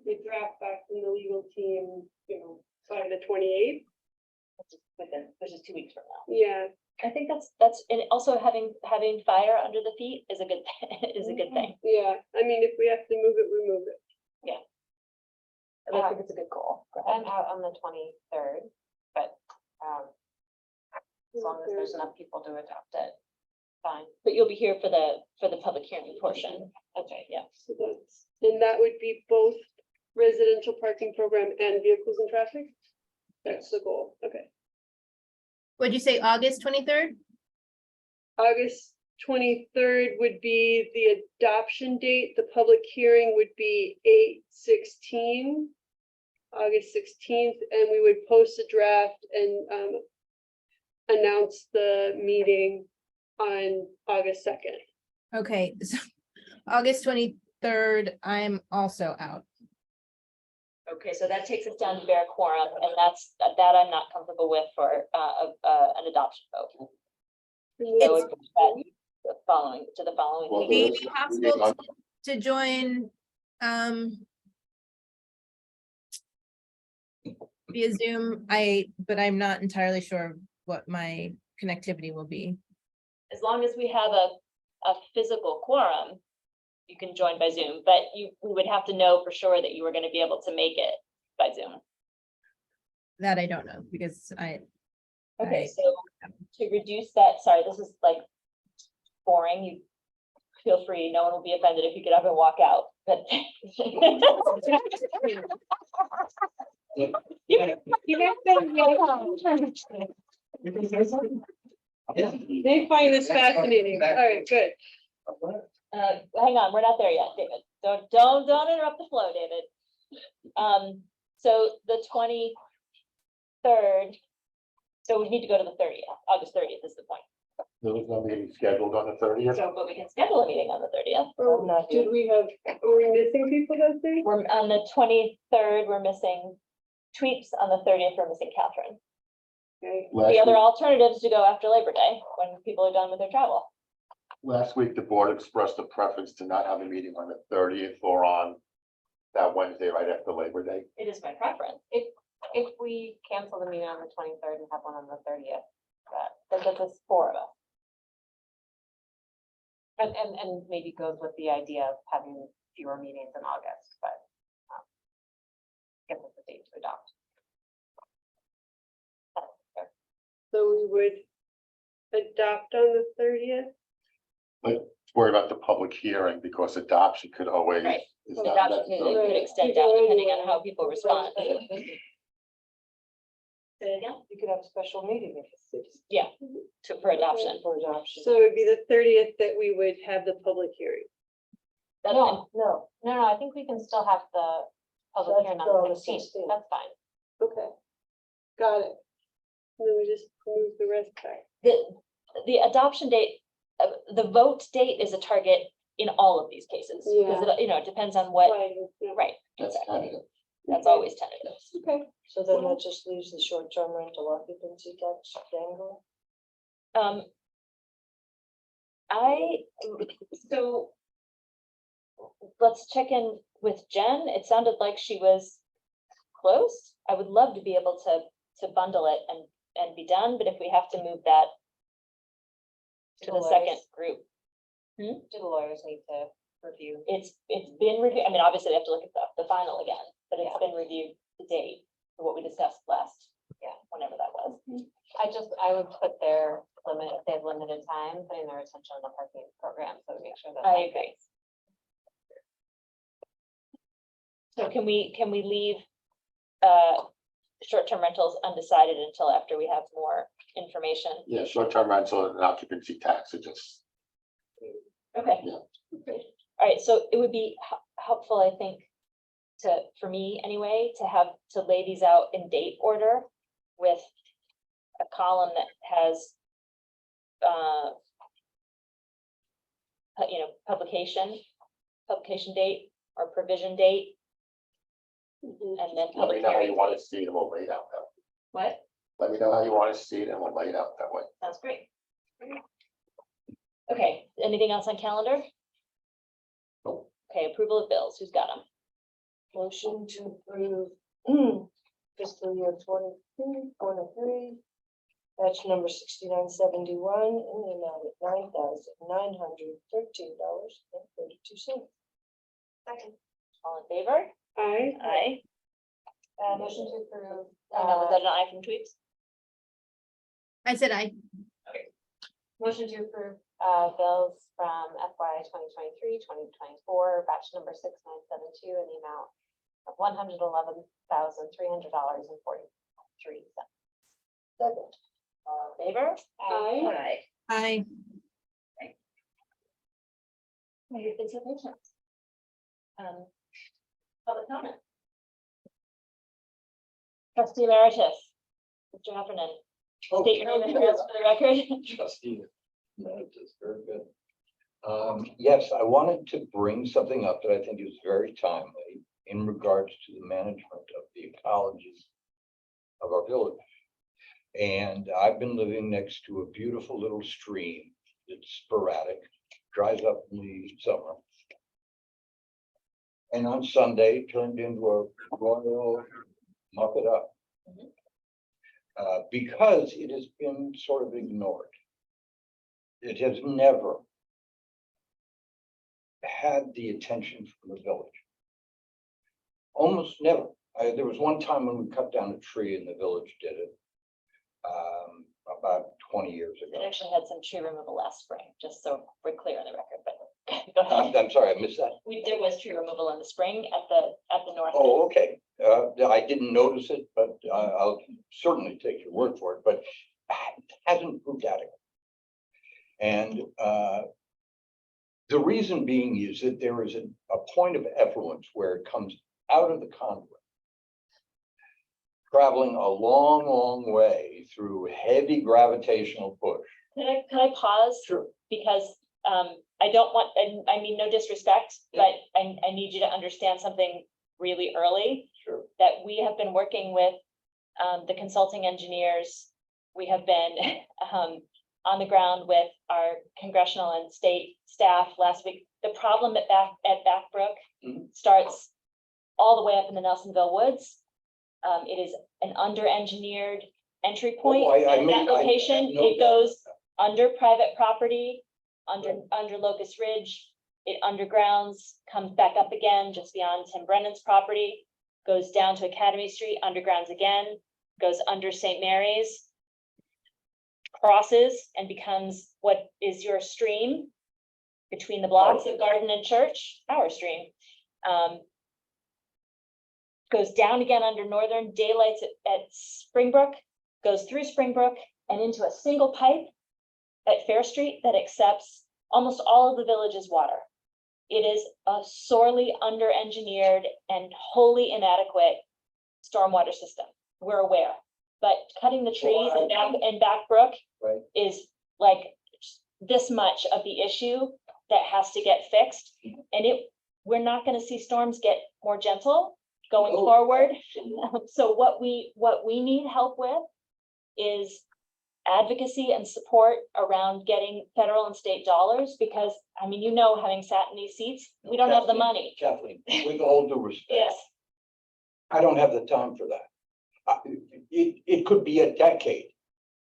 the draft back from the legal team, by the 28th. Which is 2 weeks from now. Yeah, I think that's, and also having fire under the feet is a good, is a good thing. yeah. I mean, if we have to move it, we move it. I think it's a good goal. Go ahead. I'm out on the 23rd, but, as long as there's enough people to adopt it, fine. But you'll be here for the public hearing portion. Okay, yeah. So and that would be both residential parking program and vehicles and traffic? That's the goal, okay. What'd you say, August 23rd? August 23rd would be the adoption date. The public hearing would be 8/16, August 16th, and we would post a draft and announce the meeting on August 2nd. Okay, so August 23rd, I'm also out. Okay, so that takes us down to bare quorum, and that I'm not comfortable with for an adoption vote. So it goes back the following Well, week. Would it be possible to join via Zoom? But I'm not entirely sure what my connectivity will be. As long as we have a physical quorum, you can join by Zoom, but we would have to know for sure that you were gonna be able to make it by Zoom. That I don't know because Okay, so to reduce that, sorry, this is like boring, you feel free, no one will be offended if you get up and walk out, but. They find this fascinating. All right, good. Hang on, we're not there yet, David. Don't interrupt the flow, David. So the 23rd, so we need to go to the 30th, August 30th is the point. There was no meeting scheduled on the 30th. So, but we can schedule a meeting on the 30th. Did we have, are we missing people those days? We're on the 23rd, we're missing Tweeps, on the 30th, we're missing Catherine. Okay. The other alternatives to go after Labor Day, when people are done with their travel. Last week, the board expressed a preference to not have a meeting on the 30th or on that Wednesday right after Labor Day. It is my preference. If we cancel the meeting on the 23rd and have one on the 30th, Then that's us 4 of us. and maybe goes with the idea of having fewer meetings in August, but gives us a date to adopt. So we would adopt on the 30th? But worry about the public hearing because adoption could always. Right. is not Adoption necessarily- could extend out depending on how people respond. You could have a special meeting if it's. Yeah, for adoption. For adoption. So it'd be the 30th that we would have the public hearing. That's No. No, No, I think we can still have the public That's hearing on on the the 16th, 16th. that's fine. Okay. Got it. And then we just move the rest back. The adoption date, the vote date is a target in all of these cases. Because it depends on what, right, That's exactly. tentative. That's always tentative. Okay. so then that just leaves the short-term rental occupancy tax dangling. So let's check in with Jen. It sounded like she was close. I would love to be able to bundle it and be done, but if we have to move that to the second group. Do the lawyers need to review? It's been reviewed. I mean, obviously they have to look at the final again, but it's been reviewed to date for what we discussed last, whenever that was. I would put their limit, if they have limited time, putting their attention on the parking program, so we make sure that. I agree. So can we leave short-term rentals undecided until after we have more information? Yeah, short-term rental and occupancy tax are just, Okay. Yeah. Great. All right, so it would be helpful, I think, for me anyway, to lay these out in date order with a column that has publication date or provision date. And then let public me know how you hearing. want to see it and we'll lay it out that way. What? Let me know how you want to see it and we'll lay it out that way. Sounds great. Okay, anything else on calendar? Nope. Okay, approval of bills, who's got them? Motion to approve fiscal year 23, batch number 6971 in the amount of $9,913.32. Second. All in favor? Aye. Aye. Motion to approve. Oh, no, was that an aye from Tweets? I said I. Motion to approve bills from FY 2023-2024, batch number 6972 in the amount of $111,300.43. Second. All in favor? Aye. I. You've been so patient. Public comment. Trustee Emeritus, Mr. Heffernan. State your name and address for the record. Trustee, Emeritus, very good. Yes, I wanted to bring something up that I think is very timely in regards to the management of the ecology of our village. And I've been living next to a beautiful little stream that's sporadic, dries up in the summer. And on Sunday turned into a royal muck it up. Because it has been sort of ignored. It has never had the attention from the village. Almost never. There was one time when we cut down a tree and the village did it. About 20 years It ago. actually had some tree removal last spring, just so we're clear on the record, but go ahead. I'm sorry, I missed that. There was tree removal in the spring at the north. Oh, okay. I didn't notice it, but I'll certainly take your word for it, but it hasn't proved adequate. And the reason being is that there is a point of effluence where it comes out of the conduit, traveling a long, long way through heavy gravitational push. Can I pause? Sure. Because I don't want, and I mean no disrespect, but I need you to understand something really early. Sure. That we have been working with the consulting engineers. We have been on the ground with our congressional and state staff last week. The problem at Backbrook starts all the way up in the Nelsonville Woods. It is an under-engineered entry point. In that location, it goes under private property, under Locust Ridge. It undergrounds, comes back up again just beyond Tim Brennan's property, goes down to Academy Street, undergrounds again, goes under St. Mary's, crosses and becomes what is your stream between the blocks of Garden and Church, our stream. Goes down again under Northern, daylights at Springbrook, goes through Springbrook and into a single pipe at Fair Street that accepts almost all of the village's water. It is a sorely under-engineered and wholly inadequate stormwater system. We're aware, but cutting the trees in Backbrook is like this much of the issue that has to get fixed. And we're not going to see storms get more gentle going forward. So what we need help with is advocacy and support around getting federal and state dollars, because I mean, having sat in these seats, we don't have the money. Kathleen, with all due respect. Yes. I don't have the time for that. It could be a decade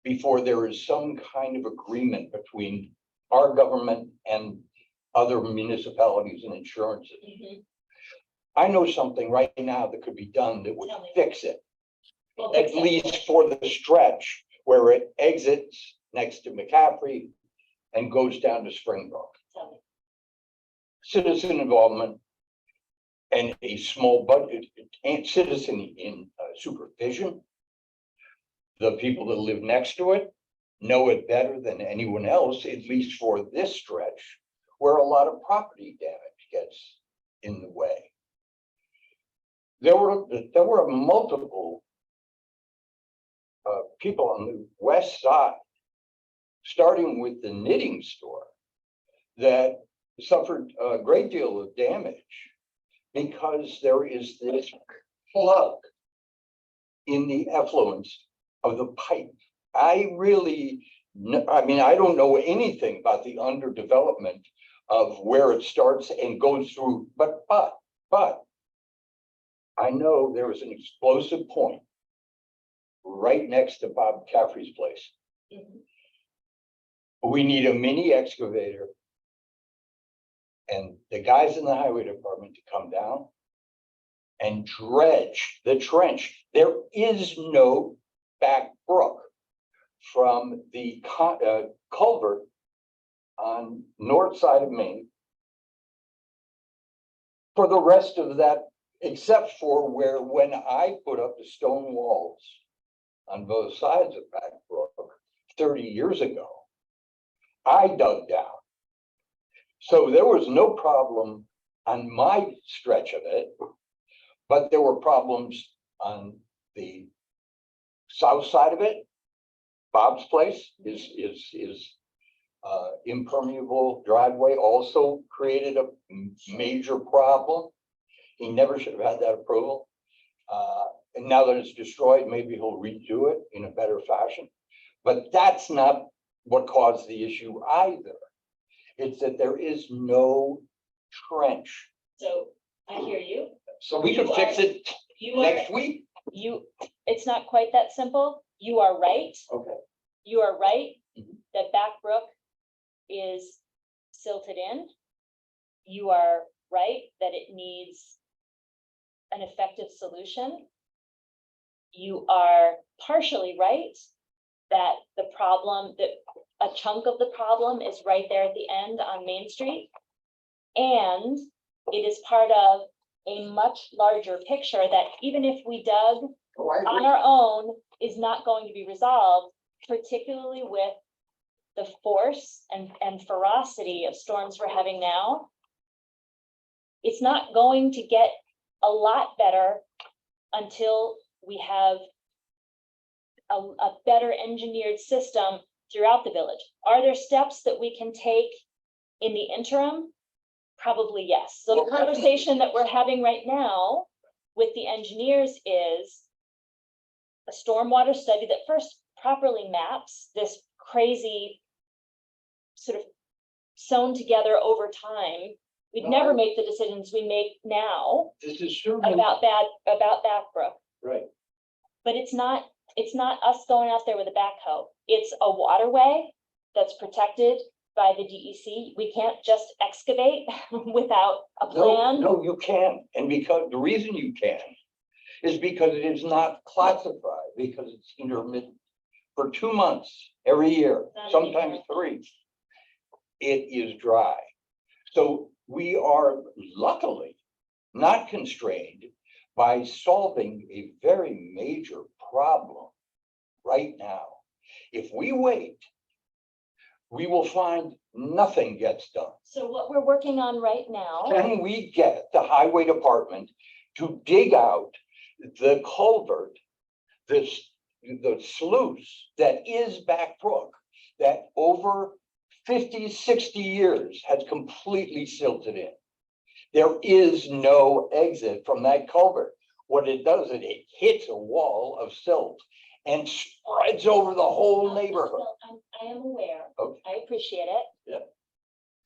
before there is some kind of agreement between our government and other municipalities and insurances. I know something right now that could be done that would fix it. At least for the stretch where it exits next to McCaffrey and goes down to Springbrook. Citizen involvement, and a small budget and citizen in supervision. The people that live next to it know it better than anyone else, at least for this stretch, where a lot of property damage gets in the way. There were multiple people on the west side, starting with the knitting store, that suffered a great deal of damage because there is this plug in the effluence of the pipe. I mean, I don't know anything about the underdevelopment of where it starts and goes through, but I know there was an explosive point right next to Bob Caffrey's place. We need a mini excavator and the guys in the highway department to come down and dredge the trench. There is no back brook from the culvert on north side of Maine for the rest of that, except for where when I put up the stone walls on both sides of Back Brook 30 years ago, I dug down. So there was no problem on my stretch of it, but there were problems on the south side of it. Bob's place is impermeable driveway also created a major problem. He never should have had that approval. And now that it's destroyed, maybe he'll redo it in a better fashion. But that's not what caused the issue either. It's that there is no trench. So I hear you. So we should fix it next week. It's not quite that simple. You are right. Okay. You are right that Back Brook is silted in. You are right that it needs an effective solution. You are partially right that the problem, that a chunk of the problem is right there at the end on Main Street. And it is part of a much larger picture that even if we dug on our own is not going to be resolved, particularly with the force and ferocity of storms we're having now. It's not going to get a lot better until we have a better engineered system throughout the village. Are there steps that we can take in the interim? Probably yes. So the conversation that we're having right now with the engineers is a stormwater study that first properly maps this crazy sort of sewn together over time. We'd never make the decisions we make now This is certainly about Back Brook. right. But it's not us going out there with a backhoe. It's a waterway that's protected by the DEC. We can't just excavate without a plan. No, you can. And because the reason you can is because it is not classified, because it's intermittent. For 2 months every year, sometimes 3, it is dry. So we are luckily not constrained by solving a very major problem right now. If we wait, we will find nothing gets done. So what we're working on right now. Can we get the highway department to dig out the culvert, the sluice that is Back Brook, that over 50, 60 years has completely silted in? There is no exit from that culvert. What it does is it hits a wall of silt and spreads over the whole neighborhood. I am aware. Okay. I appreciate it. Yeah.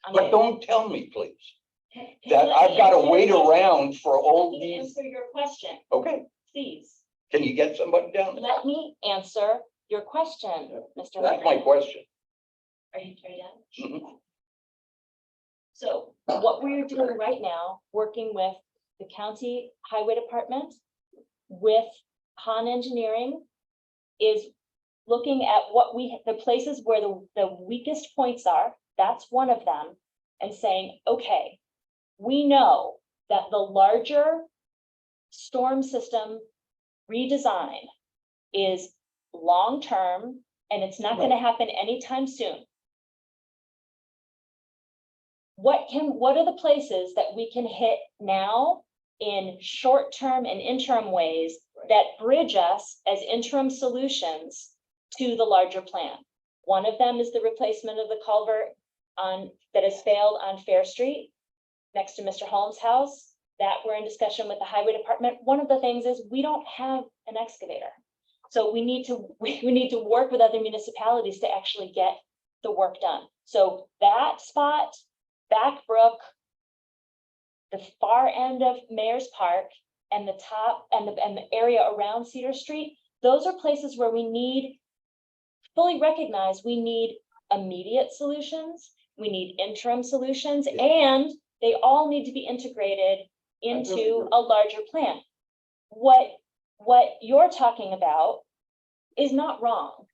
I'm But gonna- don't tell me, please, Can that let I've me got to answer wait your question. around for all Let me these. answer your question, Okay, please. can you get somebody down there? Let me answer your question, Mr. That's my Larry. question. Are you done? Mhm. So what we're doing right now, working with the county highway department, with Han Engineering, is looking at the places where the weakest points are. That's one of them. And saying, okay, we know that the larger storm system redesign is long-term and it's not gonna happen anytime soon. What are the places that we can hit now in short-term and interim ways that bridge us as interim solutions to the larger plan? One of them is the replacement of the culvert that has failed on Fair Street next to Mr. Holmes' house, that we're in discussion with the highway department. One of the things is we don't have an excavator. So we need to work with other municipalities to actually get the work done. So that spot, Backbrook, the far end of Mayor's Park, and the top and the area around Cedar Street, those are places where we fully recognize we need immediate solutions, we need interim solutions, and they all need to be integrated into a larger plan. What you're talking about is not wrong,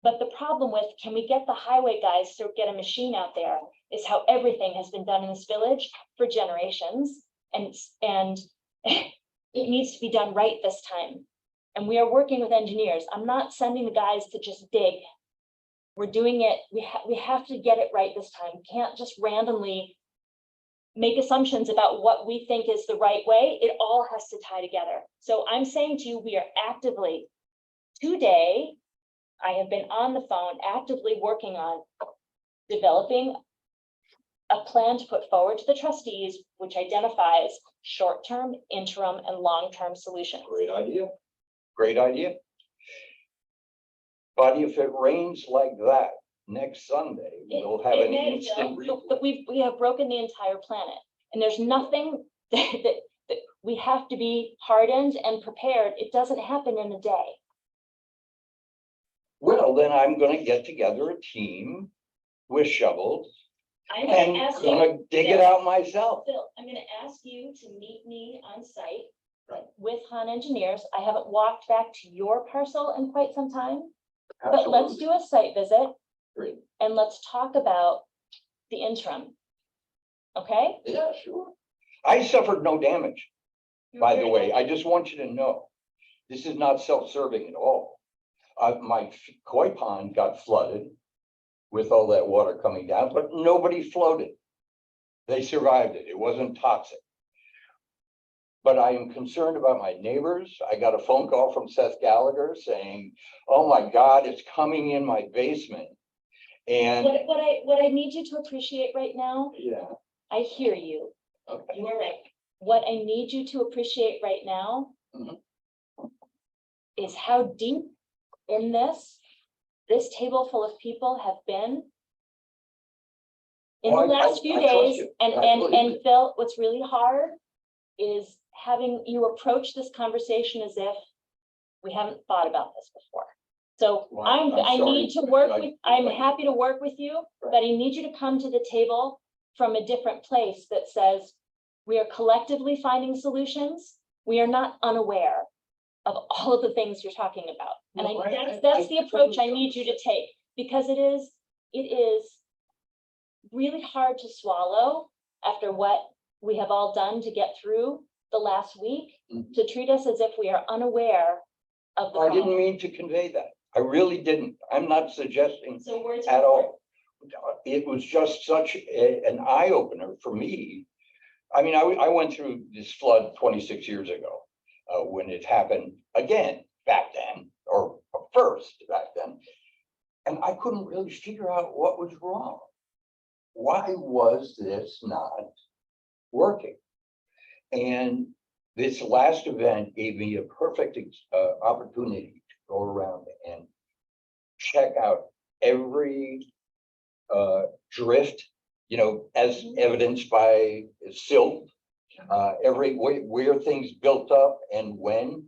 but the problem with, can we get the highway guys to get a machine out there, is how everything has been done in this village for generations, and it needs to be done right this time. And we are working with engineers. I'm not sending the guys to just dig. We're doing it, we have to get it right this time. We can't just randomly make assumptions about what we think is the right way. It all has to tie together. So I'm saying to you, we are actively, today, I have been on the phone actively working on developing a plan to put forward to the trustees, which identifies short-term, interim, and long-term solutions. Great idea. Great idea. But if it rains like that next Sunday, we'll have an instant. But we have broken the entire planet, and there's nothing that we have to be hardened and prepared. It doesn't happen in a day. Well, then I'm gonna get together a team with shovels I'm and gonna ask gonna you, dig it out myself. Phil, I'm gonna ask you to meet me on site with Han Engineers. I haven't walked back to your parcel in quite some time, but let's do a site visit. Great. And let's talk about the interim. Okay? Yeah, sure. I suffered no damage, by the way. I just want you to know, this is not self-serving at all. My koi pond got flooded with all that water coming down, but nobody floated. They survived it. It wasn't toxic. But I am concerned about my neighbors. I got a phone call from Seth Gallagher saying, oh my God, it's coming in my basement. And what I need you to appreciate right now, yeah, I hear you. okay. You are right. What I need you to appreciate right now is how deep in this table full of people have been in the last few days. And Phil, what's really hard is having you approach this conversation as if we haven't thought about this before. So I need to work with, I'm happy to work with you, but I need you to come to the table from a different place that says, we are collectively finding solutions. We are not unaware of all of the things you're talking about. And that's the approach I need you to take, because it is really hard to swallow after what we have all done to get through the last week, to treat us as if we are unaware of the I didn't problem. mean to convey that. I really didn't. I'm not suggesting So words at are all. It was just such an eye opener for me. I mean, I went through this flood 26 years ago when it happened again back then, or first back then. And I couldn't really figure out what was wrong. Why was this not working? And this last event gave me a perfect opportunity to go around and check out every drift, you know, as evidenced by silt, where things built up and when.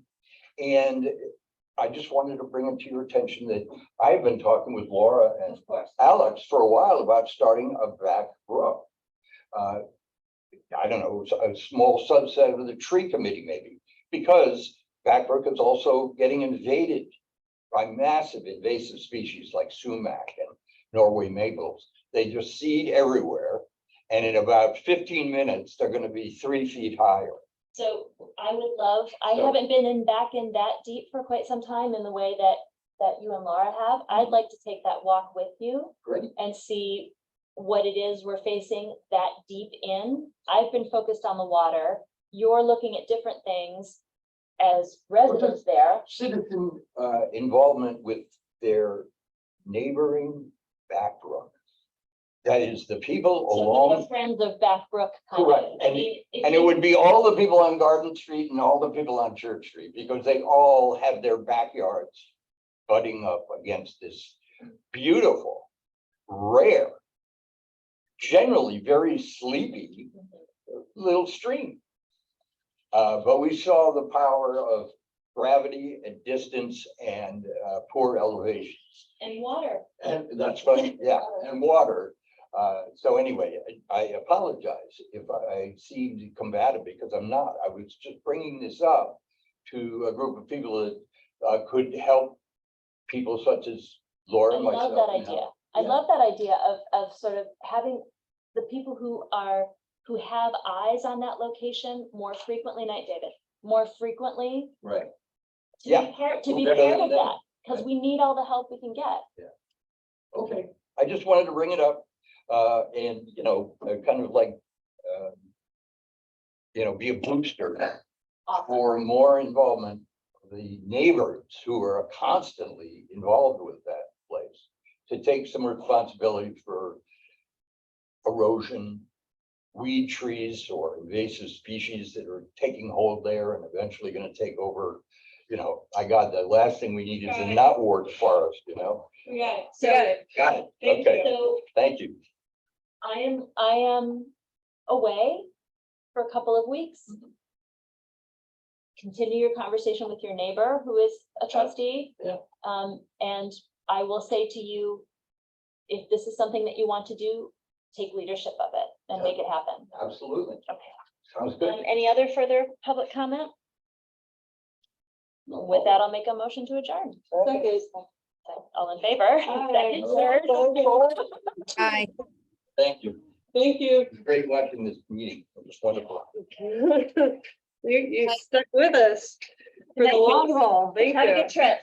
And I just wanted to bring it to your attention that I've been talking with Laura and Alex for a while about starting a back brook. I don't know, a small subset of the tree committee maybe, because Backbrook is also getting invaded by massive invasive species like sumac and Norway maples. They just seed everywhere. And in about 15 minutes, they're gonna be 3 feet higher. So I would love, I So- haven't been back in that deep for quite some time in the way that you and Laura have. I'd like to take that walk with you Great. and see what it is we're facing that deep in. I've been focused on the water. You're looking at different things as residents there. Citizen involvement with their neighboring back brook. That is the people So along. we're friends of Backbrook. kind of. Correct, I mean, if and it you- would be all the people on Garden Street and all the people on Church Street, because they all have their backyards butting up against this beautiful, rare, generally very sleepy little stream. But we saw the power of gravity and distance and poor elevations. And water. And that's funny, yeah, and water. So anyway, I apologize if I seemed combative, because I'm not. I was just bringing this up to a group of people that could help people such as I Laura, love myself. that and idea. Hal. I Yeah. love that idea of sort of having the people who have eyes on that location more frequently, night David, more frequently. Right, To Yeah. be part, to Who be better part than of them? that, because we need all the help we can get. okay. I just wanted to bring it up, and, kind of like, be a booster for more involvement of the neighbors who are constantly involved with that place, to take some responsibility for erosion, weed trees or invasive species that are taking hold there and eventually gonna take over. The last thing we need is a knotwort forest, Yeah. We got it. Got it, Thank okay, So thank you. I am away for a couple of weeks. Continue your conversation with your neighbor who is a trustee. Yeah. And I will say to you, if this is something that you want to do, take leadership of it and make it happen. Absolutely. Okay. Sounds good. Any other further public comment? With that, I'll make a motion to adjourn. Second. All in favor? Second, third. Aye. Thank you. Thank you. It's great watching this meeting. It was wonderful. You stuck with us for the long haul. Thank Have a you. good trip.